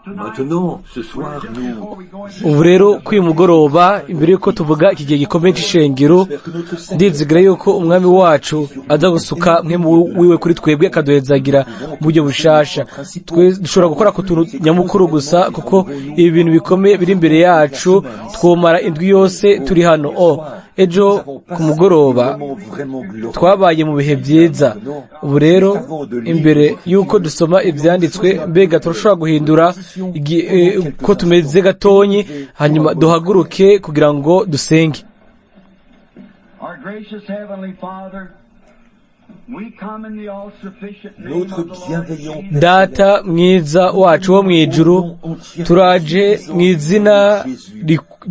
Maintenant, ce soir, ubu rero kuri uyu mugoroba imbere y'uko tuvuga iki gihe gikomeye c'ishengero ndizigera yuko umwami wacu aza gusuka wiwe kuri twebwe akaduhezagira mu buryo bushasha. Dushobora gukora ku tuntu nyamukuru gusa kuko ibi bintu bikomeye biri imbere yacu twomara indwi yose turi hano. Ejo ku mugoroba twabaye mu bihe byiza. Ubu rero imbere y'uko dusoma ivyanditswe, mbega turashobora guhindura ko tumeze gatonyi hanyuma duhaguruke kugira ngo dusenge. Data mwiza wacu wo mwijuru, turaje mu izina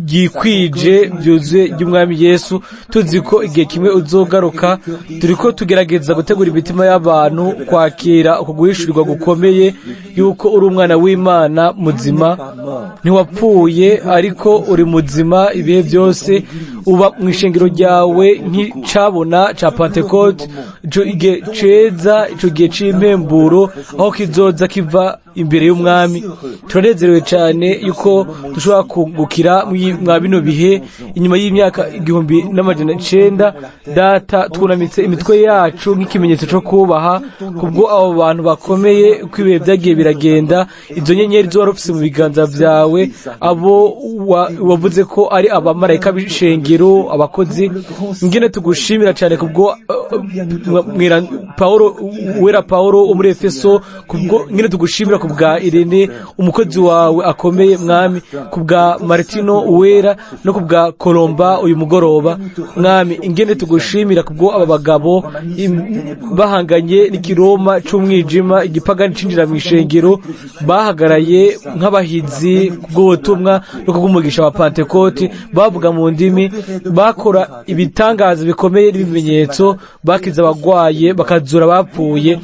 ryikwije byuzuye ry'umwami Yesu, tuzi ko igihe kimwe uzogaruka. Turiko tugerageza gutegura imitima y'abantu kwakira uko guhishurirwa gukomeye yuko uri umwana w'Imana muzima, ntiwapfuye ariko uri muzima ibihe byose. Uba mu ishengero ryawe nk'icabona ca Pentecote, ico igihe ceza, ico gihe c'impemburo aho kizoza kiva imbere y'umwami. Turanezerewe cyane yuko dushobora kugukira mwa bino bihe inyuma y'imyaka 1900. Data, twunamitse imitwe yacu nk'ikimenyetso cyo kubaha kubwo abo bantu bakomeye uko ibihe byagiye biragenda. Izo nyenyeri zo warufise mu biganza vyawe, abo wavuze ko ari abamarayika b'ishengero, abakozi. Ngene tugushimira cyane kubwo wera Paulo wo muri Efeso, kubwo ngene tugushimira kubwa Irene umukozi wawe akomeye mwami, kubwa Martino wera no kubwa Kolomba uyu mugoroba mwami. Ingene tugushimira kubwo aba bagabo bahanganye n'ikiroma c'umwijima, igipagani cinjira mu ishengero, bahagaraye nk'abahizi bw'ubutumwa no kubw'umugisha wa Pentecote, bavuga mu ndimi, bakora ibitangaza bikomeye n'ibimenyetso, bakiza abagwaye bakazura abapfuye.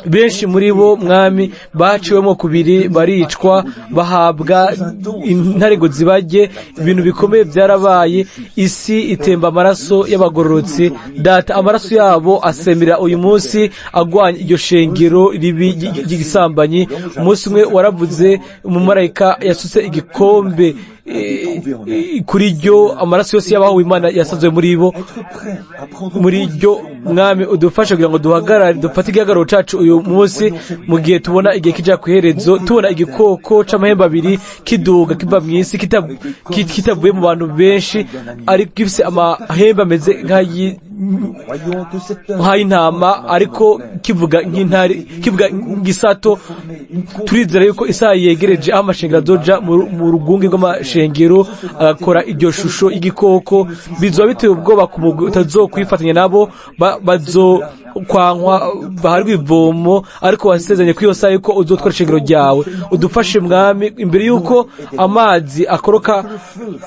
Benshi muri bo mwami baciwemo kubiri, baricwa, bahabwa intare ngo zibarye. Ibintu bikomeye byarabaye, isi itemba amaraso y'abagororotsi. Data, amaraso yabo asemera uyu munsi agwanya iryo shengero ribi ry'igisambanyi. Umunsi umwe waravuze, umumarayika yasutse igikombe kuri ryo, amaraso yose y'abahawe Imana yasazwe muri bo. Muri ryo mwami udufasha kugira ngo duhagarare, dufate igihagararo cacu uyu munsi mu gihe tubona igihe kija kwiherezo, tubona igikoko c'amahembe abiri kiduga kiva mw'isi, kitavuye mu bantu benshi, ariko gifise amahembe ameze nk'ay'intama ariko kivuga nk'intare, kivuga nk'isato. Turizera yuko isaha yegereje aho amashengero azoja mu rugunge rw'amashengero agakora iryo shusho y'igikoko. Bizoba biteye ubwoba ku mugwi utazokwifatanya nabo, bazokwankwa baharwe ivomo, ariko wasezeranye ko iyo saha yuko uzotwara ishengero ryawe. Udufashe mwami, imbere yuko amazi akoroka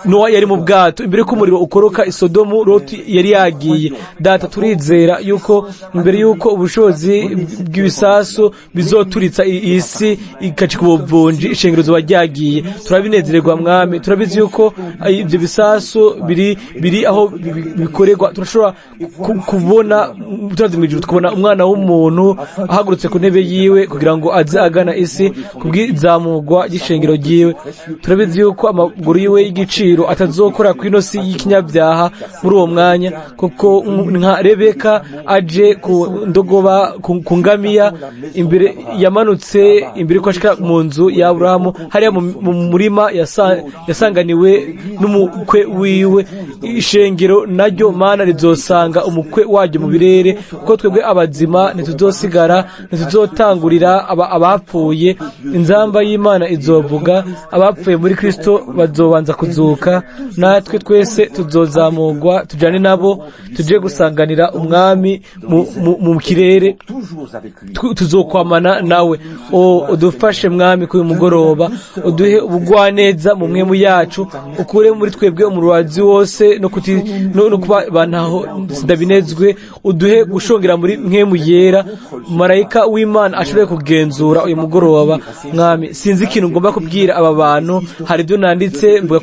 Nowa yari mu bwato, imbere yuko umuriro ukoroka Isodomu Loti yari yagiye. Data, turizera yuko imbere yuko ubushobozi bw'ibisasu bizoturitsa isi ikacika ubuvunji, ishengero zoba ryagiye. Turabinezererwa mwami, turabizi yuko ibyo bisasu biri aho bikorerwa. Turashobora kubona turazi mu ijuru, tukabona umwana w'umuntu ahagurutse ku ntebe yiwe kugira ngo aze agana isi kubw'izamurwa ry'ishengero ryiwe. Turabizi yuko amaguru yiwe y'igiciro atazokora ku ino si y'ikinyabyaha muri uwo mwanya, kuko nka Rebeka aje ku ndogoba ku ngamiya, imbere yamanutse imbere ko ashika mu nzu ya Aburahamu, hariya mu murima yasanganiwe n'umukwe wiwe. Ishengero naryo Mana rizosanga umukwe waryo mu birere, kuko twebwe abazima ntituzosigara, ntituzotangurira abapfuye. Inzamba y'Imana izovuga, abapfuye muri Kristo bazobanza kuzuka, natwe twese tuzozamurwa tujane nabo, tuje gusanganira umwami mu kirere, tuzokwamana nawe. Udufashe mwami kuri mugoroba, uduhe ubugwaneza mu mwemu yacu, ukure muri twebwe umurwazi wose no kuba bantaho ndabinezwe. Uduhe gushongera muri mwemu yera, marayika w'Imana ashobore kugenzura uyu mugoroba mwami. Sinzi ikintu ngomba kubwira aba bantu, hari ibyo nanditse mvuga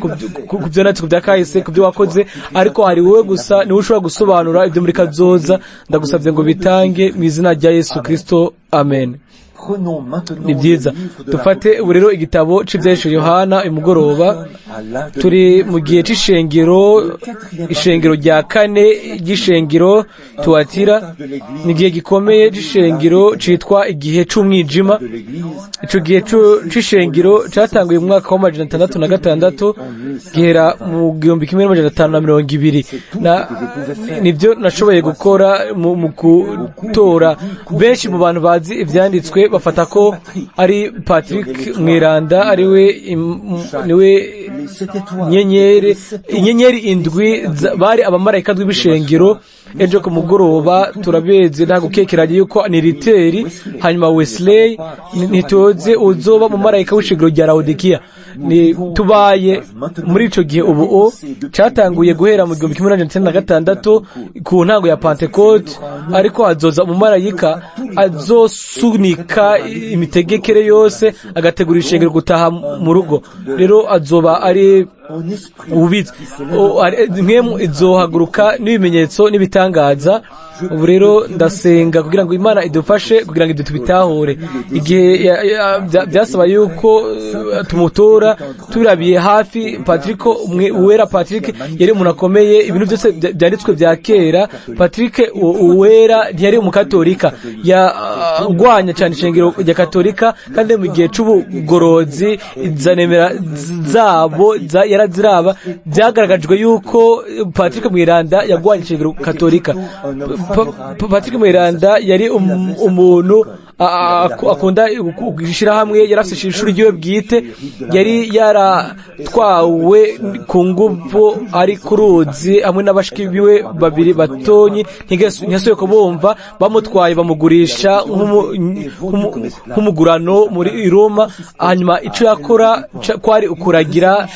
kubyo natse kubya kahise, kubyo wakoze, ariko hari wowe gusa niwe ushobora gusobanura ibyo muri kazoza. Ndagusabye ngo bitange mu izina rya Yesu Kristo, amen. ni byiza dufate ubu rero igitabo cy'ibyahishuriwe Yohana uyu mugoroba turi mu gihe ishengero rya kane ry'ishengero Tuwatira. ni igihe gikomeye cy'ishengero cyitwa igihe cy'umwijima. icyo gihe cy'ishengero cyatanguye mu mwaka wa 606 gihera mu 1520. nibyo nashoboye gukora mu gutora benshi mu bantu bazi ibyanditswe bafata ko ari Patrick Mweranda niwe inyenyeri indwi bari abamarayika b'ibishengero. ejo ku mugoroba turabeze nta gukekeranya yuko ni Riteri hanyuma Wesley ntitoze uzoba mu marayika w'ishengero rya Laodikiya. tubaye muri ico gihe ubu cyatanguye guhera mu 1996 ku ntango ya Pentecote, ariko hazoza umumarayika azosunika imitegekere yose agategura ishengero gutaha mu rugo. rero azoba ari ububitsi nk'emu izohaguruka n'ibimenyetso n'ibitangaza. ubu rero ndasenga kugira ngo Imana idufashe kugira ngo tubitahure. igihe byasaba yuko tumutora turabiye hafi. Patrick Uwera Patrick yari umuntu akomeye, ibintu byose byanditswe bya kera. Patrick Uwera ntiyari umukatolika, yagwanya cyane ishengero rya katolika, kandi mu gihe c'ubugorozi zanemera zabo yaraziraba byagaragajwe yuko Patrick Mweranda yagwanya ishengero katolika. Patrick Mweranda yari umuntu akunda gushyira hamwe, yarafite ishuri ryiwe bwite, yari yaratwawe ku nguvu ari ku ruzi hamwe n'abashiki biwe babiri batonyi, ntiyasubiye kubumva, bamutwaye bamugurisha nk'umugurano muri Roma. hanyuma icyo yakora kwari ukuragira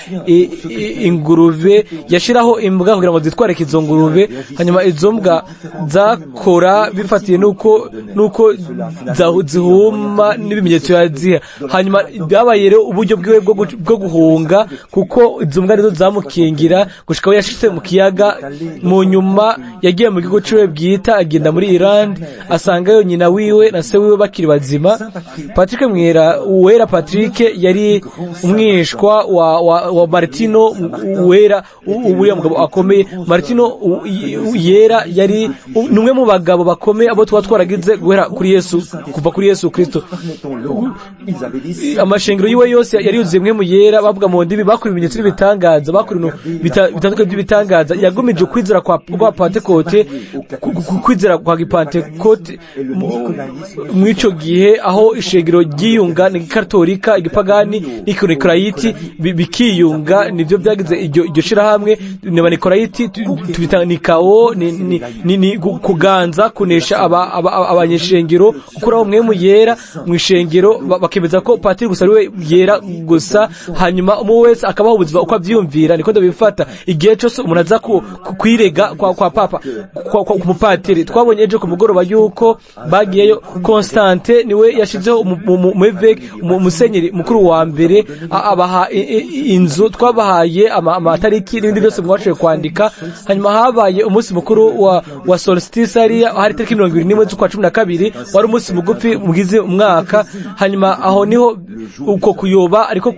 ingurube, yashiraho imbwa kugira ngo zitware izo ngurube. hanyuma izo mbwa zakora bifatiye nuko zihuma n'ibimenyetso yaziha. hanyuma byabaye rero uburyo bwiwe bwo guhunga, kuko izo mbwa nizo zamukingira gushika aho yashitse mu kiyaga. mu nyuma yagiye mu gihugu ciwe bwita, agenda muri Ireland, asangayo nyina wiwe na se wiwe bakiri bazima. Patrick Uwera Patrick yari umwishwa wa Martino Uwera, uriya mugabo akomeye. Martino Yera yari numwe mu bagabo bakomeye abo twaragize guhera kuri Yesu, kuva kuri Yesu Kristo. amashengero yiwe yose yari yuzuye mwe mu yera, bavuga mu ndimi, bakora ibimenyetso n'ibitangaza, bakora bitandukanye by'ibitangaza. yagumije kwizera kwa Pentecote, kwizera kwa Pentecote mu ico gihe, aho ishengero ryiyunga ni katolika, igipagani n'ikonikorayiti bikiyunga. nivyo byagize iryo shirahamwe. n'abanikorayiti tubita nikao, ni kuganza, kunesha abanyeshengero, ukuraho mwe mu yera mu ishengero, bakemeza ko Patrick gusa ariwe yera gusa. hanyuma umwe wese akabaho ubuzima uko avyumvira. niko ndabifata. igihe cyose umuntu aza kwirega kwa papa, ku mupatiri. twabonye ejo ku mugoroba yuko bagiyeyo. Constante niwe yashizeho umusenyeri mukuru wa mbere, abaha inzu. twabahaye amatariki n'ibindi byose mwashoboye kwandika. hanyuma habaye umunsi mukuru wa solstice, hari tariki 21 z'ukwa 12, wari umunsi mugufi mugize umwaka. hanyuma aho niho uko kuyoba ariko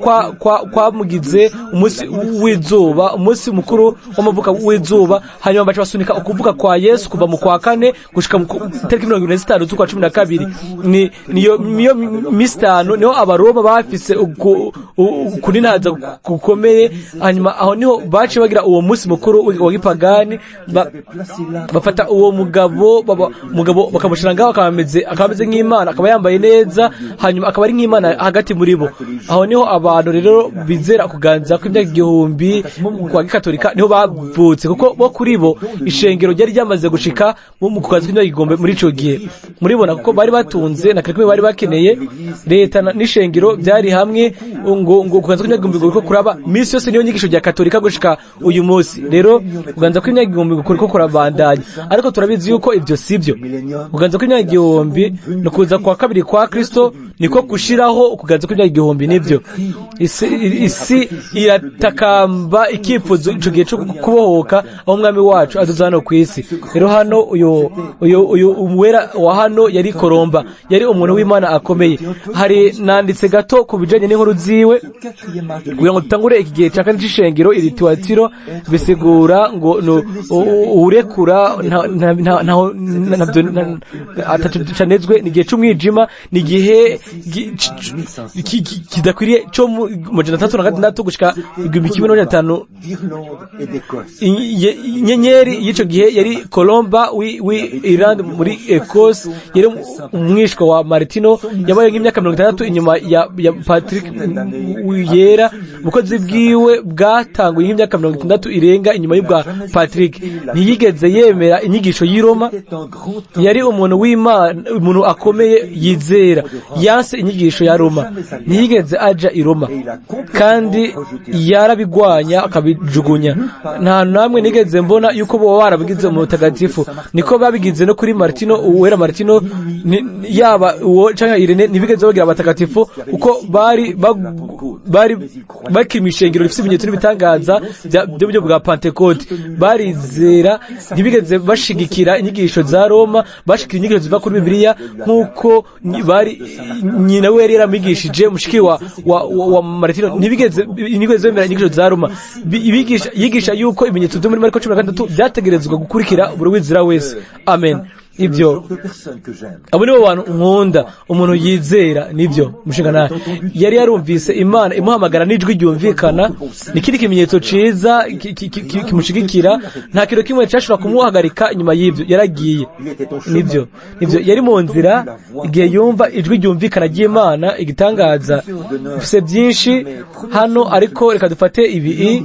kwamugize umunsi w'izuba, umunsi mukuru w'amavuka w'izuba. hanyuma baca basunika ukuvuka kwa Yesu kuva mu kwa 4 gushika mu tariki 25 z'ukwa 12. niyo mistano niho abaroma bafise kuninaza gukomeye. hanyuma aho niho bace bagira uwo munsi mukuru wa gipagani, bafata uwo mugabo bakamushira ngaho, akameze nk'Imana, akaba yambaye neza, hanyuma akaba ari nk'Imana hagati muri bo. aho niho abantu rero bizera kuganza kw'imyaka 1000 kwa gikatolika niho bavutse, kuko bo kuri bo ishengero ryari ryamaze gushika mu kuganza kw'imyaka 1000 muri ico gihe. muribona kuko bari batunze na kirikwe bari bakeneye. leta n'ishengero byari hamwe ngo kuganza kw'imyaka 1000 ko kuraba misi yose. niyo nyigisho rya katolika gushika uyu munsi. rero kuganza kw'imyaka 1000 ko kurabandanya, ariko turabizi yuko ivyo sivyo. kuganza kw'imyaka 1000 no ukuza kwa kabiri kwa Kristo niko gushiraho ukuganza kw'imyaka igihumbi. Nibyo isi iratakamba ikifuzo ico gihe cyo kubohoka aho umwami wacu azoza hano kw'isi. Rero hano uyu umwera wa hano yari Kolomba, yari umuntu w'Imana akomeye. Hari nanditse gato ku bijanye n'inkuru ziwe kugira ngo tutangure iki gihe cya c'ishengero iri Tuatiro, bisigura ngo urekura atacanezwe, ni igihe c'umwijima, ni igihe kidakwiriye cyo mu 306 gushika 1500. Inyenyeri y'ico gihe yari Kolomba Irland muri Ecosse, yari umwishwa wa Martino, yabaye nk'imyaka 60 inyuma ya Patrick yera. Ubukozi bwiwe bwatanguye nk'imyaka 60 irenga inyuma y'ubwa Patrick. Ntiyigeze yemera inyigisho y'i Roma, yari umuntu w'Imana, umuntu akomeye yizera, yanse inyigisho ya Roma, ntiyigeze aja i Roma kandi yarabigwanya akabijugunya. Nta namwe nigeze mbona yuko bo barabigize mu mutagatifu. Niko babigize no kuri Martino, uwera Martino, yaba uwo canke Irene, ntibigeze bagira abatagatifu uko bari bakimishengero rifite ibimenyetso n'ibitangaza byo bwa Pentecote. Barizera, ntibigeze bashigikira inyigisho za Roma, bashikira inyigisho ziva kuri Bibiliya nk'uko bari nyina we yari yaramigishije mushiki wa Martino. Ntibigeze bemera inyigisho za Roma, yigisha yuko ibimenyetso byo muri Marko 13 byategerezwa gukurikira buri wizera wese. Amen. Ibyo abo nibo bantu nkunda, umuntu yizera. Nibyo mushingana yari yarumvise Imana imuhamagara n'ijwi ryumvikana, nikindi kimenyetso ciza kimushigikira, nta kintu kimwe cyashobora kumuhagarika inyuma y'ibyo. Yaragiye. Nibyo yari mu nzira igihe yumva ijwi ryumvikana ry'Imana. Igitangaza bifise byinshi hano, ariko reka dufate ibi.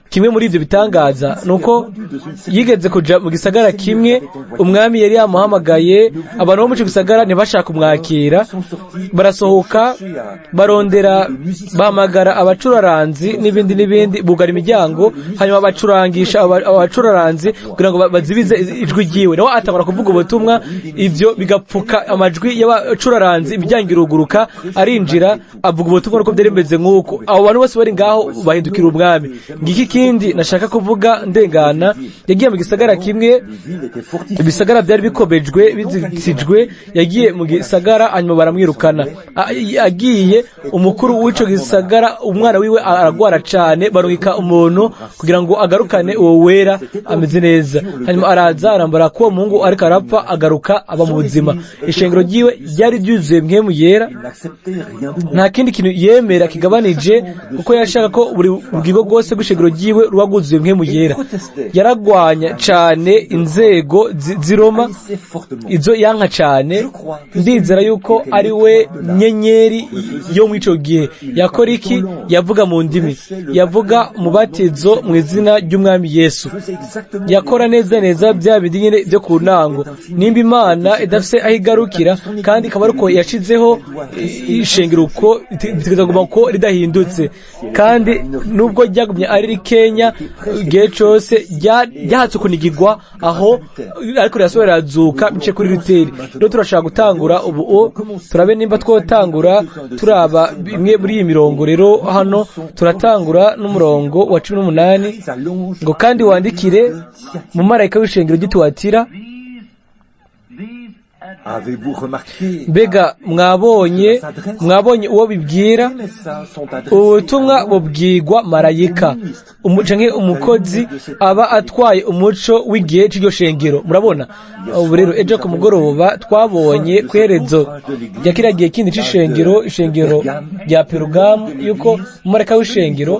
Kimwe muri ibyo bitangaza nuko yigeze kuja mu gisagara kimwe, umwami yari yamuhamagaye, abantu bo mu gisagara ntibashaka kumwakira, barasohoka barondera, bahamagara abacuraranzi n'ibindi, bugara imiryango, hanyuma bacurangisha abacuraranzi kugira ngo bazibize ijwi ryiwe. Nawe atangura kuvuga ubutumwa, ibyo bigapfuka amajwi y'abacuraranzi, imiryango iruguruka, arinjira avuga ubutumwa uko byari bimeze nk'uko. Abo bantu bose bari ngaho bahindukira umwami. Ngiki kindi nashaka kuvuga ndengana, yagiye mu gisagara kimwe, ibisagara byari bikomejwe bizitijwe, yagiye mu gisagara hanyuma baramwirukana. Agiye umukuru w'ico gisagara, umwana wiwe aragwara cane, barungika umuntu kugira ngo agarukane uwo wera ameze neza. Hanyuma araza arambara ko Mungu ariko arapfa, agaruka aba mu buzima. Ishengero ryiwe ryari ryuzuye mpwemu yera, nta kindi kintu yemera kigabanije, kuko yashaka ko buri bwigo bwose bw'ishengero ryiwe ruba rwuzuye mpwemu yera. Yaragwanya cane inzego z'Iroma, izo yanka cane. Ndizera yuko ari we nyenyeri yo mu ico gihe. Yakora iki? Yavuga mu ndimi, yavuga umubatizo mu izina ry'umwami Yesu, yakora neza bya bindi nyene byo ku ntango. Nimba Imana idafise aho igarukira, kandi ikaba ariko yashizeho ishengero uko itagomba ko ridahindutse, kandi nubwo ryagumye ari Kenya igihe cose ryahatse kunigirwa aho, ariko rirasobera razuka bice kuri Luteri. Rero turashaka gutangura ubu, turabe nimba twotangura turaba imwe muri iyi mirongo. Rero hano turatangura n'umurongo wa 18 ngo, kandi wandikire mu marayika w'ishengero ry'Ituatira, mbega mwabonye uwo bibwira? Ubutumwa bubwirwa marayika, canke umukozi aba atwaye umuco w'igihe c'iryo shengero. Murabona ubu rero, ejo ku mugoroba twabonye kwerezo rya kiriya gihe kindi c'ishengero, ishengero rya Perugamu, yuko umumarayika w'ishengero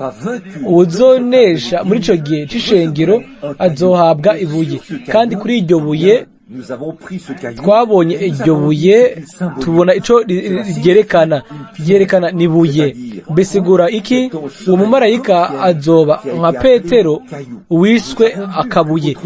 uzonesha muri ico gihe c'ishengero azohabwa ibuye, kandi kuri iryo buye twabonye iryo buye, tubona ico ryerekana nibuye, bisigura iki? uwo mumarayika azoba nka Petero wiswe akabuye.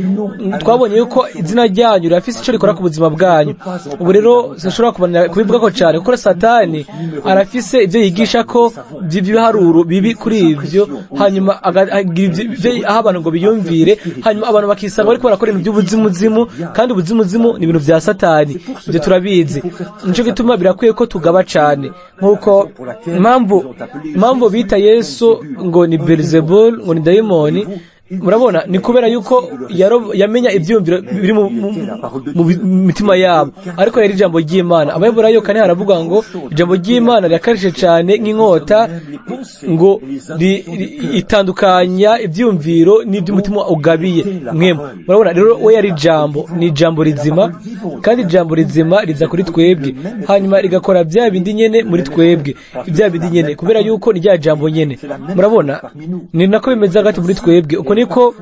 Twabonye yuko izina ryanyu rirafise icyo rikora ku buzima bwanyu. Ubu rero sinshobora kubivuga ko cyane kuko Satani arafise ibyo yigisha ko by'ibiharuro bibi kuri ibyo, hanyuma aho abantu ngo biyumvire, hanyuma abantu bakisanga bariko barakora ibintu by'ubuzimuzimu, kandi ubuzimuzimu ni ibintu bya Satani. Ibyo turabizi, nico gituma birakwiye ko tugaba cyane. Nk'uko impamvu bita Yesu ngo ni Beelzebul, ngo ni dayimoni, murabona ni kubera yuko yamenya ibyumviro biri mu mitima yabo, ariko yari ijambo ry'Imana. Abayobora kane haravuga ngo ijambo ry'Imana rirakarishye cyane nk'inkota, ngo itandukanya ibyumviro n'iby'umutima ugabiye mwemwe. Murabona rero we yari ijambo, ni ijambo rizima, kandi ijambo rizima riza kuri twebwe, hanyuma rigakora bya bindi nyene muri twebwe, bya bindi nyene, kubera yuko ni rya jambo nyene. Murabona ni nako bimeze hagati muri twebwe. Uko niko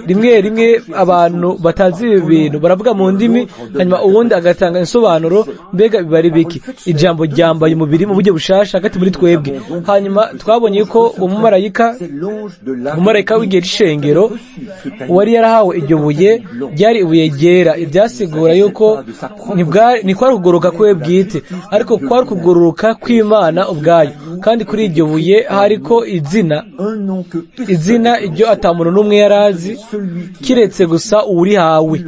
rimwe abantu batazi ibi bintu baravuga mu ndimi, hanyuma uwundi agatanga insobanuro, mbega biba ari biki. Ijambo ryambaye umubiri mu buryo bushasha hagati muri twebwe. Hanyuma twabonye ko umumarayika w'igihe c'ishengero wari yarahawe iryo buye, ryari ibuye ryera. Ibyasigura yuko ni kwari kugoroka kwe bwite, ariko kwari kugoroka kw'Imana ubwayo. Kandi kuri iryo buye hariko izina iryo atamuntu n'umwe yarazi kiretse gusa uwurihawe.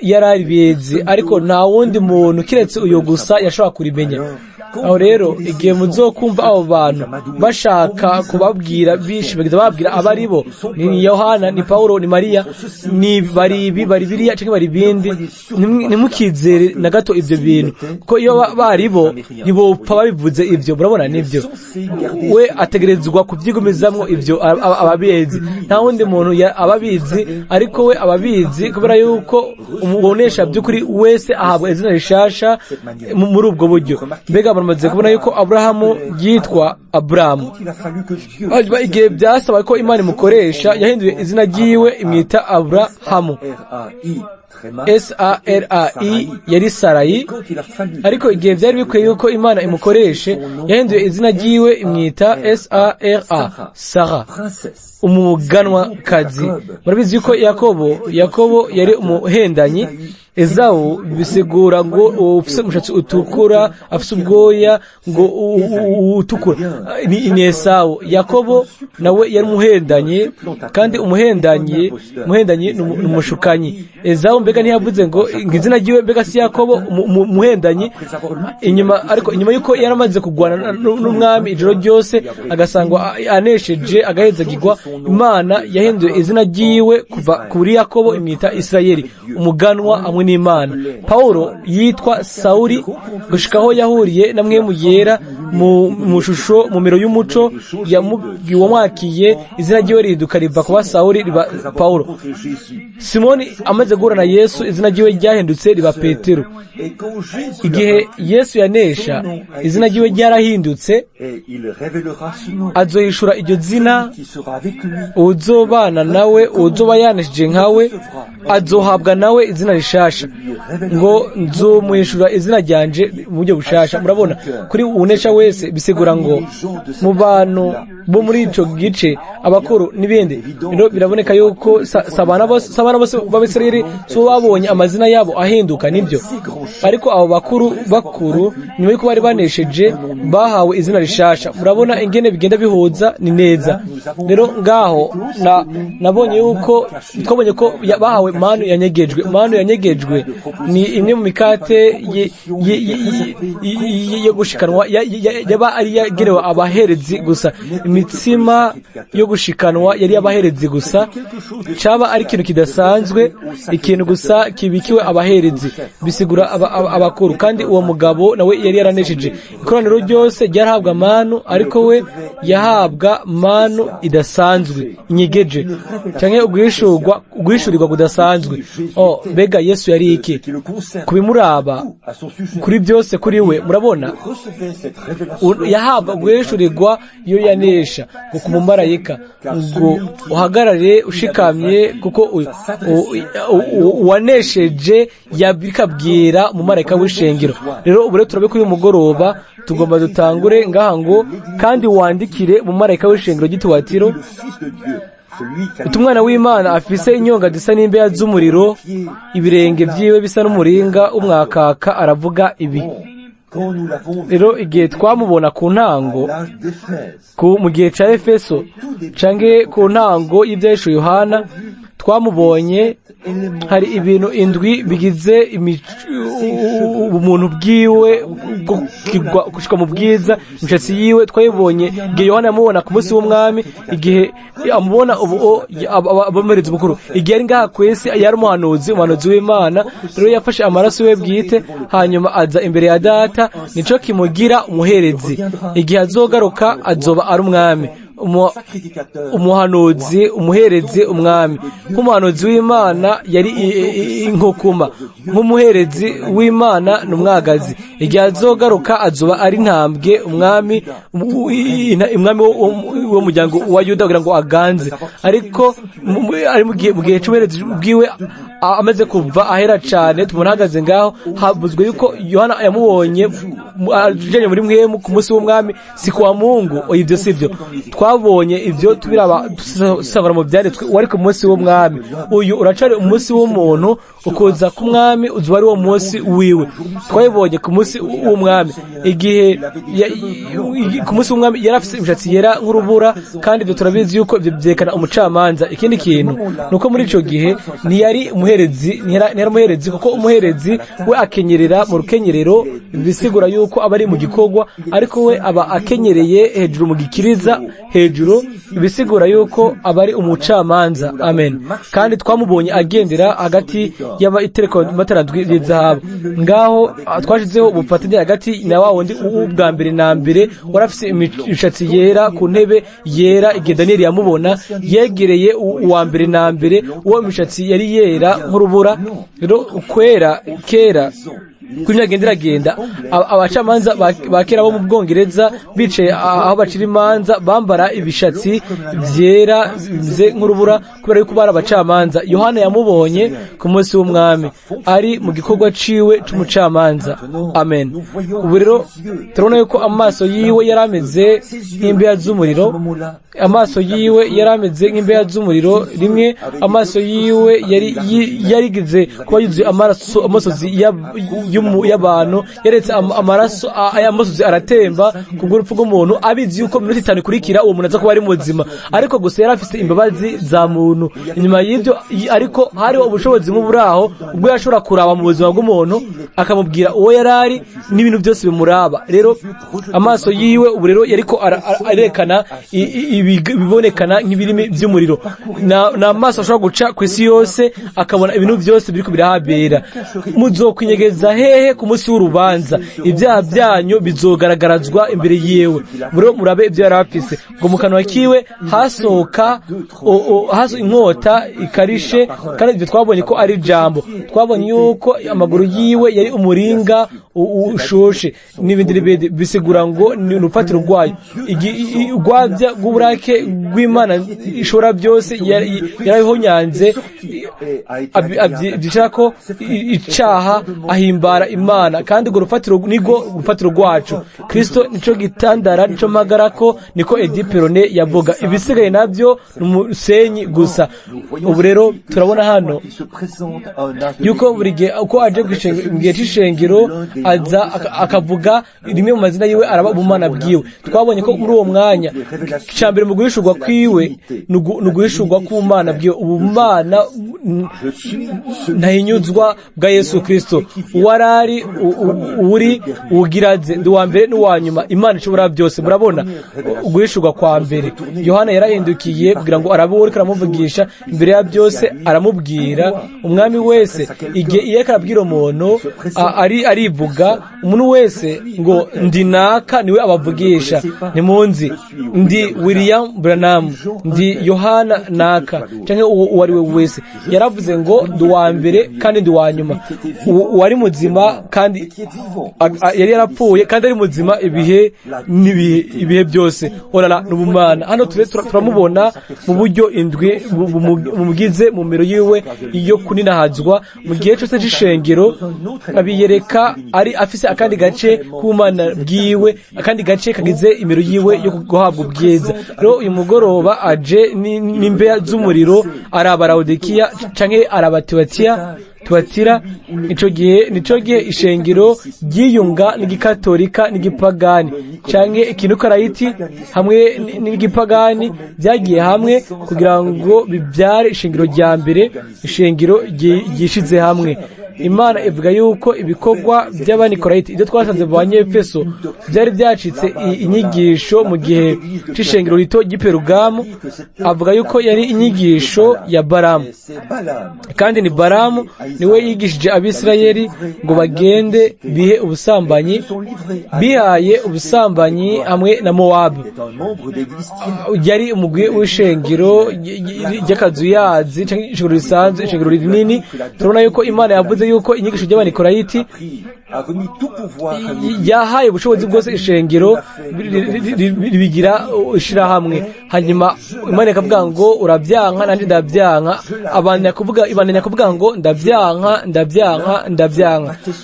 Yararibizi, ariko nta wundi muntu kiretse uyo gusa yashobora kurimenya. Aho rero igihe muzokumva abo bantu bashaka kubabwira bishibagiza babwira abari bo, ni Yohana, ni Paulo, ni Mariya, ni bari biriya cyangwa bari bindi, nimukizere na gato ibyo bintu, kuko iyo bari bo ntibopfa babivuze ibyo. Murabona nibyo, we ategerezwa kubyigumizamwo ibyo ababizi. Nta wundi muntu ababizi, ariko we ababizi kubera yuko umubonesha by'ukuri wese ahabwa izina rishasha muri ubwo buryo. Mbega bamaze kubona yuko Aburahamu yitwa Aburamu, igihe byasaba ko Imana imukoresha, yahinduye izina ryiwe imwita Aburahamu. Sarai yari Sarayi, ariko igihe byari bikwiye yuko Imana imukoreshe, yahinduye izina ryiwe imwita Sara, umuganwa kazi. Murabizi yuko Yakobo yari umuhendanyi. Ezawu bisigura ngo ufise umushatsi utukura, afise ubwoya ngo utukura, ni Esawu. Yakobo nawe yari umuhendanyi, kandi umuhendanyi ni umushukanyi. Ezawu mbega ntiyavuze ngo izina ryiwe mbega si Yakobo umuhendanyi. Ariko inyuma yuko yaramaze kugwana n'umwami ijoro ryose, agasangwa anesheje, agahezagirwa, Imana yahinduye izina ryiwe kuva kuri Yakobo imwita Isirayeli, umuganwa hamwe n'Imana. Paulo yitwa Sauli gushikaho yahuriye na mwemu yera mu shusho, mu miro y'umuco wamwakiye, izina ryiwe riduka riva kuba Sauli riba Paulo. Simoni amaze guhura na Yesu, izina ryiwe ryahindutse riba Petero. Igihe Yesu yanesha, izina ryiwe ryarahindutse, azohishura iryo zina uzobana nawe, uzoba yanesheje nkawe, azohabwa nawe izina rishasha, ngo nzomuhishura izina ryanje mu buryo bushasha. Murabona kuri unesha wese bisigura ngo mu bantu bo muri ico gice, abakuru n'ibindi, biraboneka yuko sabana bose b'Abisirayeli so babonye amazina yabo ahinduka, nibyo. Ariko abo bakuru nyuma yuko bari banesheje, bahawe izina rishasha. Murabona ingene bigenda bihuza, ni neza. Rero ngaho nabonye yuko twabonye ko bahawe manu yanyegejwe. Manu yanyegejwe ni imwe mu mikate yo gushikanwa, yaba ari yagerewe abaherezi gusa. Imitsima yo gushikanwa yari abaherezi gusa, caba ari ikintu kidasanzwe, ikintu gusa kibikiwe abaherezi, bisigura abakuru. Kandi uwo mugabo nawe yari yaranesheje. Ikoraniro ryose ryarahabwa manu, ariko we yahabwa manu idasanzwe, inyegeje, canke ugwishurirwa kudasanzwe. Mbega Yesu yari iki? bye ku bimuraba kuri byose kuri we. Murabona yahabwa guhishurirwa iyo yanesha ngo ku mumarayika ngo uhagarare ushikamye kuko uwanesheje yabikabwira umumarayika w'ishengero. Rero ubu rero turabe ko uyu mugoroba tugomba dutangure ngaha ngo kandi wandikire umumarayika w'ishengero ry'Ituwatiro utumwana w'Imana afise inyonga zisa n'imbeya z'umuriro, ibirenge vyiwe bisa n'umuringa umwakaka. Aravuga ibi rero igihe twamubona ku ntango mu gihe ca Efeso canke ku ntango y'ivyahishuwe Yohana, twamubonye hari ibintu indwi bigize umuntu bwiwe gushika mu bwiza. Imishatsi yiwe twayibonye igihe Yohana yamubona ku munsi w'umwami, igihe amubona abamerezi bukuru, igihe ari ngaha kwese yari umuhanuzi w'Imana. Rero yafashe amaraso we bwite hanyuma aza imbere ya Data, nico kimugira umuherezi. Igihe azogaruka azoba ari umwami, umuhanuzi, umuherezi, umwami. Nk'umuhanuzi w'Imana yari inkokuma, nk'umuherezi w'Imana n'umwagazi. Igihe azogaruka azoba ari ntambwe, umwami wo muryango wa Yuda kugira ngo aganze. Ariko ari mu gihe c'ubuherezi bwiwe amaze kuva ahera cane, tubona ahagaze ngaho. Havuzwe yuko Yohana yamubonye ajanye muri mwemu ku munsi w'umwami, si kwa Mungu. Ivyo sivyo twabonye, ivyo tubiraba dusabara mu byanditswe. Wari ku munsi w'umwami, uyu uracari umunsi w'umuntu, ukuza ku mwami uzuba ari wo munsi wiwe. Twabibonye ku munsi w'umwami, igihe ku munsi w'umwami yari afise imishatsi yera nk'urubura, kandi ivyo turabizi yuko ivyo vyerekana umucamanza. Ikindi kintu nuko muri ico gihe ntiyari umuherezi, kuko umuherezi we akenyerera mu rukenyerero, bisigura yuko aba ari mu gikorwa, ariko we aba akenyereye hejuru mu gikiriza hejuru, bisigura yuko aba ari umucamanza. Amen. Kandi twamubonye agendera hagati y'itereko matarandwi y'izahabu. Ngaho twashizeho ubufatanye hagati na wa wundi ubwa mbere na mbere warafise imishatsi yera ku ntebe yera. Igihe Daniyeli yamubona yegereye uwa mbere na mbere, uwo imishatsi yari yera nk'urubura. Rero kwera kera kuri agenda abacamanza bakera bo mu Bwongereza bicaye aho bacira imanza bambara ibishatsi vyera bize nk'urubura kubera yuko bari abacamanza. Yohana yamubonye ku munsi w'umwami ari mu gikorwa ciwe c'umucamanza. Amen. Ubu rero turabona yuko amaso yiwe yarameze nk'imbeya z'umuriro, amaso yiwe yarameze nk'imbeya z'umuriro. Rimwe amaso yiwe yarigize kuba yuzuye amosozi y'abantu, yaretse amaraso ay'amosozi aratemba kubw'urupfu rw'umuntu, abizi yuko minota 5 kurikira uwo muntu aza kuba ari muzima. Ariko gusa yari afise imbabazi za muntu inyuma y'ivyo, ariko hariho ubushobozi nk'uburaho ubwo yashobora kuraba mu buzima bw'umuntu akamubwira uwo yarari n'ibintu byose bimuraba. Rero amaso yiwe ubu rero yariko arekana ibibonekana nk'ibirimi by'umuriro. Na amaso ashobora guca ku isi yose akabona ibintu byose biriko birahabera. Muzokwinyegeza hehe ku munsi w'urubanza? Ibyaha byanyu bizogaragarazwa imbere yewe. Buro murabe ibyo yarafise ngo mu kanwa kiwe hasohoka inkota ikarishe. Kandi ibyo twabonye ko ari jambo. Twabonye yuko amaguru yiwe yari umuringa ushoshe n'ibindi bisigura ngo ni urufatiro rwayo. Urwabya rw'uburake rw'Imana ishobora byose yarabihonyanze, abyishaka ko icaha ahimbara Imana. Kandi urwo rufatiro nirwo rufatiro rwacu. Kristo nico gitandara, nico magarako, niko Edi Perone yavuga. Ibisigaye navyo n'umusenyi gusa. Ubu rero turabona hano yuko buri gihe uko aje mu gihe c'ishengero aza akavuga rimwe mu mazina yiwe araba ubumana bwiwe. Twabonye ko muri uwo mwanya cyambere mu guhishurwa kwiwe nuguhishurwa k'ubumana bwiwe. Ubumana ntahinyuzwa bwa Yesu Kristo, warari uri ugiraze ndi wa mbere n'uwa nyuma, Imana ishobora byose. Murabona uguhishurwa kwa mbere, Yohana yarahindukiye kugira ngo arabe aramuvugisha imbere ya byose, aramubwira umwami wese. Igihe iyo karabwira umuntu arivuga bavuga umuntu wese ngo ndi naka niwe abavugisha, ntimunzi ndi William Branham, ndi Yohana naka cyangwa uwo ari we wese. Yaravuze ngo ndi uwa mbere kandi ndi uwa nyuma, uwari muzima kandi yari yarapfuye kandi ari muzima ibihe byose. Orara n'ubumana hano turamubona mu buryo indwi bumugize mu mero yiwe iyo kuninahazwa mu gihe cyose c'ishengero, abiyereka ari afise akandi gace k'ubumana bwiwe, akandi gace kagize imero yiwe yo guhabwa ubwiza. Rero uyu mugoroba aje n'imbeya z'umuriro, araba Laodikiya canke araba Tuatira. Nico gihe ishengero ryiyunga n'igikatolika n'igipagani canke ikinukarayiti hamwe n'igipagani byagiye hamwe kugira ngo bibyare ishengero rya mbere, ishengero ryishize hamwe. Imana ivuga yuko ibikorwa by'abanikorayiti ibyo twasanze mu Banyefeso byari byacitse inyigisho mu gihe c'ishengero rito ry'Iperugamu. Avuga yuko yari inyigisho ya Balamu, kandi ni Balamu niwe yigishije Abisirayeli ngo bagende bihe ubusambanyi, bihaye ubusambanyi hamwe na Mowabu. Yari umugwi w'ishengero ry'akazuyazi cyangwa ishengero risanzwe, ishengero rinini. Turabona yuko Imana yavuze yuko inyigisho ry'abanikorayiti yahaye ubushobozi bwose ishengero bigira ishirahamwe. Hanyuma Imana ikavuga ngo urabyanka nanjye ndabyanka, ibandanya kuvuga ngo ndabyanka,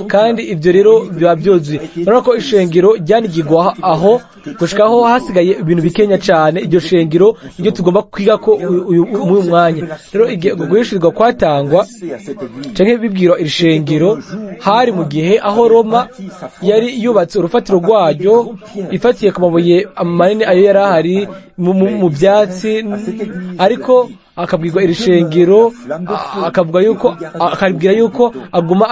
kandi ibyo rero biba byuzuye. Urabona ko ishengero ryanigirwa aho gushikaho hasigaye ibintu bikenya cyane. Iryo shengero iryo tugomba kwiga ko uyu mwanya. Rero guhishurirwa kwatangwa canke bibwirwa iri shengero hari mu gihe aho Roma yari yubatse urufatiro rwaryo ifatiye ku mabuye manini ayo yari ahari mu byatsi, ariko akabwirwa iri shengero akabwira yuko aguma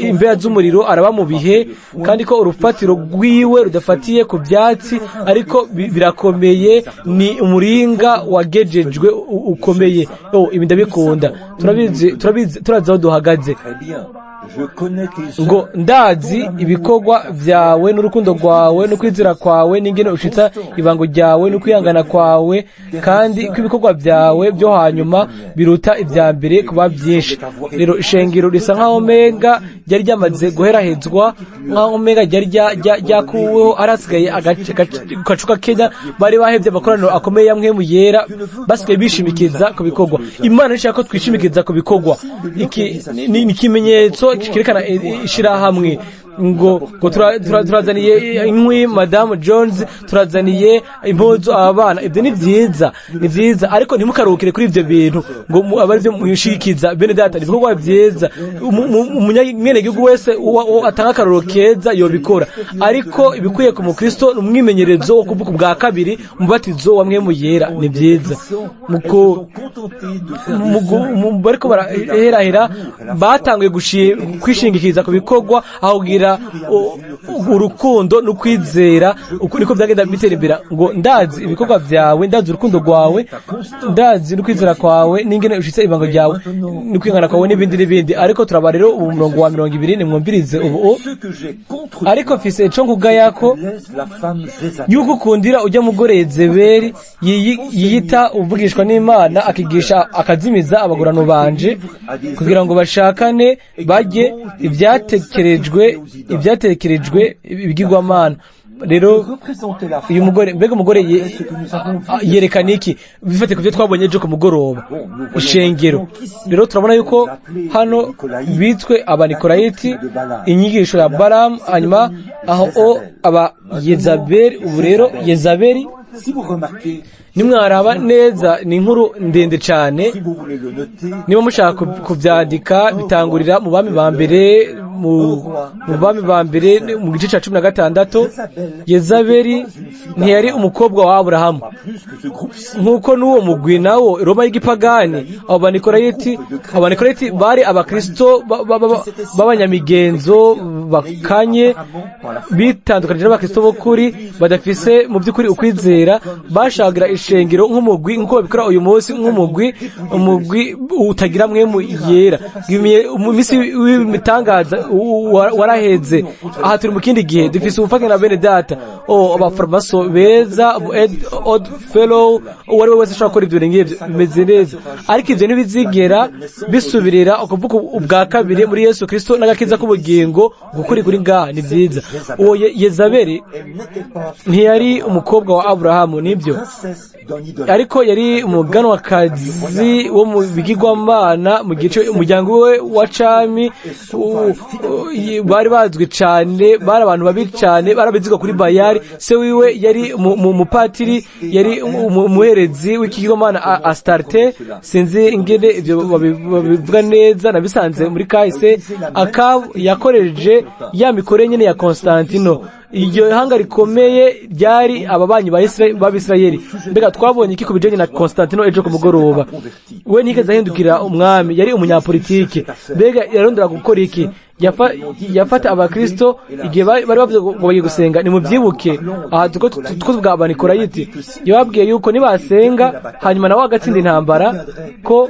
imbeya z'umuriro araba mu bihe, kandi ko urufatiro rwiwe rudafatiye ku byatsi ariko birakomeye, ni umuringa wagejejwe ukomeye. Ibi ndabikunda, turazi aho duhagaze. Ngo ndazi ibikorwa byawe n'urukundo rwawe n'ukwizera kwawe n'ingene ushitsa ibango ryawe n'ukwihangana kwawe, kandi ko ibikorwa byawe byo hanyuma biruta ibya mbere kuba byinshi. Rero ishengero risa nkaho menga ryari ryamaze guherahezwa, nkaho menga ryari ryakuweho, arasigaye agacuka kenya. Bari bahevye amakoraniro akomeye yamwe mu yera, basigaye bishimikiza ku bikorwa. Imana ishaka ko twishimikiza ku bikorwa. Iki ni ikimenyetso kirekana ishirahamwe ngo turazaniye inkwi Madame Jones, turazaniye impuzu abana. Ibyo ni byiza, ariko ntimukarukire kuri ibyo bintu ngo abari byo mwishikiza bene data. Ibikorwa byiza umunyamwene gihugu wese atanga akaroro keza yobikora, ariko ibikwiye ku mukristo n'umwimenyerezo wo kuvuka bwa kabiri, umubatizo wa mwe mu yera. Ni byiza bariko baraherahera, batanguye kwishingikiriza ku bikorwa aho kugira urukundo n'ukwizera. Uko niko byagenda bitera imbere. Ngo ndazi ibikorwa byawe, ndazi urukundo rwawe, ndazi n'ukwizera kwawe n'ingene ushitse ibango ryawe n'ukwihangana kwawe n'ibindi. Ariko turaba rero ubu murongo wa 20 nimwumvirize ubu. Ariko mfise ico nkugaya ko yuko ukundira ujya mugore Yezebeli yiyita uvugishwa n'Imana, akigisha akazimiza abagurano banje kugira ngo bashakane bajye ibyatekerejwe ibigirwamana. Rero uyu mugore, mbega umugore yerekana iki? Bifate ku byo twabonye ejo ku mugoroba ishengero. Rero turabona yuko hano bitswe abanikorayiti, inyigisho ya Balamu, hanyuma aho aba Yezabeli. Ubu rero Yezabeli nimwaraba neza ni inkuru ndende cyane. Niba mushaka kubyandika, bitangurira mu bami ba mbere mu gice cya 16. Yezabeli ntiyari umukobwa wa Aburahamu nk'uko n'uwo mugwi nawo Roma y'igipagani. Abanikorayiti bari abakristo b'abanyamigenzo bakanye, bitandukanije n'abakristo b'ukuri badafise mu by'ukuri ukwizera. Bashagira ishengero nk'umugwi nk'uko babikora uyu munsi, umugwi utagira mwe mu yera. Mu minsi w'imitangaza waraheze. Aha turi mu kindi gihe dufise ubufatanye na bene data abafarmaso beza odd fellow uwo ari we wese ashobora gukora ibyo ngibyo bimeze neza, ariko ibyo ntibizigera bisubirira ukuvuga ubwa kabiri muri Yesu Kristo n'agakiza k'ubugingo gukuri kuri ngaha. Ni byiza. Uwo Yezabeli ntiyari umukobwa wa Aburahamu, nibyo, ariko yari umuganwakazi wo mu bigirwamana mu gice umuryango we wa Cami bari bazwi cyane, bari abantu babi cyane, barabizigwa kuri Bayali. Se wiwe yari umupatiri, yari umuherezi w'ikigirwamana Astarte. Sinzi ingene ibyo babivuga neza, nabisanze muri kahise. Akabu yakoreje ya mikore nyene ya Konstantino. Iryo hanga rikomeye ryari ababanyi b'Abisirayeli. Mbega twabonye iki kubijanye na Konstantino ejo ku mugoroba? We nigeze ahindukira umwami, yari umunyapolitike. Mbega yarondera gukora iki? Yafata abakristo igihe bari bavuze ngo bagiye gusenga. Ni mubyibuke aha tuko tuvuga Abanikolayiti, yababwiye yuko nibasenga hanyuma nawe agatsinda intambara ko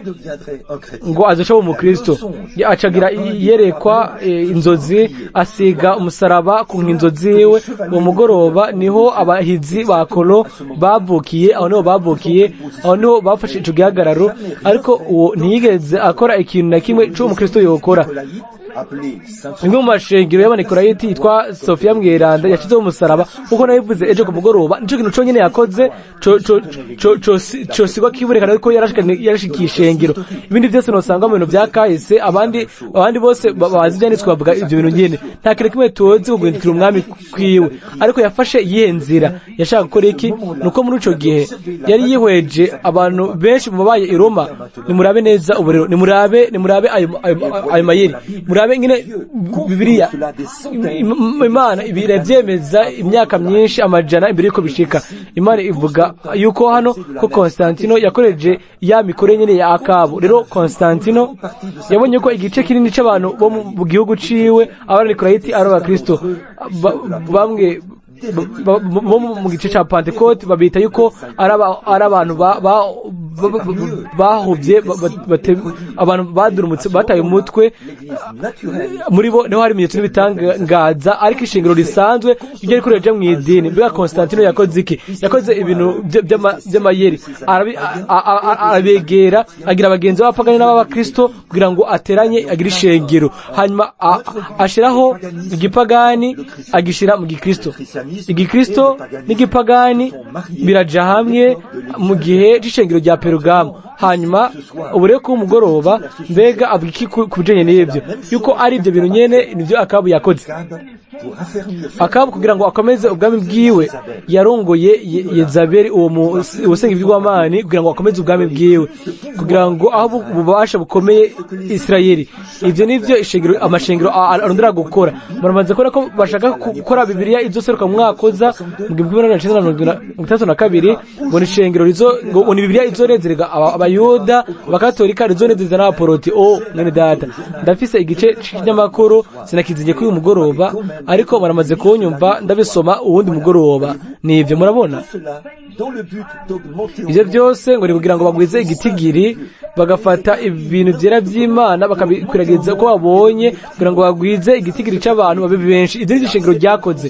ngo azoca mu Kristo. Acagira yerekwa inzozi, asiga umusaraba ku nkinzozi yiwe. Uwo mugoroba niho abahizi ba Kolo bavukiye, aho niho bavukiye, aho niho bafashe ico gihagararo. Ariko uwo ntiyigeze akora ikintu na kimwe cyo umukristo yokora. Imwe mu mashengero y'Abanikolayiti yitwa Sofia Mweranda yashizeho umusaraba, kuko nabivuze ejo ku mugoroba. Nico kintu conyene yakoze sigwa kiburekana ariko yarashikiye ishengero. Ibindi byose nosanga mu bintu bya kahise, abandi bose bazi ibyanditswe bavuga ibyo bintu nyene. Nta kintu kimwe tuzi kuguhindukira umwami kwiwe, ariko yafashe iyihe nzira? Yashaka gukora iki? Nuko muri ico gihe yari yihweje abantu benshi mu babaye i Roma. Nimurabe neza uburero, nimurabe ayo mayeri, murabe ngine Bibiliya Imana ibirevyemeza imyaka myinshi amajana imbere yuko bishika. Imana ivuga yuko hano ko Konstantino yakoreje ya mikore nyene ya Akabu. Rero Konstantino yabonye ko igice kinini c'abantu bo mu gihugu ciwe Abanikolayiti ari abakristo. Bamwe mu gice ca Pentecote babita yuko ari abantu bahuvye, abantu badurumutse, bataye umutwe. Muri bo niho hari ibimenyetso n'ibitangaza, ariko ishingiro risanzwe ibyo rikoreje mu idini. Mbega Konstantino yakoze iki? Yakoze ibintu by'amayeri. Arabegera, agira abagenzi b'abapagani n'ab'abakristo kugira ngo ateranye, agira ishengero. Hanyuma ashiraho igipagani agishira mu gikristo. Igikristo n'igipagani biraja hamwe mu gihe c'ishengero rya Perugamo. Hanyuma ubureko k'umugoroba, mbega abwiki kubijanye n'ibyo yuko ari ibyo bintu nyene nivyo Akabu yakoze. Akabu kugira ngo akomeze ubwami bwiwe yarongoye Yezabeli, uwo usenga ivy'Imana, kugira ngo akomeze ubwami bwiwe, kugira ngo aho bubasha bukomeye Isirayeli. Ivyo nivyo amashengero arondera gukora. Muramaze kubona ko bashaka gukora Bibiliya izoseruka mu mwaka uza mu 1932 ngo ishengero ngo ni Bibiliya izorezerega Abayuda, Abakatolika, rizonezeza n'Abaporoti. Mwene data, ndafise igice cy'inyamakuru sinakizinye kuri uyu mugoroba, ariko baramaze kunyumva ndabisoma uwundi mugoroba. Nivyo murabona ivyo byose ngo kugira ngo bagwize igitigiri, bagafata ibintu byera by'Imana bakabikwiragiza uko babonye, kugira ngo bagwize igitigiri c'abantu babe benshi. Ivyo n'ishengero ryakoze,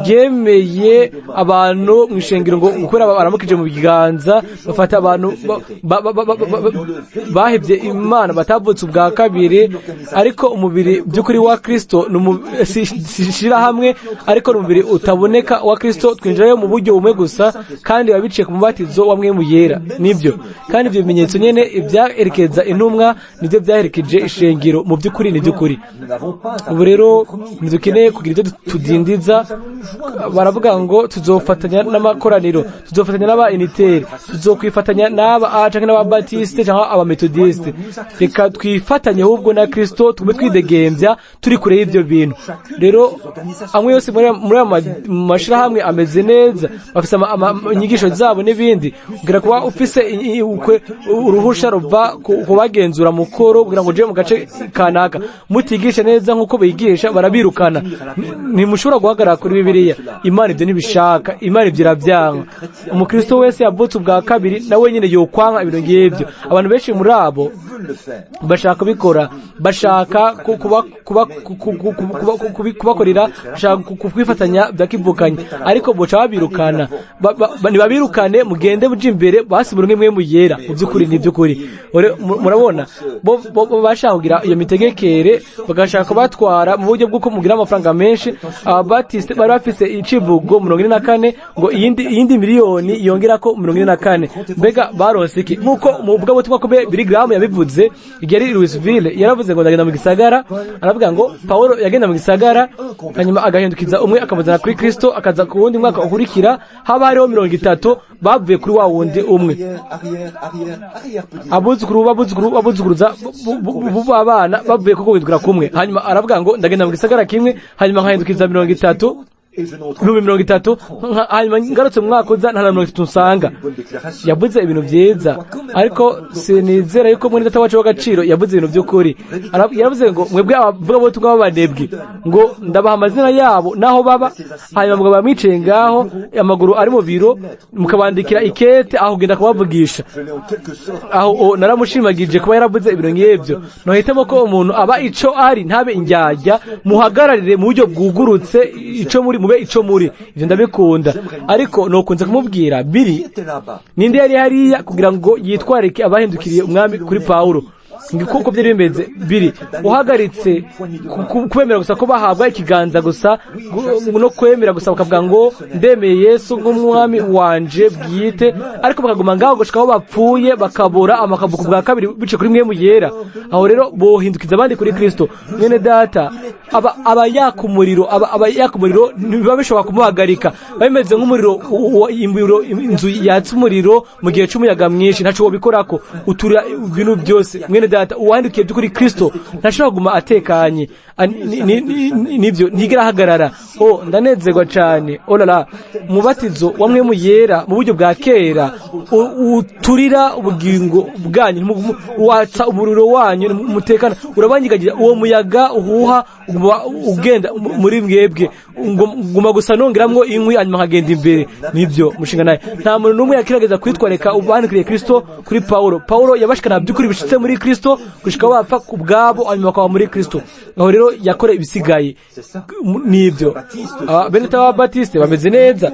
ryemeye abantu mu ishengero ngo gukora baramukije mu biganza, bafata abantu bahevye Imana, batavutse ubwa kabiri. Ariko umubiri by'ukuri wa Kristo sishira hamwe, ariko umubiri utaboneka wa Kristo twinjirayo mu buryo bumwe gusa, kandi babiciye ku mubatizo wa Mwemu Yera. Nivyo kandi ivyo bimenyetso nyene ibyaherekeza intumwa nivyo byaherekeje ishengero. Mu by'ukuri ni by'ukuri. Ubu rero ntidukeneye kugira ibyo tudindiza. Baravuga ngo tuzofatanya n'amakoraniro, tuzofatanya n'aba unitaire, tuzokwifatanya n'aba canke n'ababatiste canke abametodiste. Reka twifatanye ahubwo na Kristo, tube twidegembya turi kure y'ivyo bintu. Rero amwe yose muri mashirahamwe amwe ameze neza, bafise inyigisho zabo n'ibindi. Kugira kuba ufise uruhusha ruva kubagenzura mukoro kugira ngo uje mu gace kanaka mutigisha neza nk'uko bigisha, barabirukana. Ntimushobora guhagarara kuri Bibiliya. Imana ibyo ntibishaka, Imana ibyo irabyanga. Umukristo wese yavutse ubwa kabiri nawe nyine yokwanka ibintu ngibyo. Abantu benshi muri abo bashaka kubikora, bashaka kubakorera, bashaka kwifatanya bya kivukanye, ariko boca babirukana. Ntibabirukane, mugende muje imbere, basi buri umwe muyera. Mu by'ukuri ni by'ukuri murabona bo bashaka kugira iyo mitegekere, bagashaka kubatwara mu buryo bw'uko mugira amafaranga menshi. Ababatiste bari bafise icivugo 44 ngo iyindi miliyoni yongera ko 44. Mbega baronse iki? Nkuko mu bwa butumwa ko Billy Graham yabivuze igihe ari Louisville, yaravuze ngo ndagenda mu gisagara. Aravuga ngo Paulo yagenda mu gisagara, hanyuma agahindukiza umwe akamuzana kuri Kristo, akaza ku wundi mwaka ukurikira haba hariho 30 bavuye kuri wa wundi umwe. Abuzukuruza abana bavuye kuko witwira kumwe. Hanyuma aravuga ngo ndagenda mu gisagara kimwe, hanyuma nkahindukiza 30 hanyuma ngarutse mu mwaka uza nta 30 nsanga. Yavuze ibintu byiza, ariko sinizera yuko muri data wacu w'agaciro yavuze ibintu by'ukuri. Yaravuze ngo mwebwe abavuga bo tugaba banebwe, ngo ndabaha amazina yabo naho baba, hanyuma ngo bamwice ngaho amaguru ari mu biro, mukabandikira ikete aho genda kubavugisha. Aho naramushimagije kuba yaravuze ibintu nk'ibyo. Nohitamo ko umuntu aba ico ari ntabe injyajya, muhagararire mu buryo bwugurutse, ico muri mube ico muri. Ivyo ndabikunda, ariko nokunze kumubwira Billy ninde yari hariya kugira ngo yitwarike abahindukiriye umwami kuri Paulo. Ngikuko byari bimeze. Billy uhagaritse kwemera gusa ko bahabwa ikiganza gusa no kwemera gusa bakavuga ngo ndemeye Yesu nk'umwami wanje bwite, ariko bakaguma ngaho gushikaho bapfuye bakabora amakavuko bwa kabiri bice kuri mwe muyera. Aho rero bohindukiza abandi kuri Kristo. Mwene data aba yakumuriro niba bishobora kumuhagarika, bameze nk'umuriro inzu yatse umuriro mu gihe cy'umuyaga mwinshi, ntaco wobikorako utura ibintu byose. Mwene data uwandukiye by'ukuri Kristo ntashobora kuguma atekanye. Nibyo ntigera hagarara. Ndanezerwa cyane. Olala mubatizo wamwe muyera mu buryo bwa kera uturira ubugingo bwanyu, watsa umuriro wanyu mutekana, urabanyigagira uwo muyaga uhuha ugenda muri mwebwe, nguma gusa nongeramwo inkwi hanyuma nkagenda imbere. Nibyo mushinga naye. Nta muntu n'umwe yakirageza kwitwareka ubandikiriye Kristo kuri Paulo yabashikana by'ukuri bishitse muri Kristo gushika bapfa kubwabo hanyuma bakaba muri Kristo. Aho rero yakora ibisigaye. Nibyo Benita wa Baptiste bameze neza,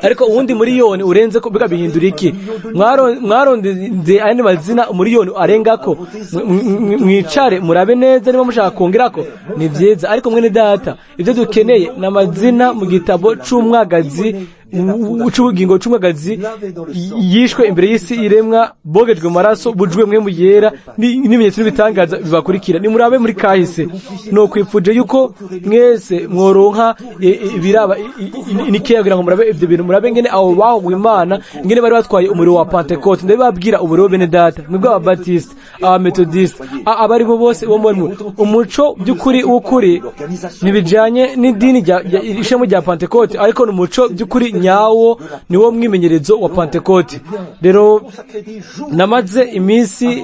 ariko uwundi miliyoni urenze ko biga bihindura iki? Mwarondeze andi mazina miliyoni arengako, mwicare murabe neza niba mushaka kongerako ni byiza. Ariko mwene data ibyo dukeneye n'amazina mu gitabo c'umwagazi ubugingo c'umwagazi yishwe imbere y'isi iremwa, bogejwe maraso, bujwe mwe muyera n'ibimenyetso bitangaza bibakurikira. Ni murabe muri kahise no kwipfuje yuko mwese mworonka ibiraba nikeya kugira ngo murabe ibyo bintu, murabe ngene aho baho Imana ngene bari batwaye umuriro wa Pentecote. Ndababwira umuriro bene data mwebwe aba Baptiste, aba Methodist, abari bo bose bo muri umuco by'ukuri w'ukuri nibijanye n'idini ishemo rya Pentecote, ariko n'umuco by'ukuri nyawo niwo mwimenyerezo wa Pentecote. Rero namaze imisi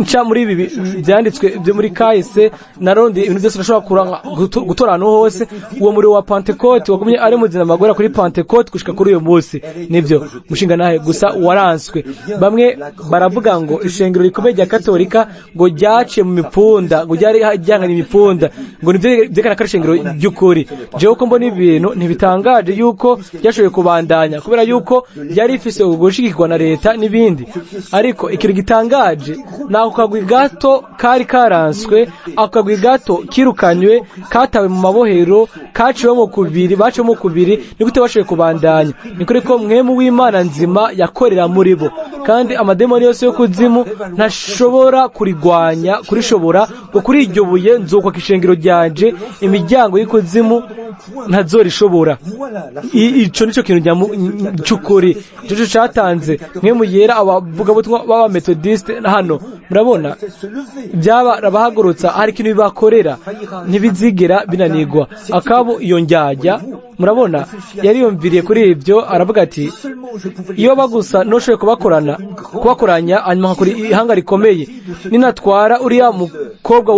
nca muri ibi byanditswe byo muri kahise, naronde ibintu byose urashobora gutorana hose. Uwo muri wa Pentecote wagumye ari muzina magora kuri Pentecote gushika kuri uyo munsi. Nibyo mushinga nahe gusa waranswe. Bamwe baravuga ngo ishengero rikomeye rya Katolika ngo ryaciye mu mipfunda, ngo ryari ryanganye imipfunda, ngo nivyo byekana ko ishengero ry'ukuri. Jewe ko mbona ibintu ntibitangaje yuko ryashoboye kubandanya kubera yuko ryari ifise ugushigikwa na leta n'ibindi. Ariko ikintu gitangaje naho kagwi gato kari karanswe, akagwi gato kirukanywe, katawe mu mabohero, kaciwemo kubiri, ni gute bashoboye kubandanya? Ni kuri ko mwemu w'Imana nzima yakorera muri bo, kandi amademoni yose yo kuzimu ntashobora kurishobora ngo kuri iryo buye nzokwa kishengero ryanje imiryango y'ikuzimu ntazorishobora. Ico nico kintu cy'ukuri cyo cyatanze mwemu yera abavuga butumwa baba Methodist hano murabona byabahagurutsa hari ikintu bibakorera ntibizigera binanirwa. Akabu iyo njyajya murabona yariyumviriye kuri ibyo aravuga ati iyo bagusa ntushoboye kubakoranya hanyuma hakora ihanga rikomeye ninatwara uriya mukobwa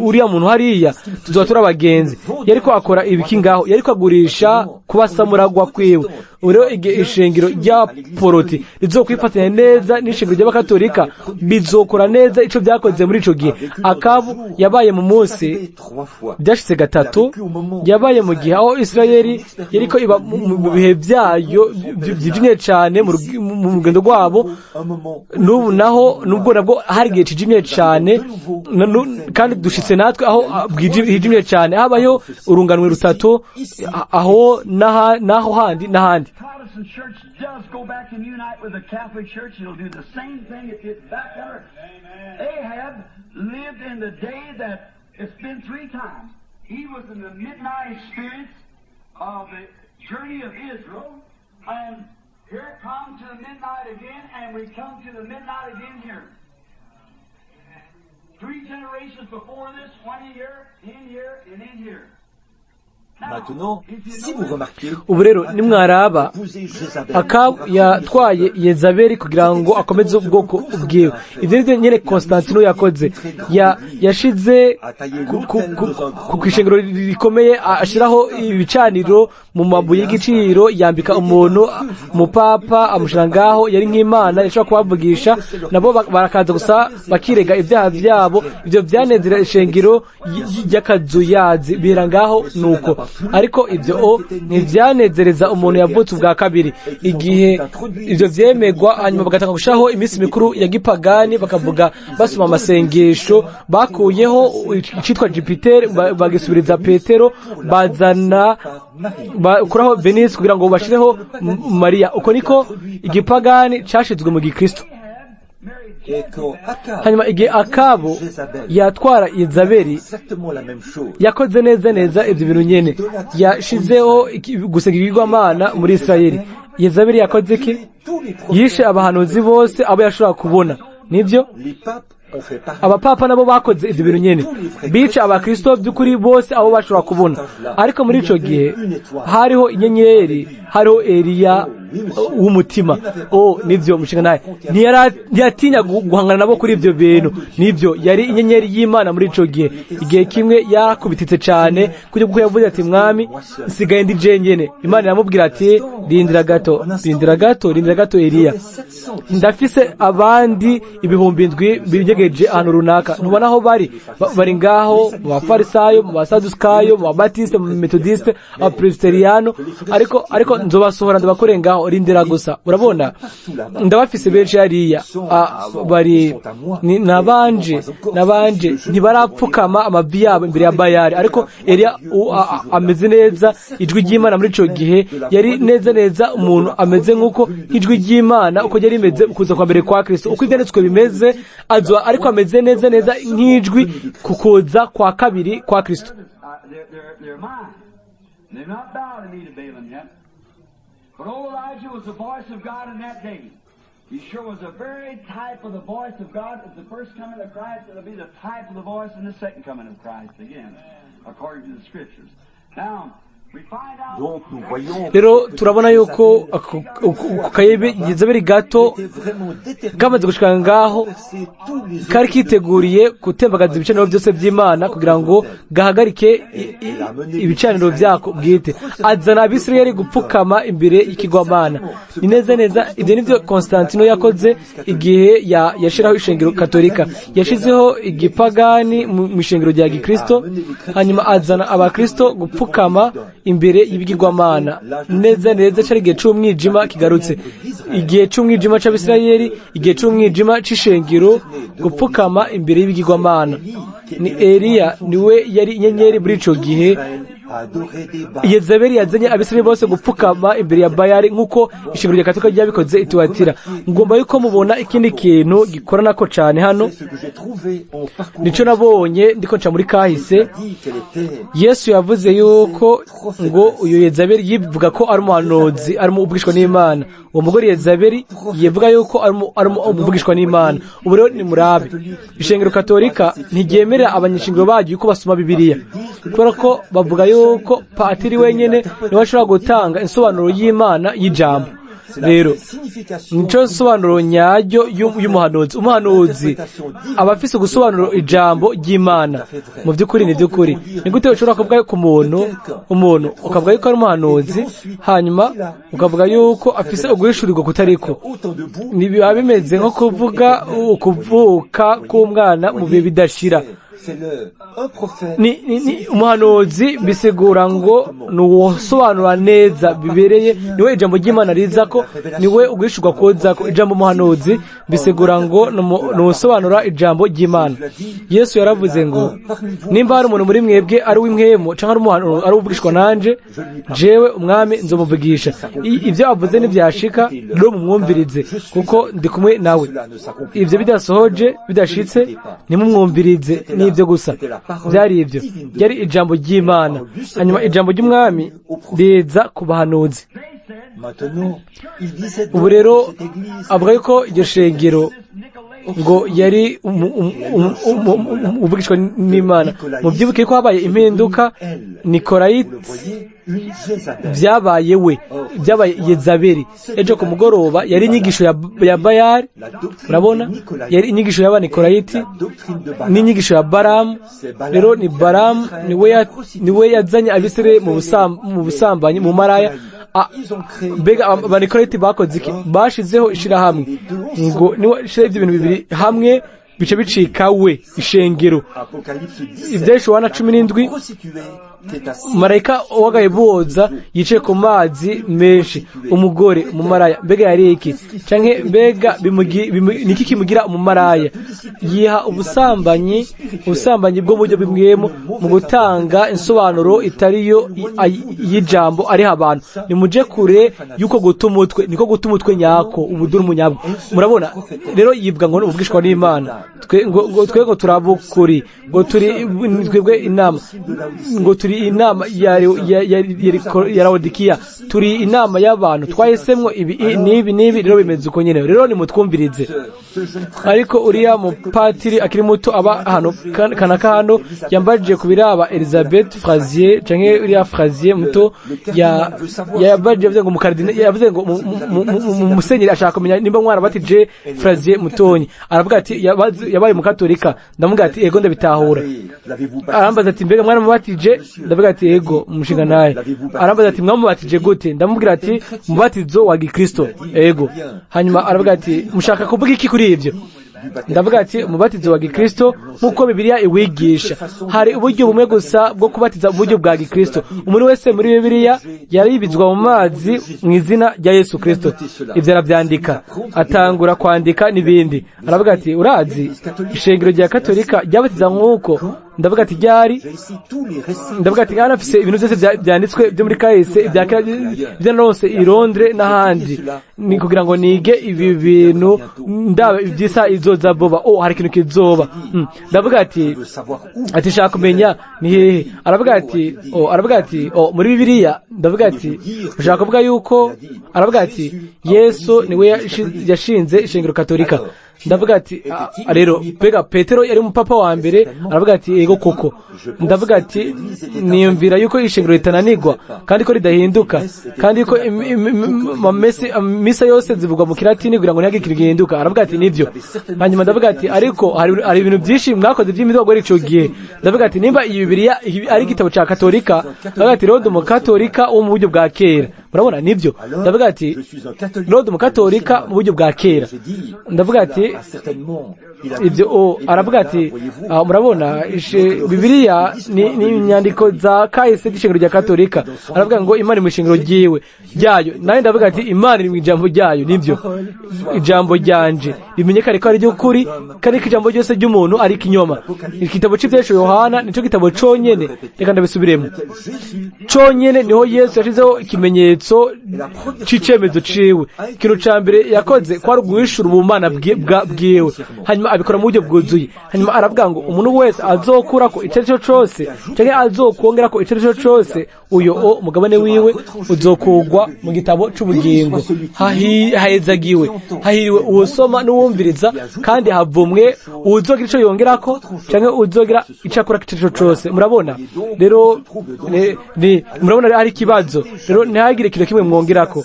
uriya muntu hariya tuzoba turi abagenzi. yariko akora ibiki ngaho, yariko agurisha kubasamuragwa kwiwe. Uriho ishengero rya poroti rizokwifatanya neza n'ishengero ry'abakatolika bizokora neza ico byakoze muri ico gihe. Akabu yabaye mu munsi byashitse gatatu, yabaye mu gihe aho Isirayeli yariko iba mu bihe byayo byijimye cyane mu rugendo rwabo. N'ubu naho nubwo nabwo hari igihe kijimye cyane, kandi dushitse natwe aho bwijimye cyane, habayo urunganwe rutatu aho naho handi n'ahandi. Protestant church does go back and unite with the Catholic Church, it'll do the same thing it did back on earth. Ahab lived in the day that it's been 3 times. He was in the midnight experience of the journey of Israel, and here it comes to the midnight again, and we come to the midnight again here. 3 generations before this, 1 year, in here, and in here. Ubu rero nimwaraba Akabu yatwaye Yezabeli kugira ngo akomeze ubwoko bwiwe. Ibyo nivyo nyene Konstantino yakoze. Yashize ku ishengero rikomeye, ashiraho ibicaniro mu mabuye y'igiciro, yambika umuntu umupapa amushira ngaho, yari nk'Imana yashobora kubavugisha, nabo barakaza gusa bakirega ibyaha byabo. Ibyo byanezera ishengero ry'akazuyazi bira ngaho nuko. Ariko ibyo ntibyanezereza umuntu yavutse ubwa kabiri. Igihe ibyo vyemegwa, hanyuma bagatanga gushaho iminsi mikuru ya gipagani, bakavuga basoma amasengesho, bakuyeho icitwa Jupiter bagisubiriza Petero, bazana bakuraho Venus kugira ngo bashireho Maria. Uko niko igipagani cashizwe mu gikristo. Hanyuma igihe Akabu yatwara Yezabeli yakoze neza ibyo bintu nyene, yashizeho gusenga ibigirwamana muri Isirayeli. Yezabeli yakoze iki? Yishe abahanuzi bose abo yashobora kubona. Nibyo abapapa nabo bakoze ibyo bintu nyene, bica abakristo by'ukuri bose abo bashobora kubona. Ariko muri ico gihe hariho inyenyeri, hariho Eliya w'umutima. Nivyo mushinga naye ntiyatinya guhangana nabo kuri ibyo bintu. Nivyo yari inyenyeri y'Imana muri ico gihe. Igihe kimwe yakubititse cyane kujya kuko yavuze ati mwami nsigaye ndi jenyene. Imana iramubwira ati rindira gato Eliya, ndafise abandi 7,000 binyegeje ahantu runaka. Ntubona aho bari ngaho mu bafarisayo, mu basadukayo, mu babatiste, mu metodiste, abapresbiteriano. Ariko nzobasohora ndabakore ngaho, rindira gusa. Urabona ndabafise benshi hariya bari nabanje ntibarapfukama amavi yabo imbere ya Bayali. Ariko Eliya ameze neza. Ijwi ry'Imana muri ico gihe yari neza umuntu ameze nk'uko ijwi ry'Imana uko yari imeze kuza kwa mbere kwa Kristo. Uko ibyanditswe bimeze ariko ameze neza nk'ijwi kukoza kwa kabiri kwa Kristo. But old Elijah was the voice of God in that day. He sure was a very type of the voice of God. At the first coming of Christ, it'll be the type of the voice in the second coming of Christ again, according to the Scriptures. Now, rero turabona yuko kayebe Yezabeli gato kamaze gushika ngaho kari kiteguriye gutembagaza ibicaniro byose by'Imana kugira ngo gahagarike ibicaniro byako bwite. Azana Abisirayeli gupfukama imbere y'ikigwamana. Ni neza ibyo nivyo Konstantino yakoze igihe yashiraho ishengero katolika. Yashizeho igipagani mu ishengero rya gikristo, hanyuma azana abakristo gupfukama imbere y'ibigirwamana. Neza cyari igihe c'umwijima kigarutse, igihe c'umwijima c'Abisirayeli, igihe c'umwijima c'ishengero gupfukama imbere y'ibigirwamana. Ni Eliya niwe yari inyenyeri muri ico gihe. Yezabeli yazanye Abisirayeli bose gupfukama imbere ya Bayali nk'uko ishingiro rya Katolika ryabikoze ituwatira. Ngomba yuko mubona ikindi kintu gikorana ko cyane hano. Nico nabonye ndiko nca muri kahise. Yesu yavuze yuko ngo uyu Yezabeli yivuga ko ari umuhanuzi, ari mu ubwishwa n'Imana. uwo mugore Yezabeli yivuga yuko ari umuvugishwa n'Imana. Ubu rero ni murabe ishengero katolika ntiryemera abanyeshingiro baryo yuko basoma Bibiliya, kubera ko bavuga yuko patiri wenyene niwe ashobora gutanga insobanuro y'Imana y'ijambo. Rero nico nsobanuro nyaryo y'umuhanuzi. Umuhanuzi aba afise gusobanura ijambo ry'Imana mu by'ukuri. Ni by'ukuri ni gute ushobora kuvuga ku umuntu ukavuga yuko ari umuhanuzi hanyuma ukavuga yuko afise uguhishurirwa kutariko? Nibiba bimeze nko kuvuga ukuvuka k'umwana mu bihe bidashira. Ni umuhanuzi bisigura ngo nuwosobanura neza bibereye, niwe ijambo ry'Imana riza ko, niwe ugwishurwa koza ko. Ijambo umuhanuzi bisigura ngo nuwosobanura ijambo ry'Imana. Yesu yaravuze ngo nimba hari umuntu muri mwebwe ari w'imwemo canke ari umuhanuzi ari uvugishwa nanje, jewe umwami nzomuvugisha. Ivyo avuze nivyashika rero mumwumvirize, kuko ndi kumwe nawe. Ivyo bidasohoje bidashitse nimumwumvirize. N'ibyo gusa byari ibyo, byari ijambo ry'Imana. Hanyuma ijambo ry'umwami riza ku bahanuzi. Ubu rero avuga yuko iryo shengero ngo yari uvugishwa n'Imana. Mu byibuke ko habaye impinduka, Nikolait byabaye Yezabeli. Ejo ku mugoroba yari inyigisho ya Bayali, urabona, yari inyigisho y'aba Nikolait n'inyigisho ya Balamu. Rero ni Balamu niwe yazanye abisire mu busambanyi, mu maraya. Mbega abanikoleti bakoze iki? Bashizeho ishirahamwe ngo niwe shira ibyo bintu bibiri hamwe bice bicika we ishengero. Ibyesho 17 marayika wagaye boza yicaye ku mazi menshi, umugore umumaraya. Mbega yari iki? Canke mbega niki kimugira umumaraya? Yiha ubusambanyi bwo buryo bimwemo mu gutanga insobanuro itariyo y'ijambo ari abantu. Nimuje kure yuko gutumutwe, niko gutumutwe nyako ubuduru munyabo. Murabona rero yivuga ngo ubwishwa n'Imana. Twego turabukuri ngo turi twebwe inama, ngo turi inama ya Laodikiya, turi inama y'abantu twahisemwo ibi rero bimeze uko nyene. Rero nimutwumvirize. Ariko uriya mupatiri akiri muto aba hano kanaka hano yambajije kubiraba Elizabeth Frazier canke uriya Frazier muto yabajije yavuze ngo mukardinali, yavuze ngo musenyeri ashaka kumenya nimba mwarabatije Frazier mutonyi. Aravuga ati yabaye mukatolika. Ndamuga ati ego ndabitahura. Arambaza ati mbega mwana mubatije? Ndavuga ati ego umushinga naye. Arambaza ati mwamubatije gute? Ndamubwira ati mubatizo wa Gikristo. Ego. Hanyuma aravuga ati mushaka kuvuga iki kuri ivyo? Ndavuga ati umubatizo wa Gikristo nkuko Bibiliya iwigisha. Hari uburyo bumwe gusa bwo kubatiza uburyo bwa Gikristo. Umuntu wese muri Bibiliya yaribizwa mu mazi mu izina rya Yesu Kristo. Ivyo aravyandika, atangura kwandika n'ibindi. Aravuga ati urazi ishengero rya Katolika ryabatiza nkuko? Ndavuga ati ryari? Ndavuga ati kana afise ibintu byose byanditswe byo muri kahise ibya nose i Londres n'ahandi, ni kugira ngo nige ibi bintu ndaba ibyisa izoza boba. Hari ikintu kizoba. Ndavuga ati shaka kumenya ni hehe? Aravuga ati muri Bibiliya. Ndavuga ati ushaka kuvuga yuko? Aravuga ati Yesu niwe yashinze ishengero Katolika. Ndavuga ati rero pega Petero yari umupapa wa mbere. Aravuga ati ego koko. Ndavuga ati niyumvira yuko ishengero ritananirwa kandi ko ridahinduka, kandi ko misa yose zivugwa mu Kilatini kugira ngo ntihagire gihinduka. Aravuga ati nivyo. Hanyuma ndavuga ati ariko hari ibintu byinshi mwakoze by'imidogo rico gihe. Ndavuga ati nimba iyi Bibiliya ari igitabo ca Katolika, ndavuga ati rero mu Katolika wo mu buryo bwa kera. Murabona nivyo. Ndavuga ati rero mu Katolika mu buryo bwa kera. Ndavuga ati ibyo aravuga ati murabona Bibiliya ni inyandiko za kahise z'ishengero rya Katolika. Aravuga ngo Imana mu ishengero ryayo. Naye ndavuga ati Imana iri mu ijambo ryayo. Nivyo ijambo ryanje bimenyekane ko ari ry'ukuri, kandi ko ijambo ryose ry'umuntu ari kinyoma. Igitabo cy'Ivyesho Yohana nico gitabo conyene, reka ndabisubiremo, conyene niho Yesu yashizeho ikimenyetso ikimenyetso c'icemezo ciwe. Ikintu ca mbere yakoze kwari uguhishura ubumana bwiwe, hanyuma abikora mu buryo bwuzuye. Hanyuma aravuga ngo umuntu wese azokurako ico arico cose canke azokwongerako ico arico cose, uyo umugabane wiwe uzokugwa mu gitabo c'ubugingo. Hahezagiwe, hahiriwe uwusoma n'uwumviriza, kandi havumwe uwuzogira ico yongerako canke uwuzogira ico akurako ico arico cose. Murabona rero murabona hari ikibazo rero, ntihagire ikintu kimwe mwongerako,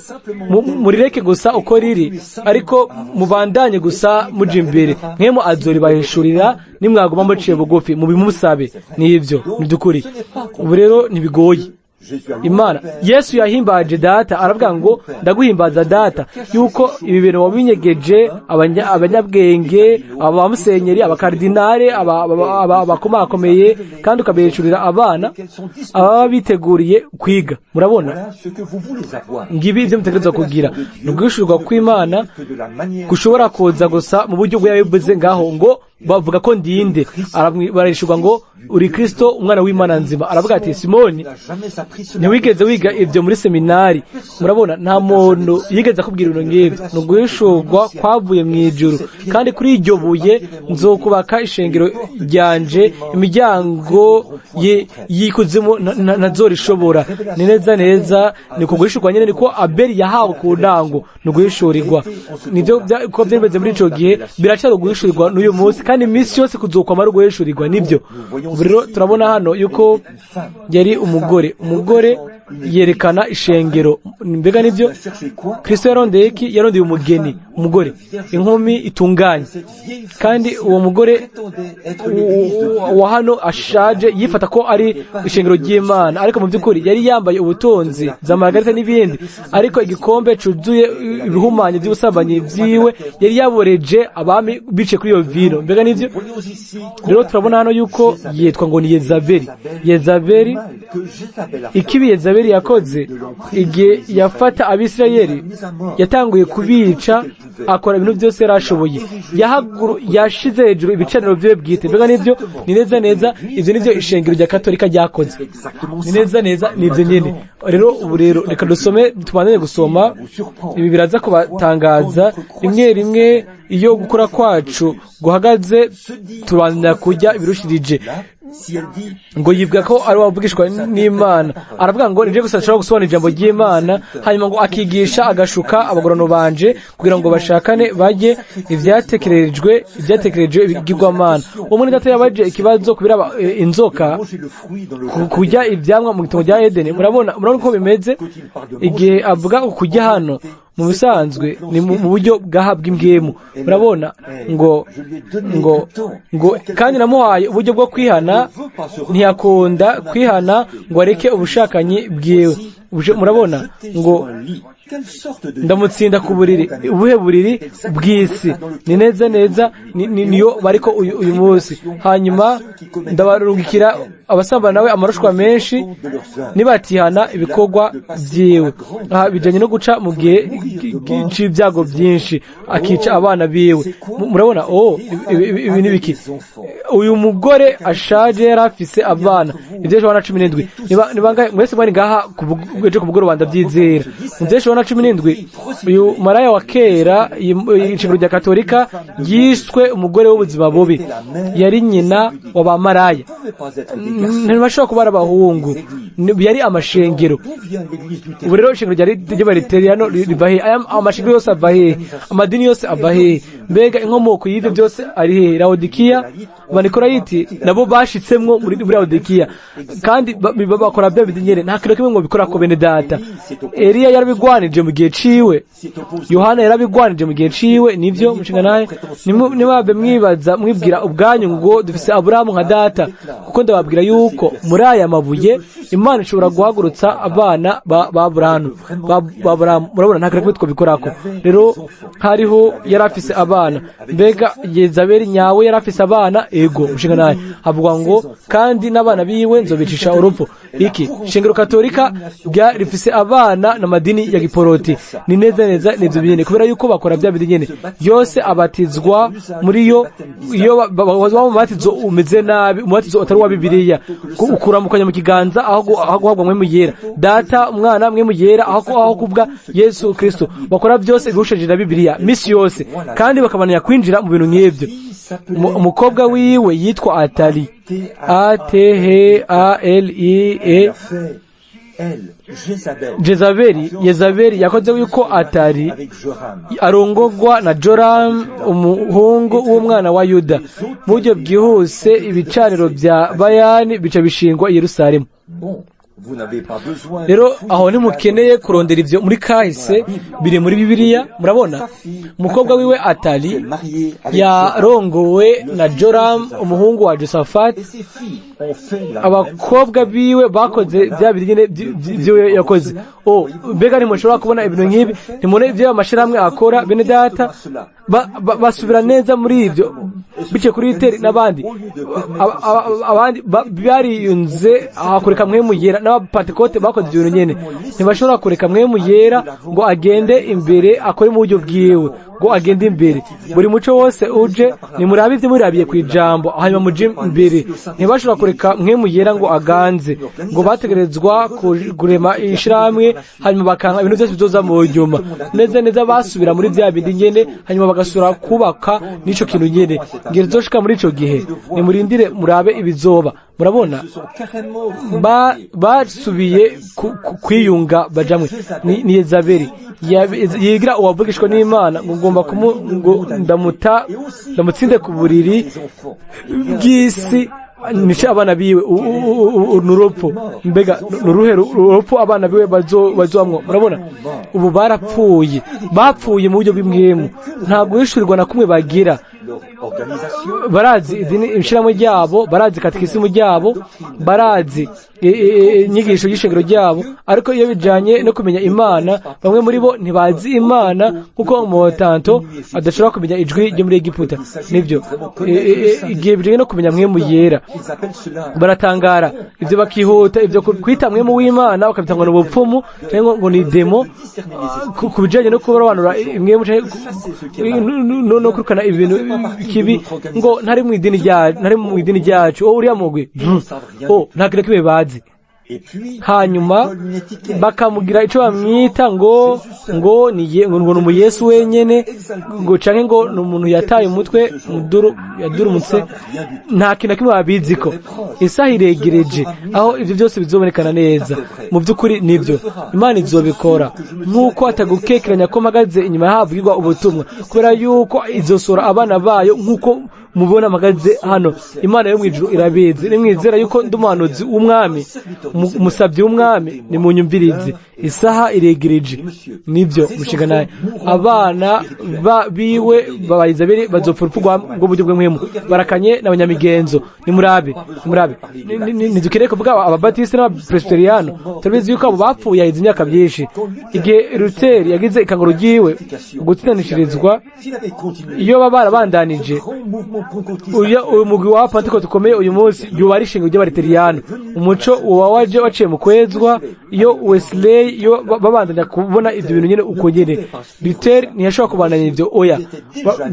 murireke gusa uko riri, ariko mubandanye gusa muja imbere. Mwemo azoribahishurira nimwaguma muciye bugufi mubimusabe. Nivyo nibyukuri. Ubu rero ntibigoye. Imana Yesu yahimbaje data, aravuga ngo ndaguhimbaza data yuko ibi bintu wabinyegeje abanyabwenge, abamusenyeri, abakardinale, abakomakomeye, kandi ukabihishurira abana ababa biteguriye kwiga. Murabona ngibi ivyo mutegerezwa kugira. Nuguhishurwa kw'Imana gushobora kuza gusa mu buryo bwo yabivuze ngaho ngo bavuga ko ndinde, barishurwa ngo uri Kristo umwana w'Imana nzima. Aravuga ati Simoni, ntiwigeze wiga ivyo muri seminari. Murabona nta muntu yigeze akubwira ibintu ngivyo. Nuguhishurwa kwavuye mw'ijuru, kandi kuri iryo buye nzokubaka ishengero ryanje, imiryango y'ikuzimu ntazorishobora. Ni neza neza ni kuguhishurwa nyene, niko Abeli yahawe ku ntango. Nuguhishurirwa nivyo ko vyemeze muri ico gihe, biracari uguhishurirwa n'uyu munsi, kandi iminsi yose kuzokwamara uguhishurirwa. Nivyo ubu rero turabona hano yuko yari umugore yerekana ishengero. Mbega nivyo Kristo yarondeye iki? Yarondeye umugeni, umugore, inkumi itunganye. kandi uwo mugore wa hano ashaje yifata ko ari ishengero ry'Imana, ariko mu by'ukuri yari yambaye ubutunzi za margarita n'ibindi, ariko igikombe cuzuye ibihumanye by'ubusambanyi byiwe yari yaboreje abami bice kuri iyo vino. Mbega nivyo rero turabona hano yuko yitwa ngo ni Yezabeli. Ikibi Yezabeli yakoze igihe yafata Abisirayeli, yatanguye kubica, akora ibintu byose yarashoboye, yashize hejuru ibicaniro byiwe bwite. Mbega nivyo ni neza neza, ivyo nivyo ishengero rya Katolika ryakoze, ni neza neza nivyo nyene. Rero ubu rero reka dusome, tubandanye gusoma ibi biraza kubatangaza. Rimwe rimwe iyo gukora kwacu guhagaze tubandanya kujya ibirushirije, ngo yivuga ko ari wavugishwa n'Imana. Aravuga ngo nije gusa nshobora gusobanura ijambo ry'Imana, hanyuma ngo akigisha agashuka abagorano banje kugira ngo bashakane bajye ivyatekerejwe ibigirwamana. Uwo muri data yabaje ikibazo kubira inzoka kujya ivyamwa mu gitongo rya Edeni. Murabona uko bimeze igihe avuga kujya hano mu bisanzwe ni mu buryo bwahabwa imbwemu. Murabona ngo kandi namuhaye uburyo bwo kwihana, ntiyakunda kwihana ngo areke ubushakanyi bwiwe. Murabona ngo ndamutsinda ku buriri, ubuhe buriri bw'isi. Ni neza neza niyo bariko uyu munsi. Hanyuma ndabarungikira abasambana nawe amarushwa menshi nibatihana ibikorwa byiwe. Aha bijanye no guca mu gihe c'ibyago byinshi, akica abana biwe. Murabona ibi ni biki? Uyu mugore ashaje yari afise abana ivyo 17. Nibangahe mwese mwari ngaha ejo ku mugoroba ndavyizera. Muvyo 17 uyu maraya wa kera ishingiro rya Katolika yishwe umugore w'ubuzima bubi, yari nyina w'abamaraya. Ntibashobora kuba ari abahungu, yari amashengero. Ubu rero ishingiro ry'Abariteriyano riva he? Amashengero yose ava he? Amadini yose ava he? Mbega inkomoko y'ivyo byose ari he? Laodikiya, Abanikolayiti nabo bashitsemwo muri Laodikiya, kandi bakora bya bidinyere. Nta kintu kimwe ngo bikora ko bene data. Eliya yarabigwanije mu gihe ciwe, Yohana yarabigwanije mu gihe ciwe. Nivyo mushinga naye nibabe mwibaza mwibwira ubwanyu ngo dufise Aburahamu nka data, kuko ndababwira yuko muri aya mabuye Imana ishobora guhagurutsa abana ba Aburahamu. Murabona nta kintu twobikorako. Rero hariho yarafise abana. Mbega Yezabeli nyawe yarafise abana? Ego mushinga naye avuga ngo kandi n'abana biwe nzobicisha urupfu. Iki shingiro Katolika rifise abana na madini ya Giporoti. Ni neza neza nivyo byene, kubera yuko bakora bya bidinyene yose abatizwa muri yo. Iyo bazwa mu matizo umeze nabi, umatizo atari wa Bibiliya, ukuramukanya mu kiganza aho aho guhabwa mwemu yera, data umwana mwemu yera aho kubwa Yesu Kristo. Bakora byose bihuje na Bibiliya misi yose, kandi bakabanira kwinjira mu bintu nk'ibyo. Umukobwa wiwe yitwa Atali, Athalie. Yezabeli yakoze yuko Atali arongorwa na Joramu umuhungu w'umwana wa Yuda. Mu buryo bwihuse ibicaniro bya Bayani bica bishingwa i Yerusalemu. Rero aho ntimukeneye kurondera ibyo muri kahise, biri muri Bibiliya. Murabona umukobwa wiwe Atali yarongowe na Joramu umuhungu wa Josafati. Abakobwa biwe bakoze bya birigene byo yakoze. Mbega ntimushobora kubona ibintu nk'ibi? Ntimune ibyo amashirahamwe akora bene data basubira neza muri ibyo bice kuri Twitter n'abandi bariyunze akureka mwemu yera. N'abapantekote bakoze ibintu nyene, ntibashobora kureka mwemu yera ngo agende imbere akore mu buryo bwiwe, ngo agende imbere. Buri muco wose uje nimurabe ibyo murabiye ku ijambo hanyuma muje imbere. Ntibashobora kureka mwemu yera ngo aganze, ngo bategerezwa kurema ishirahamwe hanyuma bakanga ibintu byose bizoza mu nyuma. Neza basubira muri bya bindi nyene hanyuma bagasura kubaka n'ico kintu nyene. Ngire zoshika muri ico gihe nimurindire murabe ibizoba. Murabona basubiye kwiyunga bajamwe ni Yezabeli yigira uwavugishwa n'Imana ngo ngomba ngo ndamutsinde ku buriri bw'isi nice abana biwe n'urupfu. Mbega n'uruhe urupfu abana biwe bazomwo? Murabona ubu bapfuye mu buryo bw'imwemu, nta guhishurirwa na kumwe bagira. Barazi ishirahamwe ryabo, barazi katekisimu ryabo, barazi inyigisho y'ishengero ryabo, ariko iyo bijanye no kumenya Imana bamwe muri bo ntibazi Imana kuko umutanto adashobora kumenya ijwi ryo muri Egiputa. Nibyo igihe bijanye no kumenya mwemu yera baratangara, ibyo bakihuta ibyo kwita mwemu w'Imana bakabitangwa n'ubupfumu cyangwa ngo ni demo. Ku bijanye no kurobanura mwemu no kurukana ibintu kibi ngo ntari mu idini ryacu uriya mugwi nta kintu kibe bazi. Hanyuma bakamugira ico bamwita ngo ni umuyesu wenyene, ngo canke ngo ni umuntu yataye umutwe yadurumutse. Nta kintu kimwe babiziko. Isaha iregereje aho ivyo byose bizobonekana neza. Mu by'ukuri nibyo Imana izobikora, nk'uko atagukekeranya ko mpagaze inyuma yahavugirwa ubutumwa, kubera yuko izosora abana bayo nk'uko mubona mpagaze hano. Imana yo mwijuru irabizi. Nimwizera yuko ndumuhanuzi w'umwami, musabye w'umwami, nimunyumvirize. Isaha iregereje. Nibyo mushinga naye abana biwe ba Yezabeli bazopfa urupfu rw'uburyo bw'imwemu. Barakanye n'abanyamigenzo. Nimurabe ntidukeneye kuvuga ababatiste n'abapresbiteriano, turabizi yuko abo bapfuye yahize imyaka byinshi. Igihe Luther yagize ikanguro ryiwe gutinanishirizwa, iyo baba barabandanije uyu mugwi wa Pentecote ukomeye uyu munsi yuba ari ishingiro ry'abaluteriyano. Umuco waciye mu kwezwa iyo Wesley iyo babandanya kubona ibyo bintu nyene uko nyene. Luther ntiyashobora kubandanya ibyo,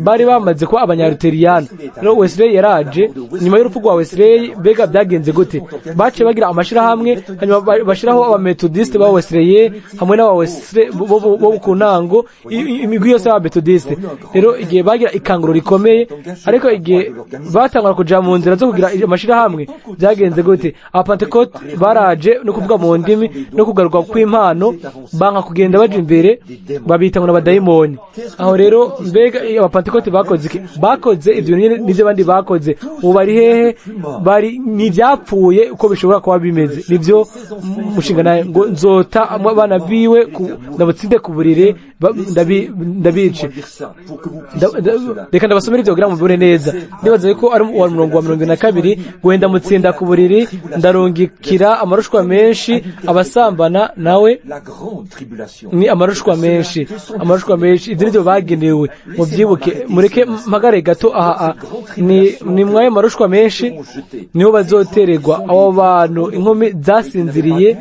bari bamaze kuba abanyaluteriyano. Rero Wesley yaraje nyuma y'urupfu rwa Wesley. Mbega byagenze gute? Baciye bagira amashirahamwe hanyuma bashiraho abamethodiste ba Wesley hamwe n'aba Wesley bo ku ntango, imigwi yose y'abamethodiste. Rero igihe bagira ikanguro rikomeye, ariko igihe batangura kuja mu nzira zo kugira amashirahamwe byagenze gute? Abapentecote baraje no kuvuga mu ndimi no kugaruka kw'impano, banka kugenda baje imbere, babita ngo n'abadayimoni. Aho rero mbega abapentecote bakoze ibyo n'ibyo bandi bakoze. Ubu bari hehe? Bari n'ibyapfuye uko bishobora kuba bimeze. Nibyo mushinga naye ngo nzota abana biwe ndabutsinde ku burire ndabice. Reka ndabasomera ibyo kugira ngo mubone neza. Nibaza yuko ari uwa murongo wa 22, wenda mutsinda ku buriri, ndarungikira amarushwa menshi abasambana nawe. Ni amarushwa menshi. Ibyo nibyo bagenewe. Mubyibuke, mureke mpagare gato aha. Ni mwaye marushwa menshi niho bazotererwa abo bantu inkumi zasinziriye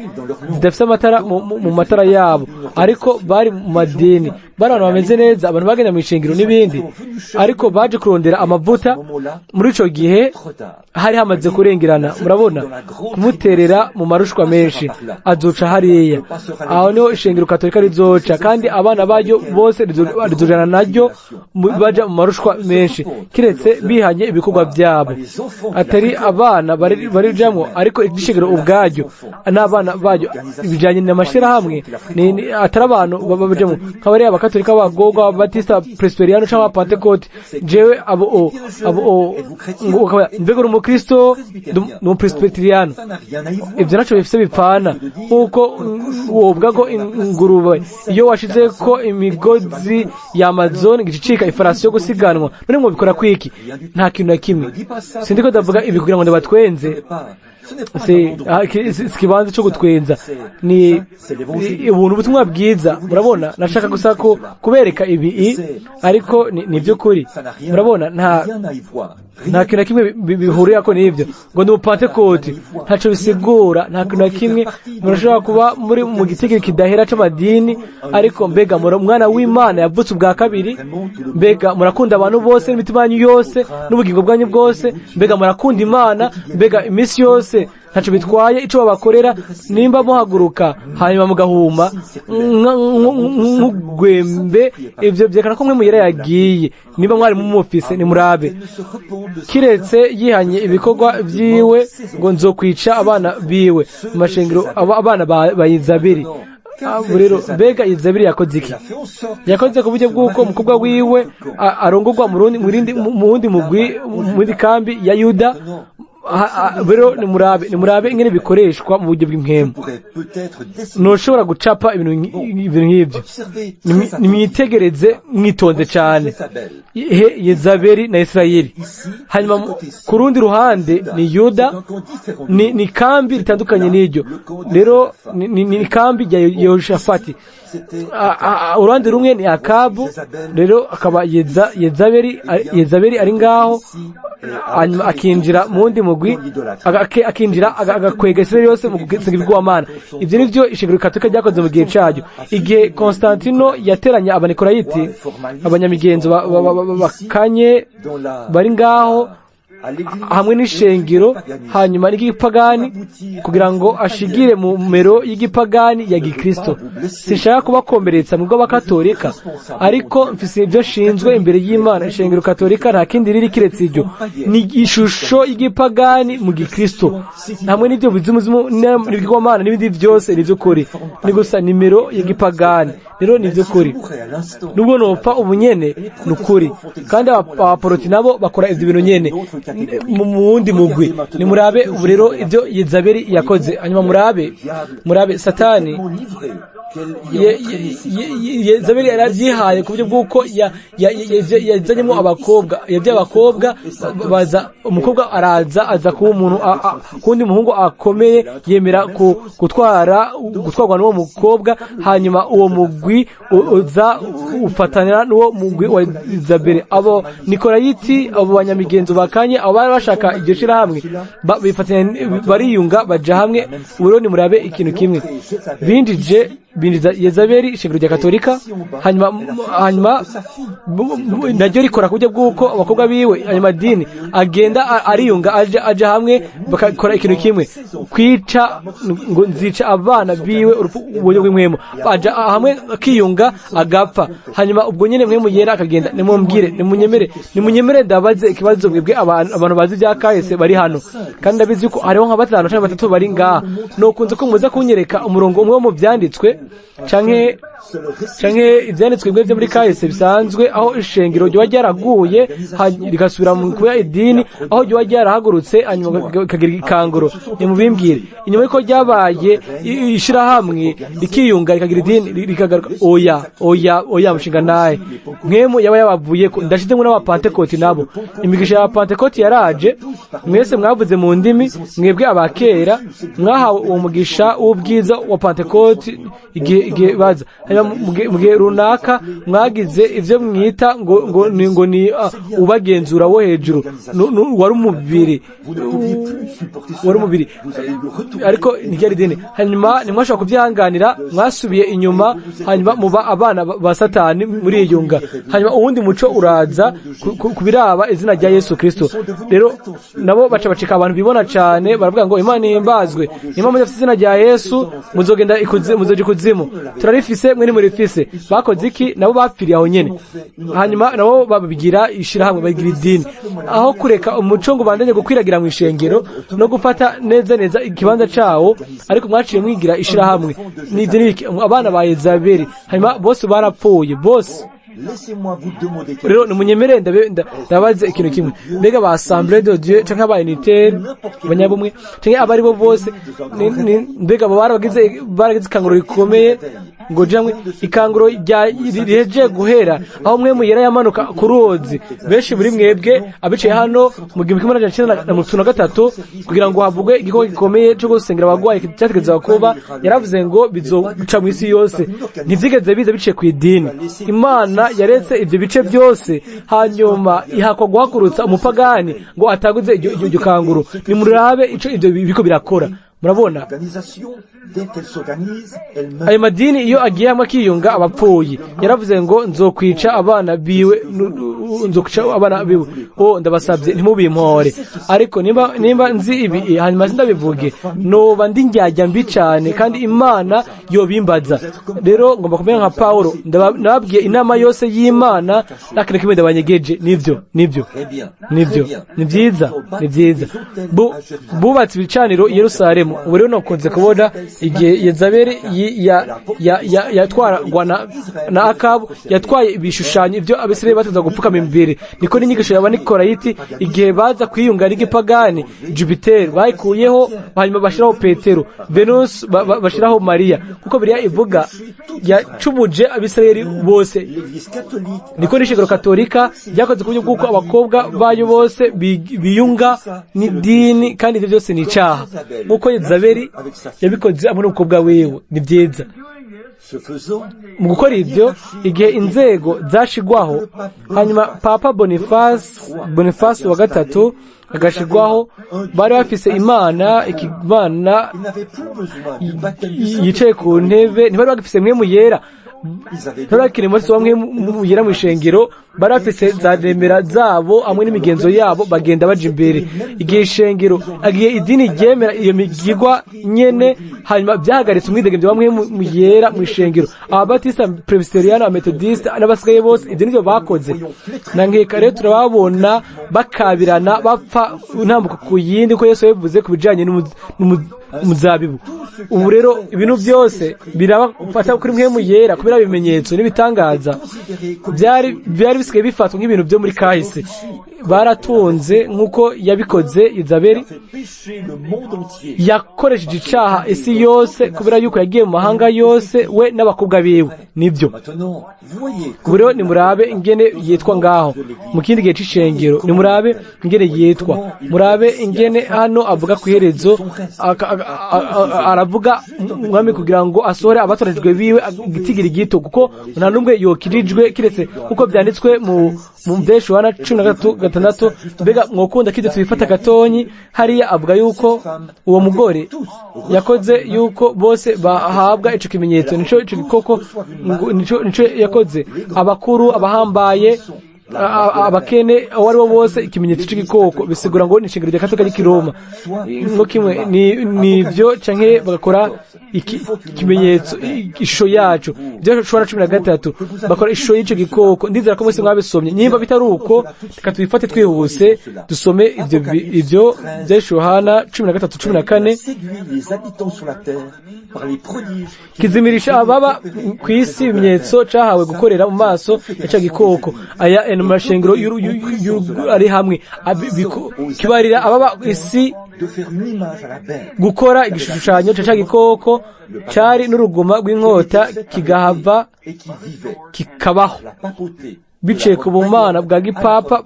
zidafite amatara mu matara yabo, ariko bari mu madini bari abantu bameze neza, abantu bagenda mu ishengero n'ibindi, ariko baje kurondera amavuta. Muri ico gihe hari hamaze kurengerana, murabona, kumuterera mu marushwa menshi, azoca hariya. Aho niho ishengero katolika rizoca, kandi abana baryo bose rizojana naryo baja mu marushwa menshi, kiretse bihanye ibikorwa byabo. Atari abana barijamwo, ariko ishengero ubwaryo n'abana baryo bijanye n'amashirahamwe, atari abantu babajamwo nk'abari abakatolika, abagorwa, ababatista, presbyteriano cyangwa abapentekote. Jewe abo mbega uri umukristo n'umupresbyteriano, ibyo naco bifise bipfana. Nk'uko wovuga ko ingurube iyo washize ko imigozi ya Amazon igicika ifarasi yo gusiganwa, none ngo bikora kwiki? Nta kintu na kimwe. Sindiko ndavuga ibi kugira ngo ndabatwenze, ikibanza cyo gutwenza ni ubuntu butumwa bwiza. Murabona, nashaka gusa ko kubereka ibi, ariko ni by'ukuri. Murabona, nta kintu na kimwe bihuriye ko n'ibyo ngo ndi umupentekote, ntaco bisigura. Nta kintu na kimwe. Murashobora kuba muri mu gitigiri kidahera c'amadini, ariko mbega umwana w'Imana yavutse ubwa kabiri, mbega murakunda abantu bose n'imitima yanyu yose n'ubugingo bwanyu bwose, mbega murakunda Imana, mbega iminsi yose ntaco bitwaye ico babakorera. Nimba muhaguruka hanyuma mugahuma nk'ugwembe, ivyo byekana ko mwe muyera yagiye. Nimba mwari mu office ni murabe, kiretse yihanye ibikorwa vyiwe ngo nzokwica abana biwe mu mashengero, abana ba Yezabeli. Rero mbega Yezabeli yakoze iki? Yakoze ku buryo bw'uko umukobwa wiwe arongorwa mu wundi mugwi, muri kambi ya Yuda. Rero nimurabe ingene bikoreshwa mu buryo bw'impemu. Ntushobora gucapa ibintu nk'ibyo. Nimwitegereze mwitonze cyane Yezabeli na Isirayeli. Hanyuma ku rundi ruhande ni Yuda, ni kambi ritandukanye n'iryo. Rero ni kambi ya Yehoshafati. Uruhande rumwe ni Akabu, rero akaba Yezabeli ari ngaho, hanyuma akinjira mu wundi mugwi, akinjira agakwega Isirayeli yose mu gusenga ibigwamana. Ivyo nivyo ishengero katolika ryakoze mu gihe caryo. Igihe Konstantino yateranya abanikolayiti, abanyamigenzo bakanye bari ngaho hamwe n'ishengero hanyuma n'igipagani, kugira ngo ashigire mu mero y'igipagani ya Gikristo. Sinshaka kubakomeretsa mu bw'abakatolika, ariko mfise ibyo shinzwe imbere y'Imana. Ishengero katolika nta kindi riri kiretse iryo, ni ishusho y'igipagani mu Gikristo, hamwe n'ibyo bizimuzimu n'ibigwamana n'ibindi byose n'ivy'ukuri, ni gusa nimero y'igipagani. Rero n'ivy'ukuri, nubwo nopfa ubunyene n'ukuri, kandi abaporoti nabo bakora ivyo bintu nyene mu wundi mugwi. Ni murabe ubu rero ibyo Yezabeli yakoze. Hanyuma murabe Satani Yezabeli yaravyihaye ku buryo bw'uko yazanyemo abakobwa, abakobwa baza, umukobwa aza kuba umuntu kundi muhungu akomeye, yemera gutwarwa n'uwo mukobwa. Hanyuma uwo mugwi uza ufatanya n'uwo mugwi wa Yezabeli. Abo nikolayiti, abo banyamigenzo bakanye, abo bari bashaka iryo shirahamwe, bifatanya bariyunga baja hamwe. Uro ni murabe ikintu kimwe, binjiza Yezabeli ishengero rya katolika, hanyuma naryo rikora ku buryo bw'uko abakobwa biwe abanyamadini agenda ariyunga aja hamwe, bakakora ikintu kimwe, kwica ngo nzica abana biwe urupfu uburyo bw'impwemu. Aja hamwe akiyunga agapfa. Hanyuma ubwo nyene mwe muyera akagenda. Nimumbwire, nimunyemere ndabaze ikibazo mwebwe abantu bazi bya kahise bari hano, kandi ndabizi ko hariho nka 5 cyangwa 3 bari ngaha. No kunze ko muza kunyereka umurongo umwe mu byanditswe canke ivyanditswe bimwe byo muri kahise bisanzwe, aho ishengero ryo ryaraguye rigasubira mu kuya idini, aho ryo ryarahagurutse hanyuma kagira ikanguro. Nimubimbwire, inyuma yuko ryabaye ishirahamwe rikiyunga rikagira idini rikagaruka. Oya mushinga naye mwemu yaba yabavuye ko ndashize ngo n'abapentekoti nabo. Imigisha ya pentekoti yaraje, mwese mwavuze mu ndimi, mwebwe abakera mwahawe uwo mugisha w'ubwiza wa pentekoti, igihe baza mu gihe runaka mwagize ivyo mwita ngo ni ubagenzura wo hejuru wari umubiri ariko ntiryari dini. Hanyuma nimwashobora kubyihanganira mwasubiye inyuma, hanyuma muba abana ba Satani muriyunga. Hanyuma uwundi muco uraza kubiraba izina rya Yesu Kristo. Rero nabo bacika abantu bibona cyane, baravuga ngo Imana ihimbazwe, nimba mufite izina rya Yesu muzogenda ikuzimu, turarifise mwe nimurifise. Bakoze iki? Nabo bapfiriye aho nyene. Hanyuma nabo babigira ishirahamwe, bagira idini, aho kureka umuco ngo bandanye gukwiragira mu ishengero no gufata neza ikibanza cawo, ariko mwaciye mwigira ishirahamwe. Ni abana ba Yezabeli, hanyuma bose barapfuye bose. Rero nimunyemere ndabaze ikintu kimwe, mbega ba Assemblée de Dieu canke aba Unitaire abanyabumwe canke abari bo bose, mbega baragize ikanguro rikomeye ngo jamwe ikanguro riheje guhera aho mwe muyera yamanuka ku ruzi. Benshi muri mwebwe abicaye hano mu 1993 kugira ngo havugwe igikoko gikomeye cyo gusengera abagwayi cyategeza kuba, yaravuze ngo bizoca mu isi yose, ntivyigeze biza biciye ku idini. Imana yaretse ivyo bice byose, hanyuma ihakwa guhakurutsa umupagani ngo ataguze iryo kanguro. Nimurabe ico ivyo biko birakora. Murabona ayo madini iyo agiye hamwe akiyunga abapfuye. Yaravuze ngo nzokwica abana biwe, ndabasabye ntimubimpore. Ariko nimba nzi ibi hanyuma sindabivuge, noba ndi njyajya mbi cyane, kandi Imana yobimbaza. Rero ngomba kumenya nka Paulo, nababwiye inama yose y'Imana nakene kimwe ndabanyegeje. Nivyo ni byiza bubatse ibicaniro i Yerusalemu. Ubu rero nakunze kubona igihe Yezabeli yatwarwa na Akabu, yatwaye ibishushanyo ibyo Abisirayeli bataza gupfukama imbere. Niko n'inyigisho y'Abanikorayiti igihe baza kwiyunga n'igipagani Jupiter bayikuyeho, hanyuma bashiraho Petero, Venus bashiraho Maria, kuko Bibiliya ivuga yacubuje Abisirayeli bose. Niko n'ishengero Katolika ryakoze kuburyo bw'uko abakobwa bayo bose biyunga n'idini, kandi ibyo byose ni icyaha nkuko Yezabeli yabikoze amwe n'umukobwa wewe. Ni byiza mu gukora ibyo igihe inzego zashigwaho, hanyuma Papa Boniface wa gatatu agashigwaho, bari bafise Imana ikimana yicaye ku ntebe, ntibari bagifise mwe mu yera, nturakire muri bamwe muyera mu ishengero, bari bafise za nemera zabo hamwe n'imigenzo yabo, bagenda baje imbere. Igihe ishengero agiye idini ryemera iyo migigwa nyene, hanyuma byahagaritse umwidegembyo bamwe muyera mu ishengero. Ababatista, Presbyteriana, Methodist n'abasigaye bose ibyo nivyo bakoze. Nankeka rero turababona bakabirana bapfa ntambuka ku yindi, ko Yesu yavuze ku bijanye n'umuzabibu. Ubu rero ibintu byose birabafata kuri mwe muyera kubera ibimenyetso n'ibitangaza byari bisigaye bifatwa nk'ibintu byo muri kahise. Baratunze nk'uko yabikoze Yezabeli, yakoresheje icaha isi yose kubera yuko yagiye mu mahanga yose we n'abakobwa biwe. Nibyo ubu rero nimurabe ingene yitwa ngaho mu kindi gihe c'ishengero, nimurabe ingene yitwa, murabe ingene hano avuga ku iherezo, aravuga umwami kugira ngo asohore abatorejwe biwe igitigiri gito, kuko nta numwe yokirijwe kiretse kuko byanditswe mu Yohana 13:6. Mbega mwokunda kide tubifata gatonyi, hariya avuga yuko uwo mugore yakoze yuko bose bahabwa ico kimenyetso, nico gikoko, nico yakoze abakuru, abahambaye, abakene, wari bo bose ikimenyetso c'igikoko. Bisigura ngo nishingiro rya Katolika y'Ikiroma ngo kimwe nivyo canke bagakora ikimenyetso ishusho yacu. Ibyo Yohana 13 bakora ishusho y'ico gikoko. Ndizera ko mwese mwabisomye. Nyimba bitari uko reka tubifate twihuse dusome ibyo bya Yohana 13:14. Kizimirisha ababa ku isi ibimenyetso cahawe gukorera mu maso ya gikoko. Aya mu mashengero ari hamwe kibarira ababa isi gukora igishushanyo ca gikoko cari n'uruguma rw'inkota kigahava kikabaho biciye ku bumana bwa gipapa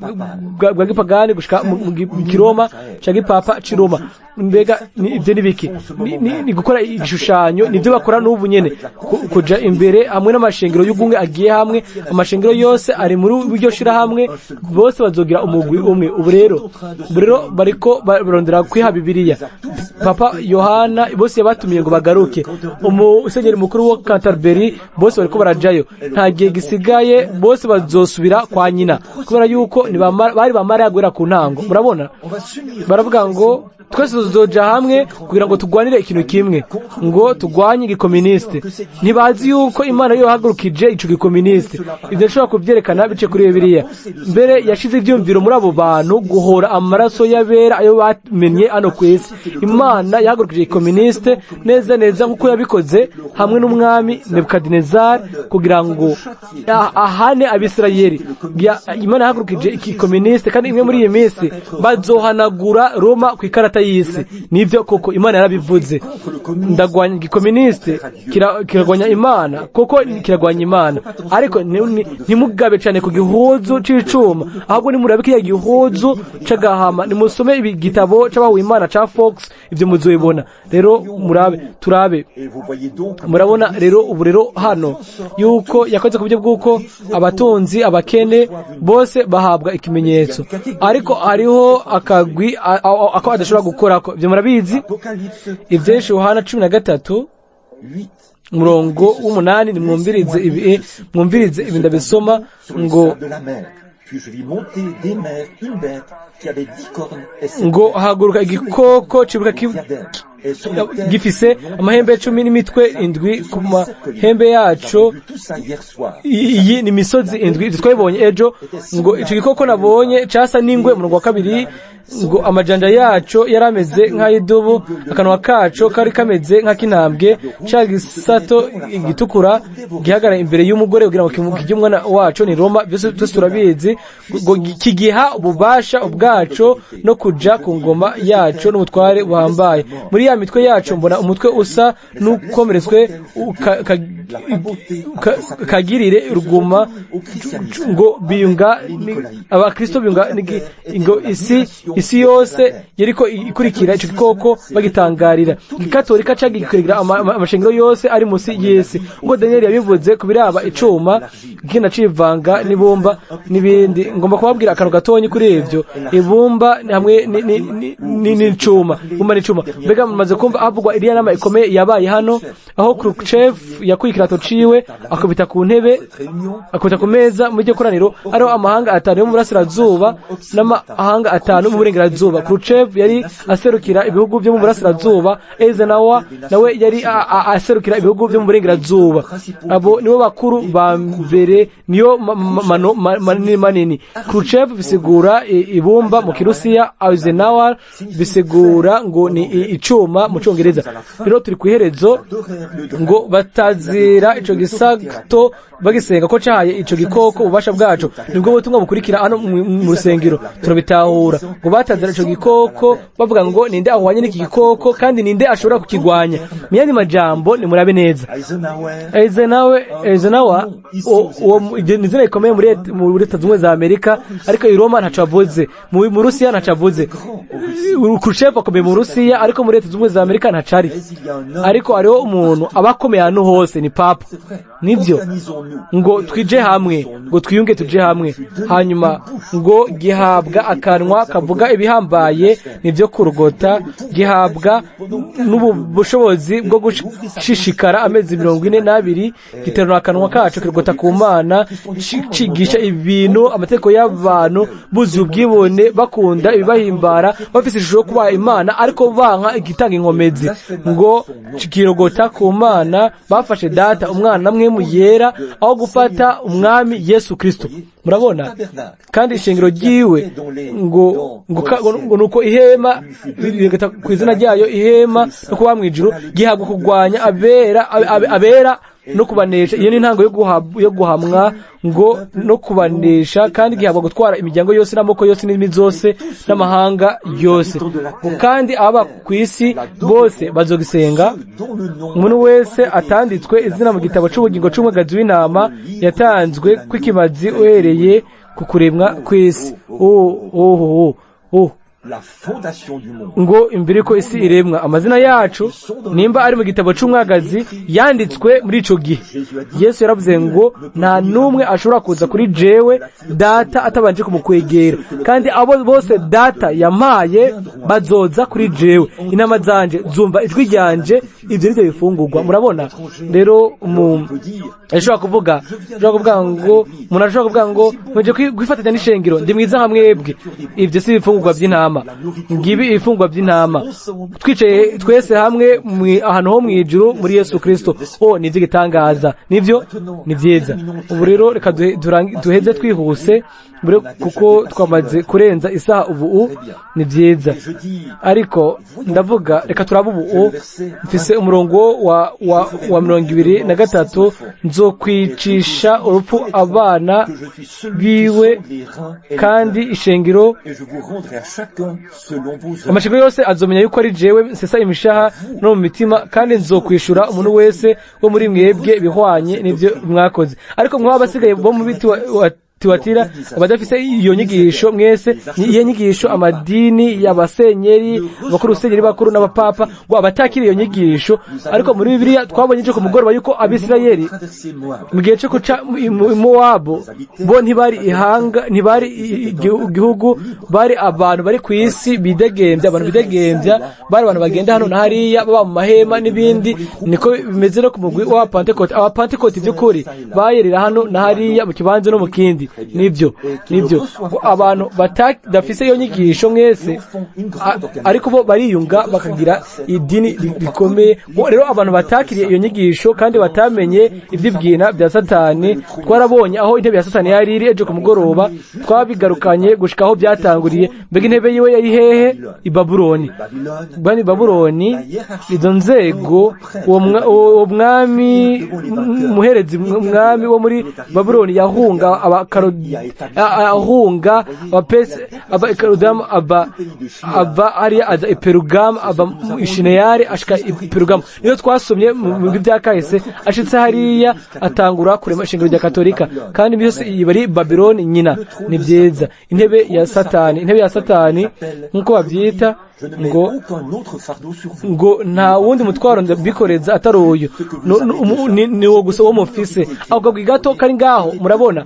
bwa gipagani gushika mu Kiroma ca gipapa c'Iroma. mbega ibyo ni biki ni gukora igishushanyo nibyo bakora n'ubu nyene kuja imbere hamwe n'amashengero y'ugumwe agiye hamwe amashengero yose ari muri buryo shira hamwe bose bazogira umugwi umwe ubu rero bariko barondera kwiha Bibiliya Papa Yohana bose yabatumiye ngo bagaruke umusenyeri mukuru wa Canterbury bose bariko barajayo nta gihe gisigaye bose bazosubira kwa nyina kubera yuko bari bamara yagwera ku ntango murabona baravuga ngo twese tuzoja hamwe kugira ngo tugwanire ikintu kimwe ngo tugwanye igikomuniste ntibazi yuko Imana yo hagurukije ico gikomuniste ibyo nshobora kubyerekana bice kuri Bibiliya mbere yashize ivyumviro muri abo bantu guhora amaraso y'abera ayo bamenye ano kwese Imana yahagurukije igikomuniste neza nkuko yabikoze hamwe n'umwami Nebukadinezar kugira ngo ahane Abisirayeli Imana yahagurukije igikomuniste kandi imwe muri iyi minsi bazohanagura Roma ku ikarata y'isi nivyo koko Imana yarabivuze ndagwanya igikomuniste kiragwanya Imana koko kiragwanya Imana ariko ntimugabe cyane ku gihuzu c'icuma ahubwo nimurabe kiya gihuzu c'agahama nimusome igitabo c'abahuye Imana ca Fox ivyo muzoyibona rero turabe murabona rero ubu rero hano yuko yakoze ku buryo bw'uko abatunzi abakene bose bahabwa ikimenyetso ariko hariho akagwi ako adashobora gukora ko ibyo murabizi ivyeshe Yohana 13 murongo w'umunani mwumvirize ibi ndabisoma ngo ngo haguruka igikoko cibuka gifise amahembe 10 n'imitwe 7 ku mahembe yaco iyi ni misozi 7 twabonye ejo ngo ico gikoko nabonye casa n'ingwe mu wa kabiri ngo amajanja yaco yarameze nk'ayidubu akanwa kaco kari kameze nk'akinambwe ca gisato gitukura gihagara imbere y'umugore kugira ngo kimukije umwana waco ni Roma byose turabizi ngo kigiha ububasha ubwaco no kuja ku ngoma yaco n'ubutware buhambaye muri ya mitwe yacu mbona umutwe usa n'ukomeretswe kagirire uruguma ngo biyunga abakristo biyunga ngo isi yose yariko ikurikira ico gikoko bagitangarira gikatolika cagikwira amashengero yose ari musi y'isi ngo Daniel yabivuze kubiraba icuma gikina civanga n'ibumba n'ibindi ngomba kubabwira akantu gatonyi kuri ivyo ibumba hamwe n'icuma bumba n'icuma mbega maze kumva avugwa iriya nama ikomeye yabaye hano aho Khrushchev yakuye ikirato ciwe akubita ku ntebe akubita ku meza mu koraniro ariho amahanga 5 yo mu burasirazuba n'amahanga 5 mu burengerazuba Khrushchev yari aserukira ibihugu byo mu burasirazuba Eisenhower nawe yari aserukira ibihugu byo mu burengerazuba abo nibo bakuru ba mbere niyo manini Khrushchev bisigura ibumba mu Kirusiya Eisenhower bisigura ngo ni icuma mu Congereza rero turi kwiherezo ngo batazira ico gisagto bagisenga ko cahaye ico gikoko ubasha bwaco nibwo butumwa bukurikira hano mu rusengero turabitahura ngo batazira ico gikoko bavuga ngo ninde ahwanye n'iki gikoko kandi ninde ashobora kukigwanya miyandi majambo ni murabe neza Eisenhower nizina ikomeye muri Leta Zunze za Amerika ariko i Roma ntaco avuze mu Rusiya ntaco avuze Khrushchev akomeye mu Rusiya ariko muri Leta Zunze za Amerika ntacari ariko ariho umuntu abakomeye hano hose ni papa nivyo ngo twije hamwe ngo twiyunge tuje hamwe hanyuma ngo gihabwa akanwa kavuga ibihambaye nivyo kurugota gihabwa n'ubushobozi bwo gushishikara amezi 42 giterana akanwa kacu kirugota ku Mana cigisha ibintu amategeko y'abantu buzi ubwibone bakunda ibibahimbara bafise ishusho yo kuba Imana ariko banka igitanga inkomezi ngo kirogota ku Mana bafashe data umwana namwe mu yera aho gufata umwami Yesu Kristo murabona kandi ishengero ryiwe ngo nuko ihema bigata ku izina ryayo ihema no kuba mwijuru gihabwa kugwanya abera no kubanesha iyo ni intango yo guhamwa ngo no kubanesha kandi gihabwa gutwara imiryango yose n'amoko yose n'indimi zose n'amahanga yose kandi aba ku isi bose bazogisenga umuntu wese atanditswe izina mu gitabo c'ubugingo c'umwagazi w'intama yatanzwe kw'ikimazi uhereye ku kuremwa kw'isi ngo imbere ko isi iremwa amazina yacu nimba ari mu gitabo c'umwagazi yanditswe muri ico gihe. Yesu yaravuze ngo nta numwe ashobora kuza kuri jewe data atabanje kumukwegera, kandi abo bose data yampaye bazoza kuri jewe, intama zanje zumva ijwi ryanje, ivyo nivyo bifungurwa. Murabona rero ashobora kuvuga ngo umuntu ashobora kuvuga ngo muje kwifatanya n'ishengero ndi mwiza nka mwebwe, ivyo si ibifungurwa vy'intama. Ngibi ibifungurwa vy'intama twicaye twese hamwe ahantu ho mwijuru muri Yesu Kristo. Ni igitangaza, nivyo ni vyiza. Ubu rero reka duheze twihuse kuko twamaze kurenza isaha. Ubu ni vyiza, ariko ndavuga reka turabe ubu mfise umurongo wa 23 nzokwicisha urupfu abana biwe, kandi ishengero amashengero yose azomenya yuko ari jewe nsesa imishaha no mu mitima, kandi nzokwishura umuntu wese wo muri mwebwe bihwanye n'ivyo mwakoze. Ariko mwaba basigaye bo mu biti Tuwatira abadafise iyo nyigisho mwese, iyo nyigisho amadini y'abasenyeri bakuru, usenyeri bakuru n'abapapa, ngo abatakira iyo nyigisho. Ariko muri Bibiliya twabonye cyo ku mugoroba yuko Abisirayeli mu gihe cyo kuca Mowabu bo ntibari igihugu, bari abantu bari ku isi bidegembya, abantu bidegembya, bari abantu bagenda hano na hariya baba mu mahema n'ibindi. Niko bimeze no ku mugwi wa Pentecote. Aba Pentecote by'ukuri bayerera hano na hariya mu kibanza no mu kindi. Nibyo abantu batafise iyo nyigisho mwese, ariko bo bariyunga bakagira idini rikomeye. Rero abantu batakiriye iyo nyigisho kandi batamenye ivy'ibwina bya Satani, twarabonye aho intebe ya Satani yari iri ejo ku mugoroba, twabigarukanye gushika aho byatanguriye. Mbega intebe yiwe yari hehe? I Babuloni. Bani Babuloni, izo nzego, uwo mwami muherezi, mwami wo muri Babuloni yahunga ahunga abapese Ekarudamu aba ariya aza Iperugamo, aba Ishineyari ashika Iperugamo. Niyo twasomye mu bya kahise, ashitse hariya atangura kurema ishingiro rya Katolika, kandi byose bari Babyloni nyina. Ni byiza intebe ya Satani nkuko bavyita, ngo nta wundi mutwaro bikoreza atari uyu, ni wo gusa wo mufise. Ahubwo gato kari ngaho, murabona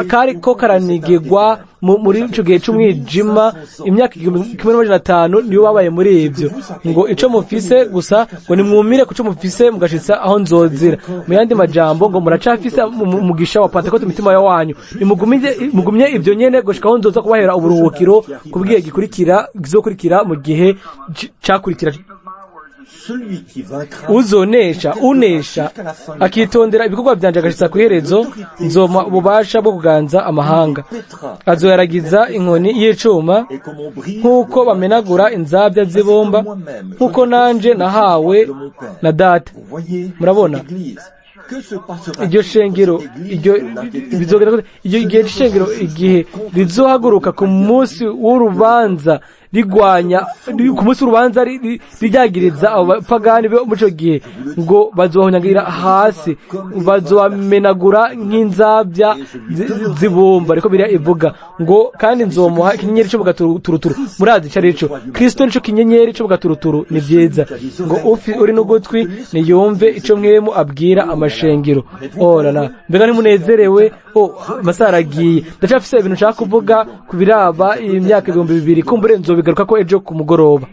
kari ko karanigirwa muri ico gihe c'umwijima, imyaka 1500 niyo babaye muri ivyo. Ngo ico mufise gusa ngo nimwumire kuco mufise mugashitsa aho nzozira. Mu yandi majambo ngo muracafise umugisha wa Pentecote imitima yawanyu, nimugumye ivyo nyene gushika aho nzoza kubahera uburuhukiro kubwiye gizokurikira mu gihe cakurikira. Unesha akitondera ibikorwa byanje agashitsa ku iherezo, nzoma ububasha bwo kuganza amahanga. Azoyaragiza inkoni y'icuma nk'uko bamenagura inzabya z'ibumba, nk'uko nanje nahawe na Data. Murabona iryo shengero, igihe c'ishengero, igihe rizohaguruka ku munsi w'urubanza rigwanya, ku munsi w'urubanza ryagiriza abo bapagani bo mu cyo gihe, ngo bazobahonyagira hasi, bazobamenagura nk'inzabya zibumba. Ariko biriya ivuga ngo kandi nzomuha ikinyenyeri cyo bugaturuturu. Murazi icyo arico? Kristo nico kinyenyeri cyo bugaturuturu. Ni byiza ngo uri n'ugutwi niyumve ico mwemu abwira amashengero. Orana mbega nimunezerewe, masaragiye ndacafise ibintu nshaka kuvuga kubiraba imyaka 2000 kumbure nzobigaruka ko ejo ku mugoroba.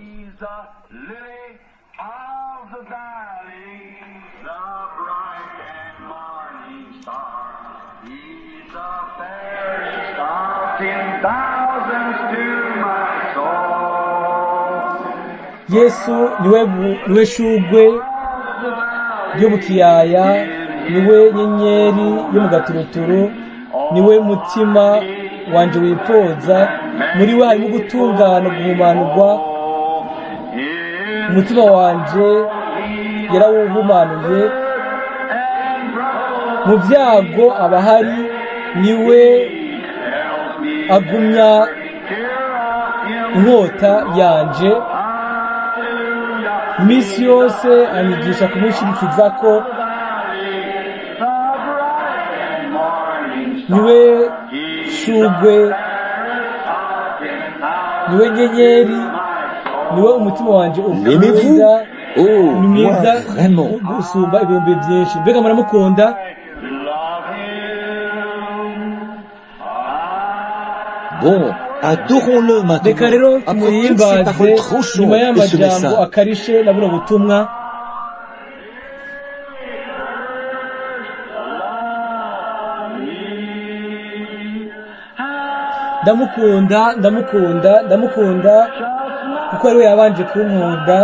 Yesu niwe shugwe yo mu kiyaya, niwe nyenyeri yo mu gaturuturu, niwe mutima wanje wipoza. Muri we harimo gutungana, guhumanurwa. Umutima wanje yarawuhumanuye, mu byago abahari niwe agumya inkota yanje. Imisi yose anyigisha kumushirikiza ko niwe shugwe niwe nyenyeri, niwe umutima wanje L'aimez-vous? ukunda, Oh, ni mwiza moi, vraiment. gusumba ibihumbi byinshi. Mbega muramukunda? Bon, adorons-le Reka maintenant. rero Après toutes ces tumuhimbaze paroles nyuma tranchantes et ce y'amajambo message. akarishe na buno butumwa. Ndamukunda, ndamukunda, ndamukunda, kuko ariwe yabanje kunkunda,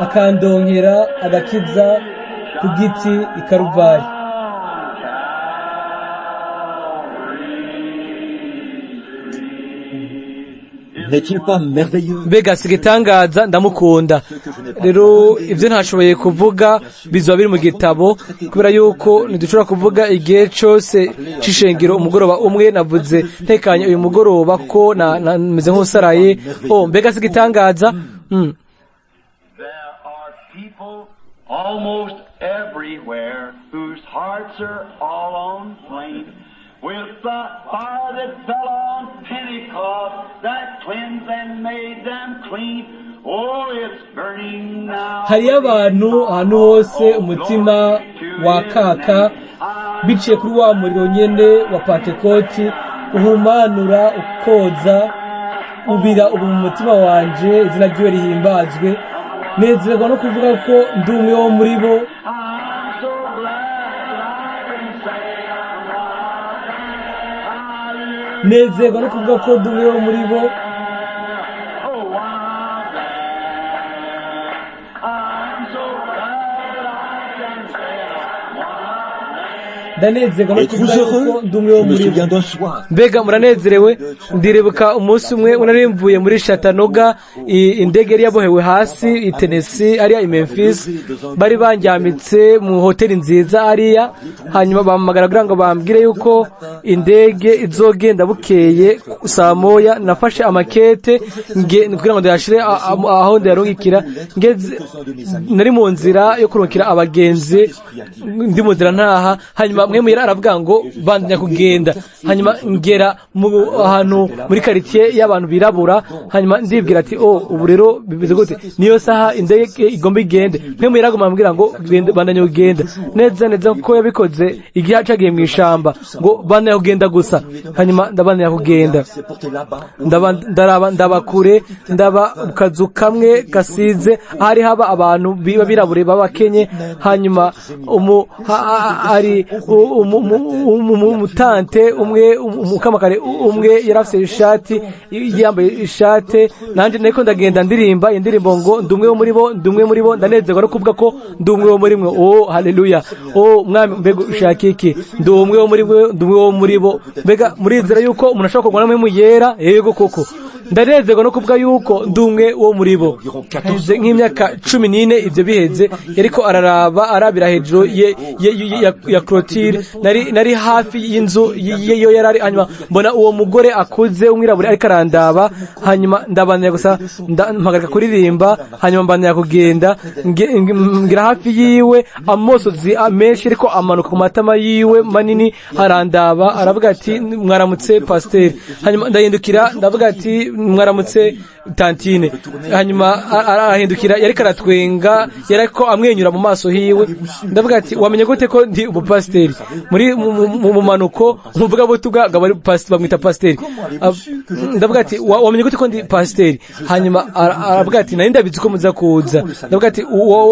akandonkera agakiza ku giti i Karuvari. N'est-il pas merveilleux? Mbega si igitangaza, ndamukunda. Rero ibyo ntashoboye kuvuga bizoba biri mu gitabo, kubera yuko ntidushobora kuvuga igihe cyose c'ishengero umugoroba umwe. Navuze ntekanye uyu mugoroba ko meze nk'usaraye. Mbega si igitangaza. There are people almost everywhere whose hearts are all on flame with the fire that fell on Pentecost that cleansed and made them clean. Oh, it's burning now. Hariyo abantu ahantu hose umutima wakaka biciye kuri wa muriro nyene wa Pentekoti uhumanura ukoza ubira ubu mu mutima wanje, izina ryiwe rihimbazwe. Nezerwa no kuvuga ko ndi umwe wo muri bo. Nezerwa no kuvuga ko ndi umwe wo muri bo. Ndanezerwa no kuvuga ko ndi umwe wo Je me muri bo. souviens d'un soir. Mbega muranezerewe? Ndirebuka umunsi umwe unari mvuye muri Chattanooga, indege yari yabohewe hasi i Tennessee ariya i Memphis. Bari banjyamitse mu hoteli nziza ariya, hanyuma bampamagara kugira ngo bambwire yuko indege izogenda bukeye saa moya. Nafashe amakete kugira ngo ndayashire aho ndayarungikira. Nari mu nzira yo kurungikira abagenzi, ndi mu nzira ntaha, hanyuma mwe muyera aravuga ngo bandanya kugenda. Hanyuma ngera mu ahantu muri quartier y'abantu birabura, hanyuma ndibwira ati ubu rero bimeze gute, niyo saha indege igomba igende. Mwe muyera agomba ambwira ngo bandanya kugenda. Neza ko yabikoze igihe acagiye mu ishamba ngo bandanya kugenda gusa. Hanyuma ndabandanya kugenda, ndabakure, ndaba ukazu kamwe gasize hari haba abantu birabure b'abakenye. Hanyuma ari umutante umwe, umukamakare umwe yarafise ishati, yambaye ishati. Nanje nariko ndagenda ndirimba indirimbo ngo ndumwe wo muri bo, ndumwe muri bo. Ndanezerwa no kuvuga ko ndumwe wo muri mwe. Haleluya. Mwami, mbega ushaka iki? Ndumwe wo muri mwe, ndumwe wo muri bo. Mbega murizera yuko umuntu ashobora kugwana namwe mu yera? Yego koko. Ndanezerwa no kuvuga yuko ndumwe wo muri bo. Heze nk'imyaka 14 ivyo biheze, yariko arabira hejuru ya clôture. Nari hafi y'inzu yo yarari. Hanyuma mbona uwo mugore akuze umwirabure ariko arandaba. Hanyuma ndabandanya gusa mpagarika kuririmba. Hanyuma mbandanya kugenda ngira hafi yiwe, amosozi menshi ariko amanuka ku matama yiwe manini. Arandaba aravuga ati mwaramutse pasteur. Hanyuma ndahindukira ndavuga ati mwaramutse tantine. Hanyuma arahindukira, yariko aratwenga, yariko amwenyura mu maso hiwe. Ndavuga ati wamenye gute ko ndi umupasiteri? Muri mu manuko mvuga bo bari pasiteri, bamwita pasiteri. Ndavuga ati wamenye gute ko ndi pasiteri? Hanyuma aravuga ati nari ndabizi ko muza kuza. Ndavuga ati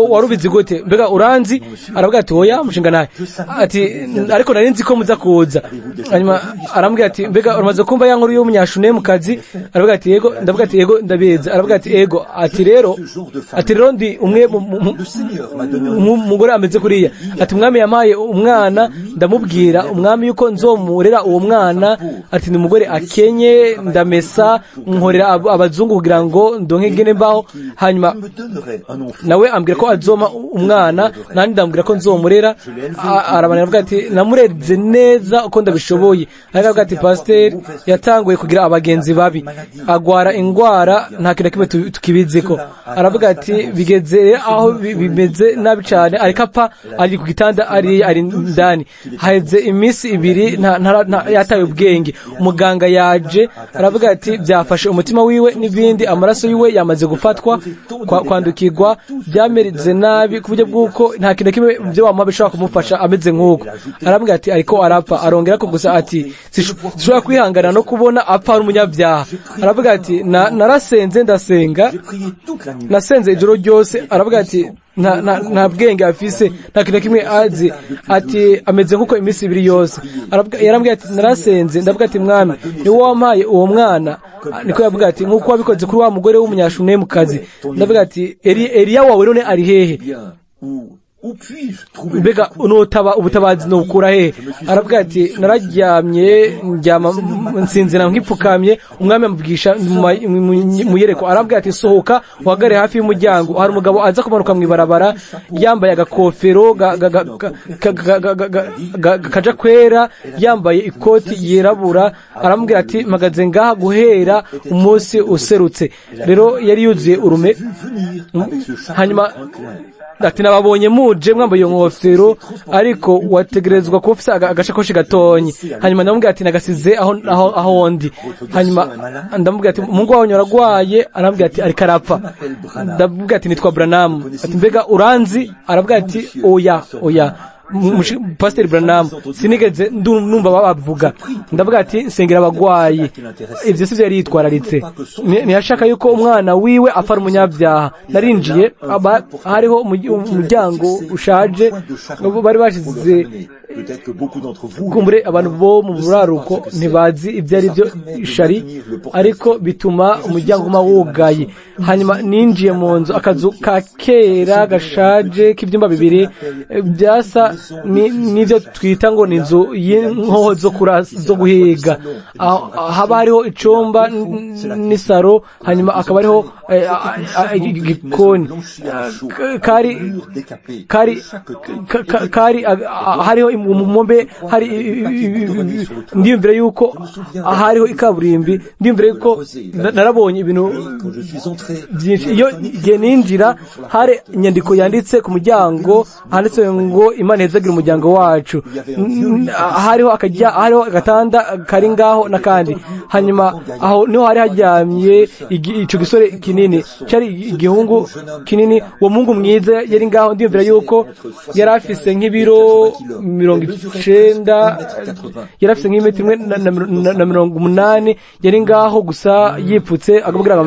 warubizi gute? Mbega uranzi? Aravuga ati oya mushinga naye. Ati ariko nari nzi ko muza kuza. Hanyuma arambwira ati mbega uramaze kumva ya nkuru y'umunyashune mu kazi? Aravuga ati yego. Ndavuga ati yego ndabeza. Aravuga ati yego. Ati rero ndi umwe umugore ameze kuriya. Ati umwami yampaye umwana, ndamubwira umwami yuko nzomurera uwo mwana. Ati ni umugore akenye, ndamesa nkorera abazungu kugira ngo ndonke gene mbaho. Hanyuma nawe ambwira ko azoma umwana, nandi ndambwira ko nzomurera. Arabana avuga ati namureze neza uko ndabishoboye. Aravuga ati pasteur yatanguye kugira abagenzi babi, agwara ingwara indwara nta kintu na kimwe tukibiziko. Aravuga ati bigeze aho bimeze nabi cyane, ariko apfa ari ku gitanda ari ndani, haheze iminsi ibiri yataye ubwenge. Umuganga yaje aravuga ati byafashe umutima wiwe n'ibindi, amaraso yiwe yamaze gufatwa kwandukirwa, byamereze nabi ku buryo bw'uko nta kintu kimwe byo wamuha bishobora kumufasha ameze nk'uko. Aravuga ati ariko arapfa, arongera ko gusa ati sishobora kwihangana no kubona apfa ari umunyabyaha. Aravuga ati narasenze ndasenga, nasenze ijoro ryose. Aravuga ati nta bwenge afise, nta kintu kimwe azi, ati ameze nk'uko iminsi ibiri yose. Yarambwiye ati narasenze ndavuga ati mwami ni wowe wampaye uwo mwana, niko yavuga ati nk'uko wabikoze kuri wa mugore w'umunyashunemukazi. Ndavuga ati Eliya wawe none ari hehe? Mbega unotaba ubutabazi no ukura hehe? Aravuga ati nararyamye nsinzira nkipfukamye, umwami amubwisha mu yereko. Aravuga ati sohoka uhagare hafi y'umuryango, hari umugabo aza kumanuka mu ibarabara yambaye agakofero kaja kwera, yambaye ikoti yirabura. Aramubwira ati mpagaze ngaha guhera umunsi userutse. Rero yari yuzuye urume. Hanyuma ati nababonye muje mwambaye iyo nkofero, ariko wategerezwa kuba ufise agashakoshi gatonyi. Hanyuma ndamubwira ati nagasize aho ndi. Hanyuma ndamubwira ati mungu wawe aragwaye. Arambwira ati ariko arapfa. Ndamubwira ati nitwa Branham. Ati mbega uranzi? Arabwira ati oya Pastor Branham sinigeze numva babavuga. Ndavuga ati nsengera abagwayi. Ivyo sivyo yari yitwararitse. Ntiyashaka yuko umwana wiwe afara umunyabyaha. Narinjiye hariho umuryango ushaje, bari bashize kumbure abantu bo mu buraruko ntibazi ibyo ari byo shari, ariko bituma umuryango uma wugaye. Hanyuma ninjiye mu nzu, akazu ka kera gashaje k'ibyumba bibiri, byasa n'ivyo twita ngo ni inzu y'inkoho zo guhiga. Haba hariho icumba n'isaro, hanyuma akaba hariho igikoni. Kari hariho umumbe, hari ndiyumvira yuko hariho ikaburimbi. Ndiyumvira yuko narabonye ibintu byinshi. Iyo igihe ninjira, hari inyandiko yanditse ku muryango, handitse ngo Imana ihezagira umuryango wacu. Hariho agatanda kari ngaho n'akandi. Hanyuma aho niho hari haryamye ico gisore kinini, cyari igihungu kinini. Uwo mungu mwiza yari ngaho. Ndiyumvira yuko yari afise nk'ibiro 90, yari afise nk'imetero 180. Yari ngaho gusa yipfutse, akabwira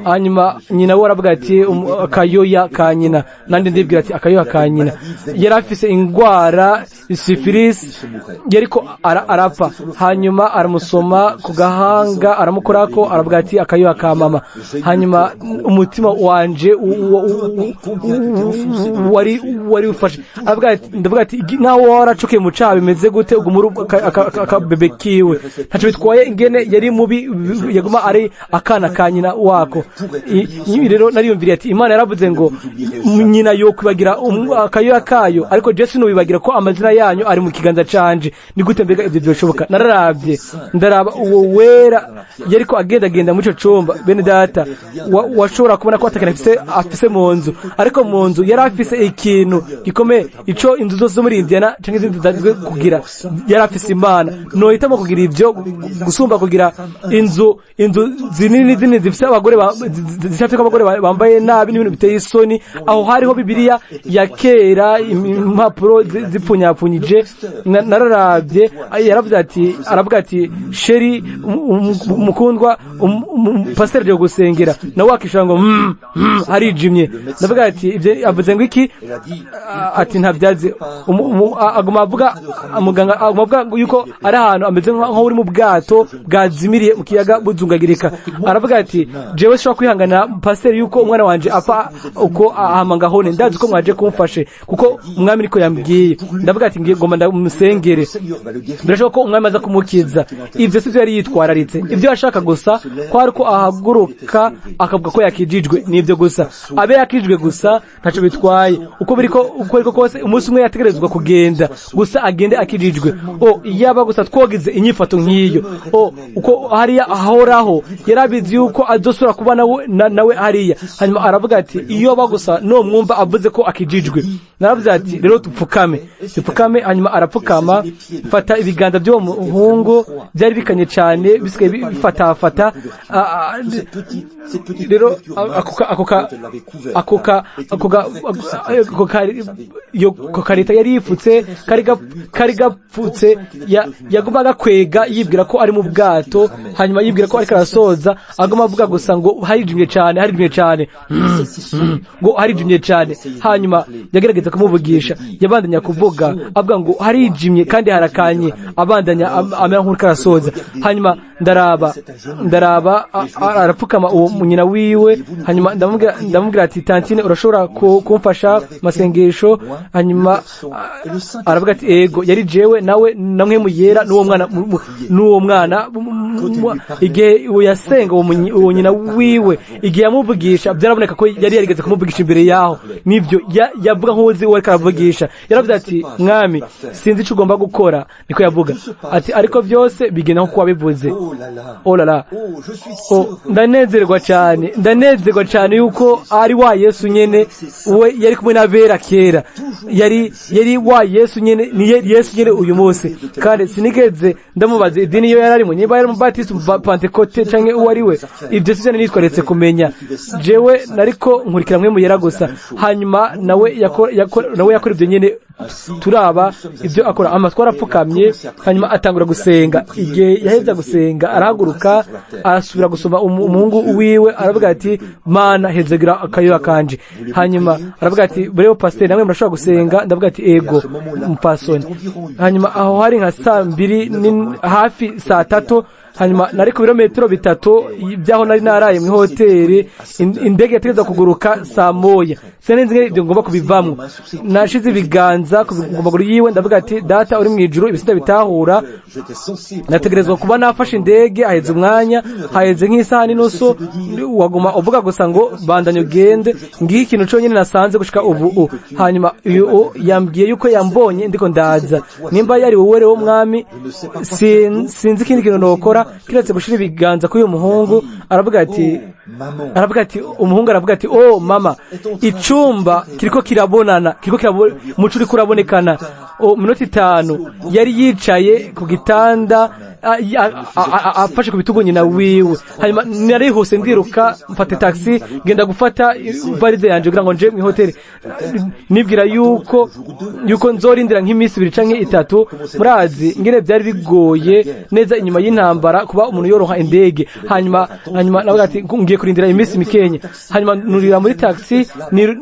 hanyuma nyina we aravuga ati akayoya ka nyina. Nandi ndibwira ati akayoya ka nyina. Yari afise ingwara syphilis, yariko arapfa. Hanyuma aramusoma ku gahanga, aramukorako, aravuga ati akayoya ka mama. Hanyuma umutima wanje wari ufashe. Ndavuga ati nawe waracukiye mu cyaha bimeze gute ugumuru akabebe kiwe? Ntaco bitwaye ingene yari mubi, yaguma ari akana ka nyina wako. Rero nariyumviriye ati Imana yaravuze ngo nyina yo kwibagira akayoya kayo, ariko Yesu no bibagira ko amazina yanyu ari mu kiganza canje. Ni gute mbega ibyo byoshoboka? Nararavye ndaraba uwo wera yariko agenda muri ico cumba. Bene data, washobora kubona ko atakana afise mu nzu, ariko mu nzu yari afise ikintu gikomeye. Ico inzu zose zo muri Indiana canke izindi zazwe kugira, yari afise Imana. No hitamo kugira ivyo gusumba kugira inzu zinini zifise abagore zifite abagore bambaye nabi n'ibintu biteye isoni. Aho hariho Bibiliya ya kera, impapuro zipfunyapfunyije. Nararavye aravuga ati sheri mukundwa, pastor yo gusengera nawe akishanga ngo harijimye. Ndavuga ati ivyo avuze ngo iki? Ati ntabyaze. Aguma avuga, muganga avuga yuko ari ahantu ameze nko uri mu bwato bwazimiriye mu kiyaga buzungagirika. aravuga ati jewe sishobora kwihangana pasiteri yuko umwana wanje apfa uko ahama ngahone ndazi ko mwaje kumfashe kuko umwami niko yambwiye ndavuga ati ngiye ngomba ndamusengere birashoboka ko umwami aza kumukiza ivyo sivyo yari yitwararitse ivyo yashaka gusa kwari ko ahaguruka akavuga ko yakijijwe nivyo gusa abe yakijijwe gusa ntaco bitwaye uko biriko kose umunsi umwe yategerezwa kugenda gusa agende akijijwe iyaba gusa twogize inyifato nk'iyo uko hariya ahoraho yarabizi yuko azosura kuba nawe hariya hanyuma aravuga ati iyo bagusa no mwumva avuze ko akijijwe naravuze ati rero tupfukame hanyuma arapfukama fata ibiganza by'uwo muhungu byari bikanye cyane bisigaye bifatafata rero ako karita yari yifutse kari gapfutse yagombaga kwega yibwira ko ari mu bwato hanyuma yibwira ko ariko arasoza agomba avuga gusa ngo harijimye cyane ngo harijimye cyane hanyuma yagerageza kumuvugisha yabandanya kuvuga avuga ngo harijimye kandi harakanye abandanya amera nk'uriko arasoza hanyuma ndaraba arapfukama uwo munyina wiwe hanyuma ndamubwira ati tantine urashobora kumfasha masengesho hanyuma aravuga ati ego yari jewe nawe namwe muyera n'uwo mwana igihe yasenga uwo nyina wiwe igihe yamuvugisha byaraboneka ko yari yarigeze kumuvugisha imbere yaho nivyo yavuga nk'uzi uwo ariko aravugisha yaravuze ati mwami sinzi ico ugomba gukora niko yavuga ati ariko byose bigenda nko wabivuze olala ndanezerwa cyane yuko ari wa Yesu nyene we yari kumwe n'abera kera yari wa Yesu nyene ni Yesu nyene uyu munsi kandi sinigeze ndamubaza idini yo yararimo niba yari umubatisti Pentecote canke uwo ari we ibyo sije nitwaretse kumenya jewe nariko nkurikira mwe muyera gusa hanyuma nawe yakora ibyo nyene turaba ibyo akora amatwara apfukamye hanyuma atangura gusenga igihe yaheza gusenga arahaguruka arasubira gusoma umuhungu wiwe aravuga ati mana hezegira akayoya kanje hanyuma aravuga ati bureo pasteur namwe murashobora gusenga ndavuga ati ego mpasoni hanyuma aho hari nka saa 2 hafi saa 3 hanyuma nari ku birometero 3 byaho nari naraye mu hoteli indege yategeza kuguruka saa 1 senenzi ibyo ngomba kubivamwo nashize ibiganza ku maguru yiwe ndavuga ati data uri mu ijuru ibisida bitahura nategerezwa kuba nafashe indege aheze umwanya haheze nk'isaha n'inusu waguma uvuga gusa ngo bandanye ugende ngiye ikintu cyo nyine nasanze gushika ubu hanyuma yambwiye yuko yambonye ndiko ndaza nimba yari wowe rero mwami sinzi ikindi kintu nokora kiretse gushira ibiganza k'uyu muhungu aravuga ati umuhungu aravuga ati mama icumba kiriko kirabonana muco uri kurabonekana minota 5 yari yicaye ku gitanda afashe ku bitugu nyina wiwe hanyuma narihuse ndiruka mfata taxi genda gufata valise yanje kugira ngo nje mu hoteli nibwira yuko nzorindira nk'iminsi 2 canke 3 murazi ngene byari bigoye neza inyuma y'intambara kuba umuntu yoroha indege hanyuma navuga ati ngiye kurindira iminsi mikenya hanyuma nurira muri taxi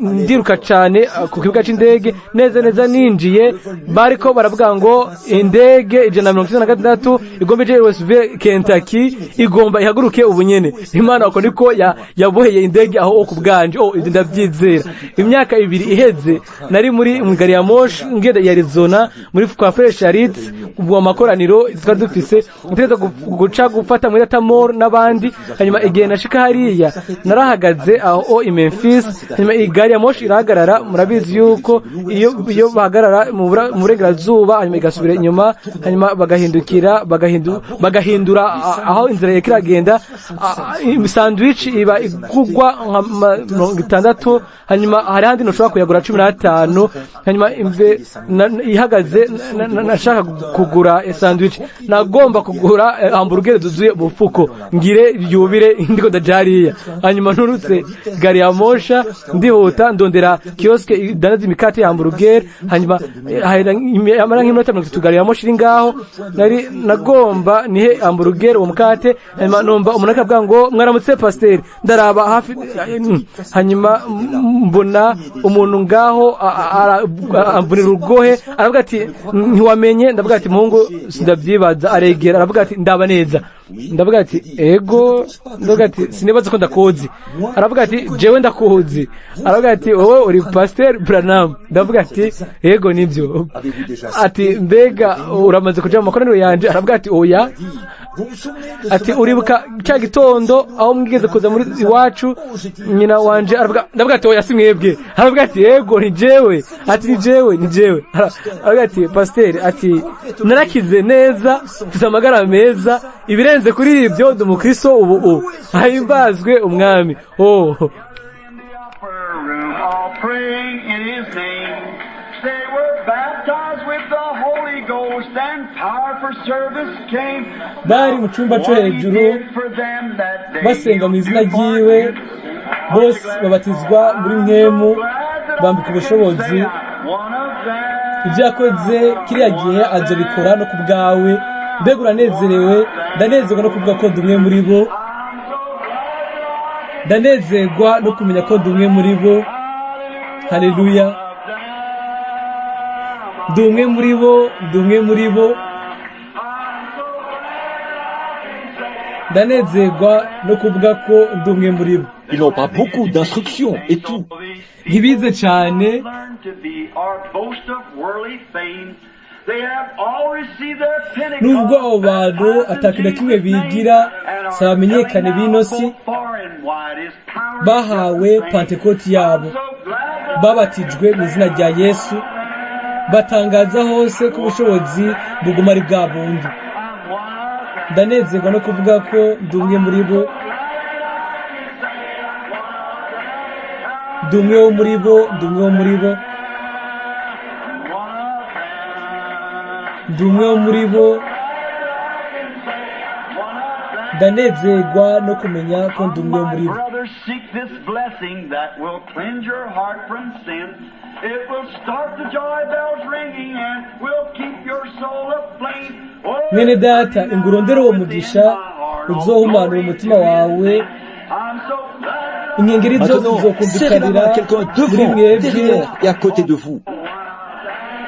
ndiruka cyane ku kibuga c'indege neza ninjiye bariko baravuga ngo indege 196 igomba je Louisville Kentucky igomba ihaguruke ubunyene Imana uko niko yaboheye indege aho ku bwanje ibyo ndabyizera imyaka 2 iheze nari muri gari ya moshi ngenda ya Arizona muri kwa Fresh Arit ubwo makoraniro twari dufise ntegeza guca gufata muri Tamor n'abandi hanyuma igihe nashika hariya narahagaze aho i Memphis hanyuma igari ya moshi irahagarara murabizi yuko iyo bahagarara mu burengerazuba hanyuma igasubira inyuma hanyuma bagahindura aho inzira yakiragenda sandwich iba igugwa nka 60 hanyuma hari handi ntushobora kuyagura 15 hanyuma ihagaze nashaka kugura sandwich nagomba kugura hamburger duzuye bufuko ngire yubire ndiko ndajariya hanyuma nturutse gari ya mosha ndihuta ndondera kioske idanaza imikate ya hamburger hanyuma amara nk'iminota 30 gari ya mosha ngaho nagomba nihe hamburger uwo mukate hanyuma nomba umuntu akavuga ngo mwaramutse pasteur ndaraba hafi hanyuma mbona umuntu ngaho ambunira urugohe aravuga ati ntiwamenye ndavuga ati muhungu sindabyibaza aregera aravuga ati ndaba neza ndavuga ati ego, ndavuga ati sinibaza ko ndakuzi. Aravuga ati jewe ndakuzi. Aravuga ati wowe uri Pastor Branham. Ndavuga ati ego nibyo. Ati mbega uramaze kuja mu makoraniro yanje? Aravuga ati oya. Ati uribuka cya gitondo aho mwigeze kuza muri iwacu nyina wanje? Ndavuga ati oya si mwebwe. Aravuga ati ego ni jewe. Ati ni jewe. Aravuga ati Pastor, ati narakize neza, mfite amagara meza, ibirenze kuri ibyo ndi umukristo ubu. Ahimbazwe umwami. They were baptized with the Holy Ghost and power for service came. Bari mu cyumba cyo hejuru basenga mu izina ryiwe, bose babatizwa muri mwemu, bambika ubushobozi. Ibyo yakoze kiriya gihe azobikora no ku bwawe. Mbega uranezerewe? Ndanezerwa no kuvuga ko ndi umwe muri bo. Ndanezerwa no kumenya ko ndi umwe muri bo. Haleluya. Ndi umwe muri bo. Ndanezerwa no kuvuga ko ndi umwe muri bo. Ils n'ont pas beaucoup d'instructions et tout. Ntibize cyane, nubwo abo bantu atakintu kimwe bigira, si abamenyekane b'ino si, bahawe Pentekoti yabo, babatijwe mu izina rya Yesu, batangaza hose ko ubushobozi buguma ari bwa bundi. Ndanezerwa no kuvuga ko ndi umwe muri bo. Ndi umwe wo muri bo. Ndanezerwa no kumenya ko ndi umwe wo muri bo. Mwene data, ingurondere uwo mugisha uzohumanura umutima wawe. Inkengeri zose zizokumvikanira muri mwebwe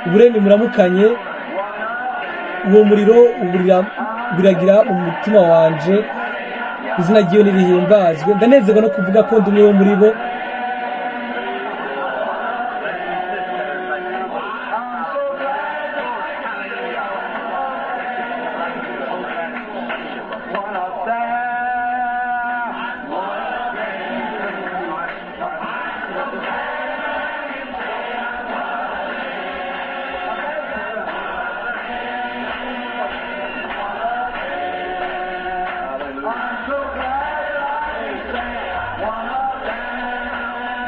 ubureni muramukanye. Uwo muriro ubiragira mu mutima wanje, izina ryiwe nirihimbazwe. Ndanezerwa no kuvuga ko ndi umwe wo muri bo.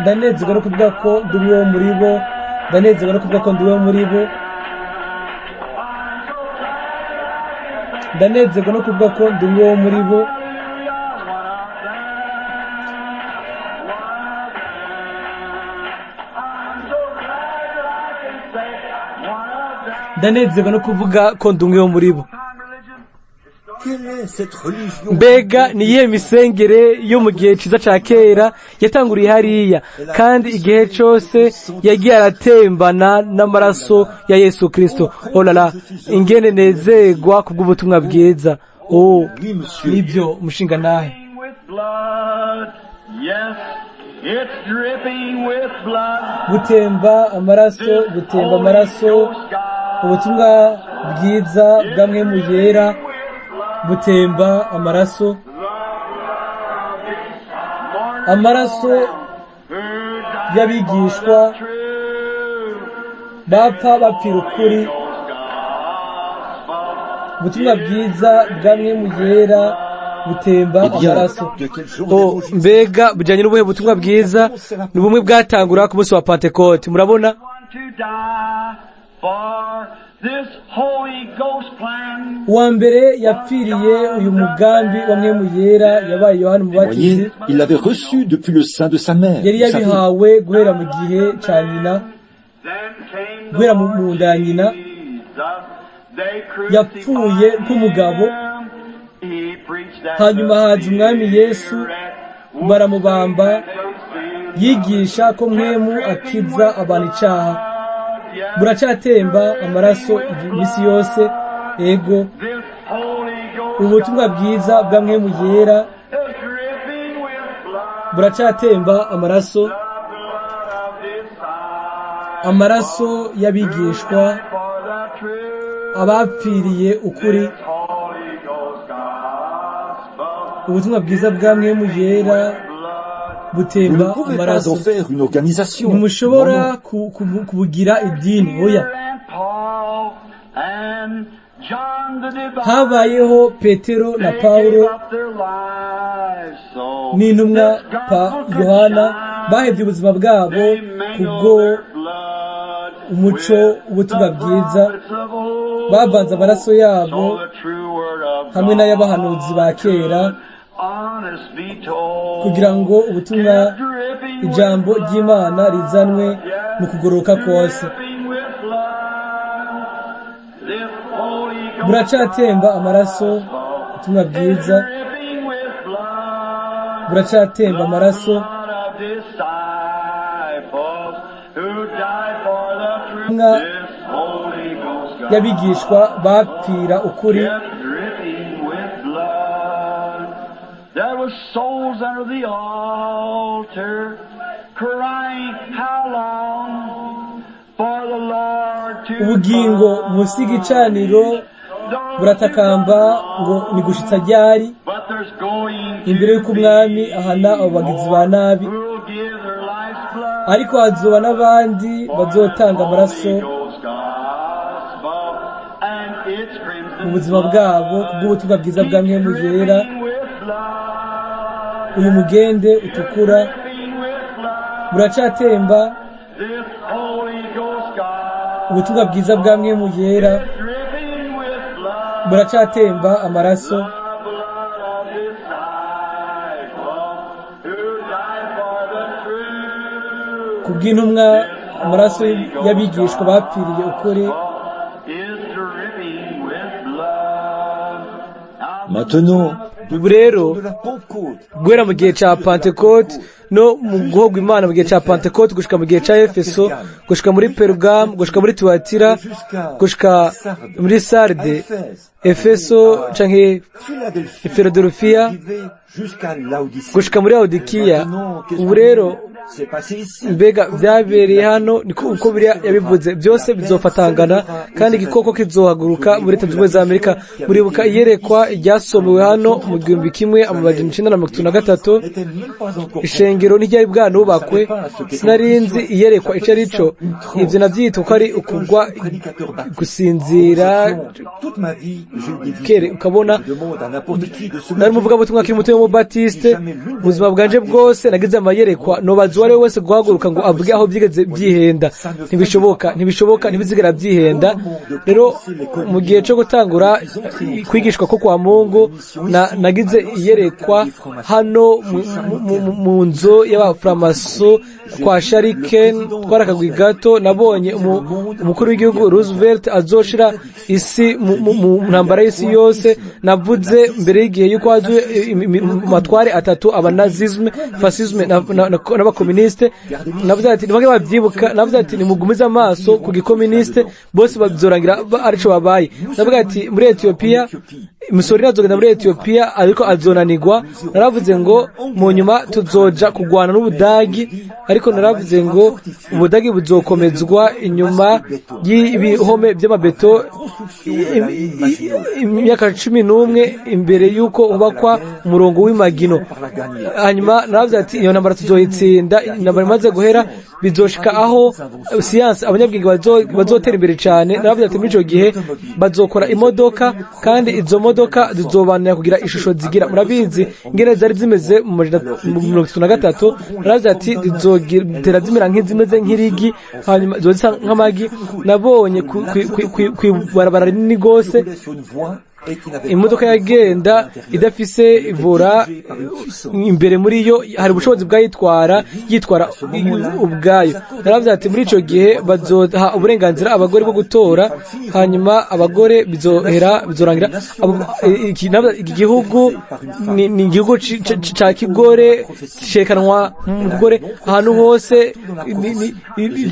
Ndanezerwa no kuvuga ko ndi umwe wo muri bo. Ndanezerwa no kuvuga ko ndi umwe muri bo. Ndanezerwa no kuvuga ko ndi umwe wo muri bo. Ndanezerwa no kuvuga ko ndi umwe wo muri bo. Mbega ni iyihe misengere yo mu gihe cyiza cya kera yatanguriye hariya, kandi igihe cyose yagiye aratembana n'amaraso ya Yesu Kristo. Olala, ingene nezerwa kubw'ubutumwa bwiza. Nibyo umushinga nahe. Gutemba amaraso, ubutumwa bwiza bwamwe mu yera, gutemba amaraso y'abigishwa bapfa bapfira ukuri. Ubutumwa bwiza bwamwe mu yera butemba amaraso. Mbega bujyanye n'ubuhe butumwa bwiza? Ni bumwe bwatangura ku munsi wa Pentekote. Murabona, uwa mbere yapfiriye uyu mugambi wamwe mu yera yabaye Yohana Umubatizi. Il l'avait reçu depuis le sein de sa mère. Yari yabihawe guhera mu gihe cya nyina, guhera mu nda ya nyina. Yapfuye nk'umugabo, hanyuma haza umwami Yesu, baramubamba, yigisha ko mwemu akiza abantu icyaha. Buracyatemba amaraso iminsi yose. Ego, ubutumwa bwiza bwa mwemu yera buracatemba amaraso, amaraso y'abigishwa, abapfiriye ukuri. Ubutumwa bwiza bwa mwemu yera butemba amaraso. Ntimushobora kubugira idini, oya. Habayeho Petero na Paulo n'intumwa Yohana bahebye ubuzima bwabo kubwo umuco w'ubutumwa bwiza, bavanze amaraso yabo hamwe n'ay'abahanuzi ba kera kugira ngo ubutumwa, ijambo ry'Imana rizanwe mu kugororoka kose. Buracatemba amaraso, ubutumwa bwiza buracatemba amaraso, y'abigishwa bapfira ukuri. There were souls under the altar crying, how long for the Lord to ubugingo munsi y'igicaniro buratakamba ngo ni gushitsa ryari, imbere y'uko umwami ahana abo bagizi ba nabi. Ariko hazoba n'abandi bazotanga amaraso mu buzima bwabo kubw'ubutumwa bwiza bwa mwemu yera. Uyu mugende utukura buracatemba ubutumwa bwiza bwa mwemu yera, buracatemba amaraso. Kubw'intumwa, amaraso y'abigishwa bapfiriye ukuri. Maintenant, ubu rero guhera mu gihe cya Pentecote no mu guhogwa Imana mu gihe cya Pentecote gushika mu gihe cya Efeso, gushika muri Perugam, gushika muri Tuatira, gushika muri Sarde, Efeso canke Philadelphia, gushika muri Laodikiya. Ubu rero mbega byabereye hano niko uko biriya yabivuze, byose bizofatangana kandi igikoko kizohaguruka muri Leta Zunze Ubumwe za Amerika. Muribuka iyerekwa ryasomewe hano mu 1933, ishengero ntiryari bwanubakwe, sinarinzi iyerekwa ico arico. Ivyo navyita ko ari ukugwa gusinzira kere, ukabona nari muvuga butumwa kiri muto mu Baptiste. Ubuzima bwanje bwose nagize amayerekwa, nobaza uwari wese guhaguruka ngo avuge aho byigeze byihenda. Ntibishoboka, ntibizigera byihenda. Rero mu gihe cyo gutangura kwigishwa ko kwa Mungu nagize iyerekwa hano mu nzu y'abaframaso kwa Shariken, twarakagwi gato. Nabonye umukuru w'igihugu Roosevelt azoshira isi mu ntambara y'isi yose. Navuze mbere y'igihe yuko hazuye matware atatu, abanazisme, fascisme n'abakomuniste. Navuze ati nibage babyibuka, navuze ati nimugumize amaso ku gikomuniste, bose bazorangira arico babaye. Navuga ati muri Ethiopia Mussolini azogenda muri Ethiopia ariko azonanigwa. Naravuze ngo mu nyuma tuzoja kugwana n'Ubudagi, ariko naravuze ngo Ubudagi buzokomezwa inyuma y'ibihome by'amabeto imyaka 11 imbere yuko hubakwa umurongo w'imagino. Hanyuma naravuze ati iyo ntambara tuzoyitsinda. Intambara imaze guhera bizoshika aho science, abanyabwenge bazotera imbere cyane. Naravuze ati muri ico gihe bazokora imodoka, kandi izo modoka zizobanira kugira ishusho zigira. Murabizi ingene zari zimeze mu 1933. Naravuze ati zizogera zimera nk'izimeze nk'irigi, hanyuma zozisa nk'amagi. Nabonye kwibarabara rinini gose imodoka yagenda idafise ivura imbere muri yo, hari ubushobozi bwayitwara ubwayo. Naravuze ati muri ico gihe bazoha uburenganzira abagore bwo gutora, hanyuma abagore bizorangira. Iki gihugu ni igihugu ca kigore, cekanwa umugore ahantu hose,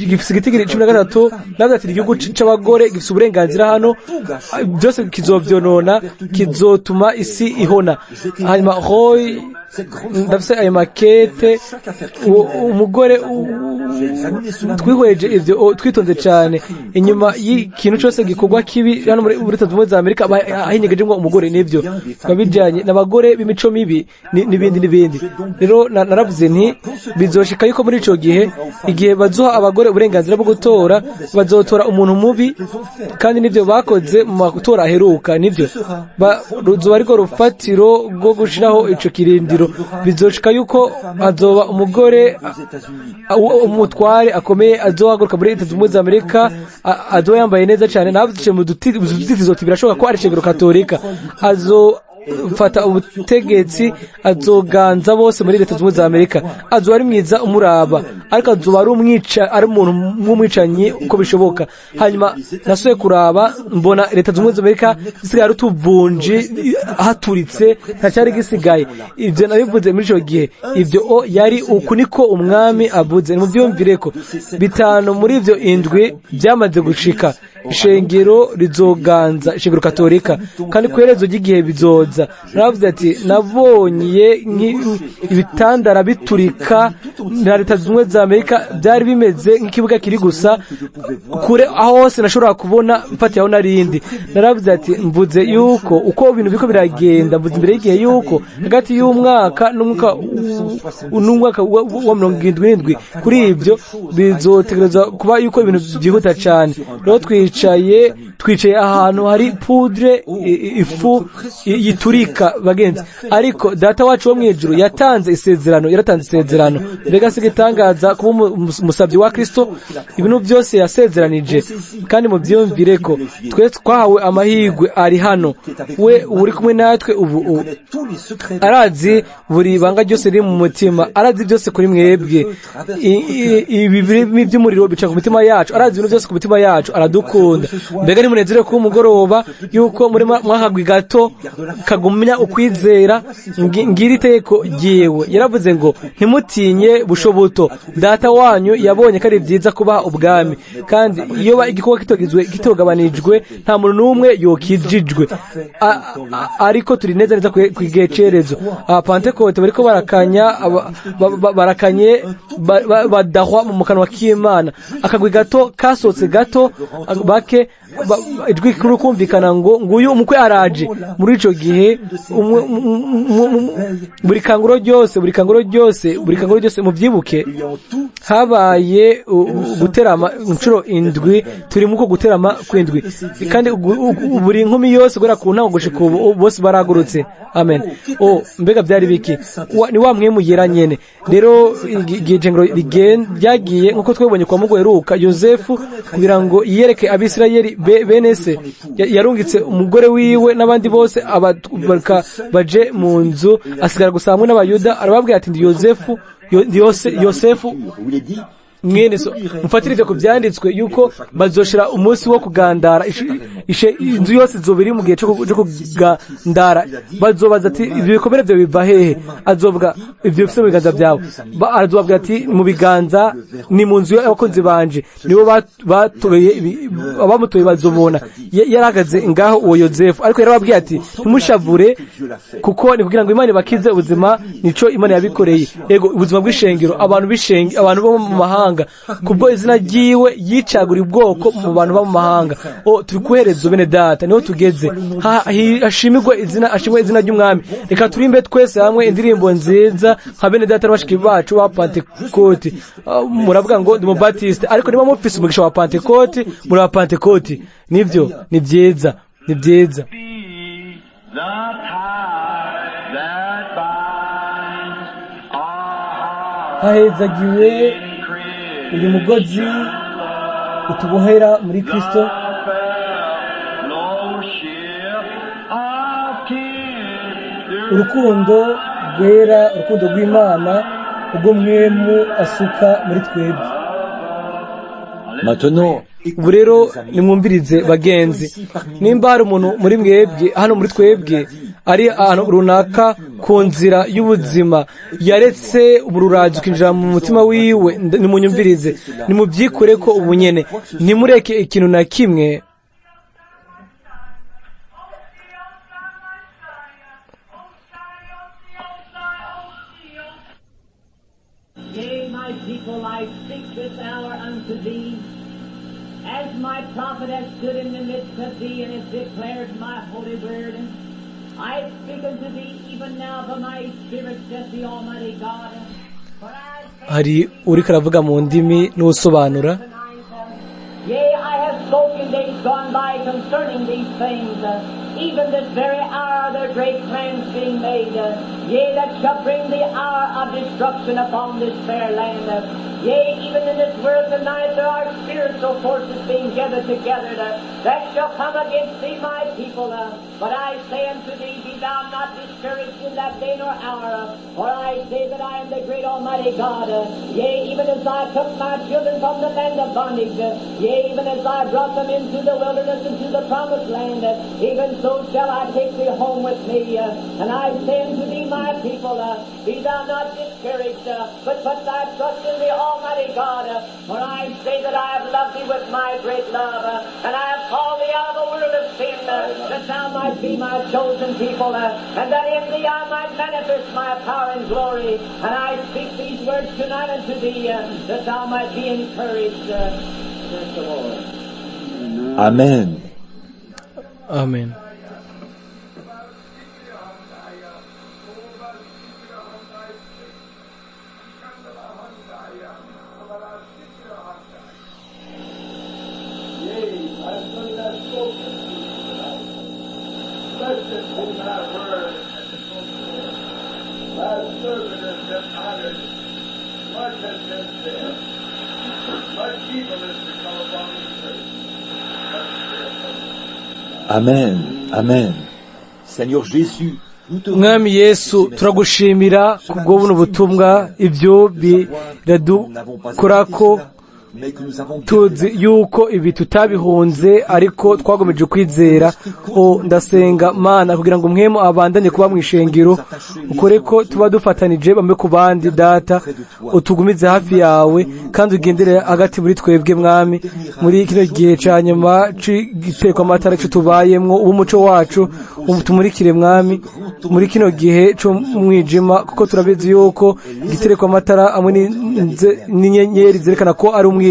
gifise igitigiri 13. Naravuze ati igihugu c'abagore gifise uburenganzira hano, byose kizovyonona. kukibona kizotuma isi ihona. Hanyuma Roy ndafise ayo makete umugore twihweje ivyo twitonze cyane inyuma y'ikintu cyose gikorwa kibi hano muri Leta Zunze za Amerika ahinyegeje ngo umugore nivyo babijanye n'abagore b'imico mibi n'ibindi rero naravuze nti bizoshika yuko muri ico gihe igihe bazoha abagore uburenganzira bwo gutora bazotora umuntu mubi kandi nivyo bakoze mu matora aheruka nivyo ruzoba ariko rufatiro rwo gushiraho ico kirindiro bizoshika yuko azoba umugore umutware akomeye azohaguruka muri Leta Zunze za Amerika azoba yambaye neza cyane navuze mu dutitizo birashoboka ko ari ishengero katolika fata ubutegetsi azoganza bose muri Leta Zunze za Amerika azoba ari mwiza umuraba ariko azoba ari ari umuntu nk'umwicanyi uko bishoboka. Hanyuma nasuye kuraba mbona Leta Zunze za Amerika zisigaye rutuvunji haturitse ntacyari gisigaye ivyo nabivuze muri ico gihe ivyo yari uku niko umwami avuze mu byumvireko bitanu muri ivyo indwi byamaze gushika ishengero rizoganza ishengero katolika kandi kwerezo ry'igihe bizoza naravuze ati nabonye ibitandara biturika na Leta Zunze za Amerika byari bimeze nk'ikibuga kiri gusa kure aho hose nashobora kubona mfatiye aho narindi naravuze ati mvuze yuko uko ibintu biko biragenda mvuze imbere y'igihe yuko hagati y'umwaka n'umwaka wa 77 kuri ibyo bizotegereza kuba yuko ibintu byihuta cyane rero twicaye ahantu hari poudre ifu yiturika bagenzi ariko data wacu wo mwijuru yaratanze isezerano mbega sigitangaza kuba umusabyi wa Kristo ibintu byose yasezeranije kandi mu byumvireko twe twahawe amahirwe ari hano we uri kumwe natwe ubu arazi buri banga ryose riri mu mutima arazi byose kuri mwebwe ibi by'umuriro bica ku mitima yacu arazi ibintu byose ku mitima yacu aradukunda mbega ni munezere ko umugoroba yuko muri mwahagwi gato kagumya ukwizera ngiri teko giyewe yaravuze ngo ntimutinye bushoboto data wanyu yabonye ko ari byiza kubaha ubwami kandi iyo igikuba kitogabanijwe nta muntu n'umwe yokijijwe ariko turi neza kwigecherezo Pentecote bariko barakanye badahwa mu kanwa k'Imana akagwi gato kasotse gato bake ijwi kuri kumvikana ngo nguyu umukwe araje muri ico gihe buri kanguro ryose mu byibuke habaye guterama inshuro indwi turi muko guterama kwindwi kandi buri nkumi yose gora ku ntango gushika bose baragurutse amen mbega byari biki ni wa mwemu yera nyene rero igijengro ryagiye nkuko twebonye kwa mugweruka Yosefu kugira ngo yereke Abisirayeli benese yarungitse umugore wiwe n'abandi bose baje mu nzu asigara gusa hamwe n'abayuda arababwira ati ndi Yosefu mwene so mufatire ivyo kubyanditswe yuko bazoshira umunsi wo kugandara inzu yose izobiri mu gihe cyo kugandara bazobaza ati ibyo bikomere byo biva hehe azovuga ibyo bifite mu biganza byawe azovuga ati mu biganza ni mu nzu y'abakunzi banje nibo batoye abamutoye bazobona yaragaze ngaho uwo Yosefu ariko yarababwiye ati ntimushavure kuko ni kugira ngo Imana bakize ubuzima nico Imana yabikoreye yego ubuzima bw'ishengero abantu bo mu mahanga kubwo izina ryiwe yicagura ubwoko mu bantu bo mu mahanga turi kuhereza bene data niho tugeze ashimwe izina ry'umwami reka turimbe twese hamwe indirimbo nziza nka bene data n'abashiki bacu ba Pentecote muravuga ngo ndi mu Baptiste ariko niba mufise umugisha wa Pentecote muri wa Pentecote nivyo ni byiza hahezagiwe uyu mugozi utubohera muri Kristo urukundo rwera urukundo rw'Imana ubwo mwemu asuka muri twebwe ubu rero nimwumvirize bagenzi nimba hari umuntu muri mwebwe hano muri twebwe ari ahantu runaka ku nzira y'ubuzima yaretse ubururazi ukinjira mu mutima wiwe nimunyumvirize nimubyikure ko ubunyene nimureke ikintu na kimwe faithful, I speak this hour unto thee, as my prophet has stood in the midst of thee and has declared my holy word. I speak unto thee even now by my spirit, says the Almighty God. For I hari uriko aravuga mu ndimi n'usobanura. Yea, I have spoken days gone by concerning these things, even this very hour their great plans being made, yea, that shall bring the hour of destruction upon this fair land. Yea, even in this world tonight there are spiritual forces being gathered together that shall come against thee, my people. But I say unto thee, be thou not discouraged in that day nor hour, for I say that I am the great Almighty God. Yea, even as I took my children from the land of bondage, yea, even as I brought them into the wilderness, into the promised land, even so shall I take thee home with me. And I say unto thee, my people, be thou not discouraged, but put thy trust in the Almighty God. For I say that I have loved thee with my great love, and I have called thee out of the world of sin, that thou might be my chosen people, and that in thee I might manifest my power and glory. And I speak these words tonight unto thee, that thou might be encouraged. Says the Lord. Amen. Amen. Amen. Amen. Seigneur Jésus, nous te Mwami Yesu turagushimira kubwo buno butumwa, ibyo biradukorako tuzi yuko ibi tutabihunze ariko twagomeje kwizera. Ndasenga Mana kugira ngo mwemu abandanye kuba mu ishengero, ukore ko tuba dufatanije bamwe ku bandi. Data, utugumize hafi yawe kandi ugendere hagati muri twebwe Mwami, muri kino gihe ca nyuma c'igitereko amatara cyo tubayemwo, umuco wacu tumurikire Mwami muri kino gihe cyo mwijima, kuko turabizi yuko igitereko amatara amwe n'inyenyeri zerekana ko ari umwijima.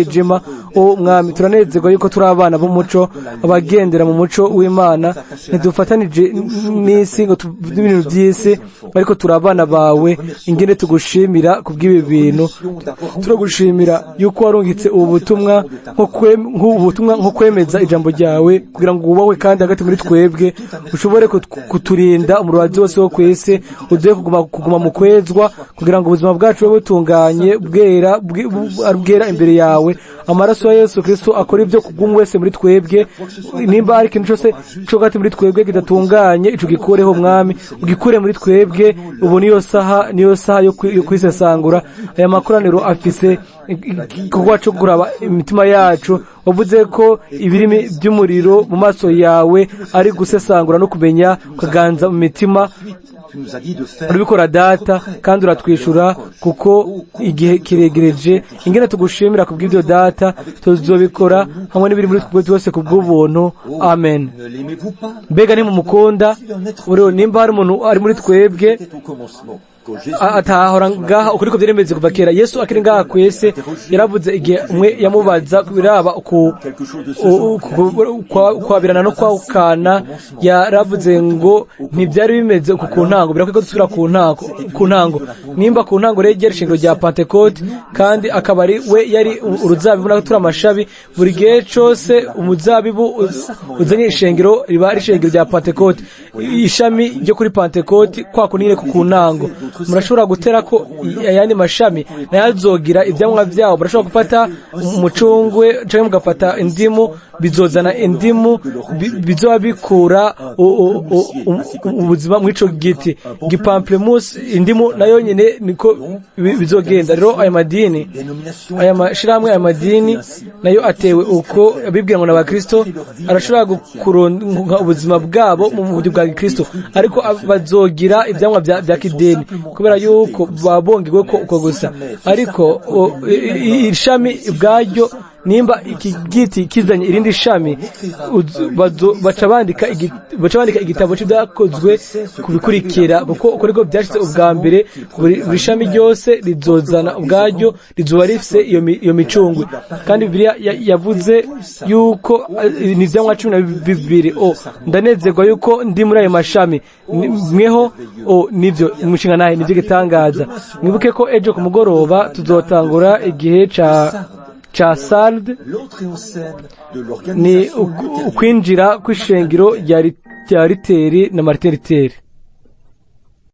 Mwami, turanezerwa yuko turi abana b'umuco, abagendera mu muco w'Imana, ntidufatanije n'isi ngo ibintu by'isi, ariko turi abana bawe. Ingene tugushimira kubw'ibi bintu, turagushimira yuko warungitse ubu butumwa nko kwemeza ijambo ryawe, kugira ngo wubahwe kandi hagati muri twebwe, ushobore kuturinda umurwazi wose wo kwese, uduhe kuguma mu kwezwa, kugira ngo ubuzima bwacu bube butunganye bwera imbere yawe. Amaraso ya Yesu Kristo akora ibyo kubw'umwe wese muri twebwe. Nimba ari ikintu cyose cyo hagati muri twebwe kidatunganye, ico gikureho Mwami, ugikure muri twebwe. Ubu niyo saha yo kwisesangura. Aya makoraniro afise igikorwa cyo kuraba imitima yacu. Wavuze ko ibirimi by'umuriro mu maso yawe ari gusesangura no kumenya ukaganza mu mitima. Urabikora Data, kandi uratwishura kuko igihe kiregereje. Ingene tugushimira kubw'ibyo Data, tuzobikora hamwe n'ibiri muri twebwe byose kubw'ubuntu. Amen. Mbega nimumukunda, nimba hari umuntu ari muri twebwe atahora ngaha ukuri ko byaremeze kuva kera. Yesu akiri ngaha kwese yaravuze igihe umwe yamubaza biraba kwabirana no kwawukana, yaravuze ngo ntibyari bimeze uku ku ntango, birakwiye ko dusubira ku ntango. Nimba ku ntango rero ryari ishingiro rya Pentecote, kandi akaba ari we yari uruzabibu natwe turi amashabi. Buri gihe cyose umuzabibu uzanye ishengero riba ari ishengero rya Pentecote, ishami ryo kuri Pentecote kwa kunire ku ntango. Murashobora gutera ko ayandi mashami nayo azogira ibyamwa byawo. Murashobora gufata umucungwe cyangwa mugafata indimu, bizozana indimu, bizoba bikura ubuzima mw'ico giti. Gipamplemousse, indimu nayo nyene niko bizogenda. Rero aya madini, aya mashirahamwe, aya madini nayo atewe uko abibwira ngo n'abakristo, arashobora kuronka ubuzima bwabo mu buryo bwa Kristo, ariko bazogira ibyamwa bya kideni kubera yuko babongirwe ko uko gusa. Ariko ishami ubwaryo nimba iki giti kizanye irindi shami baca bandika igitabo cy'ibyakozwe ku bikurikira kuko uko niko byashyize ubwa mbere buri shami ryose rizozana ubwaryo rizuba rifise iyo micungwe kandi Bibiliya yavuze yuko ni ivyamwa 12 ndanezerwa yuko ndi muri ayo mashami mweho nivyo umushinga nahe nivyo gitangaza mwibuke ko ejo ku mugoroba tuzotangura igihe ca Sarde ni ukwinjira kw'ishengero rya Riteri na Martin Luther.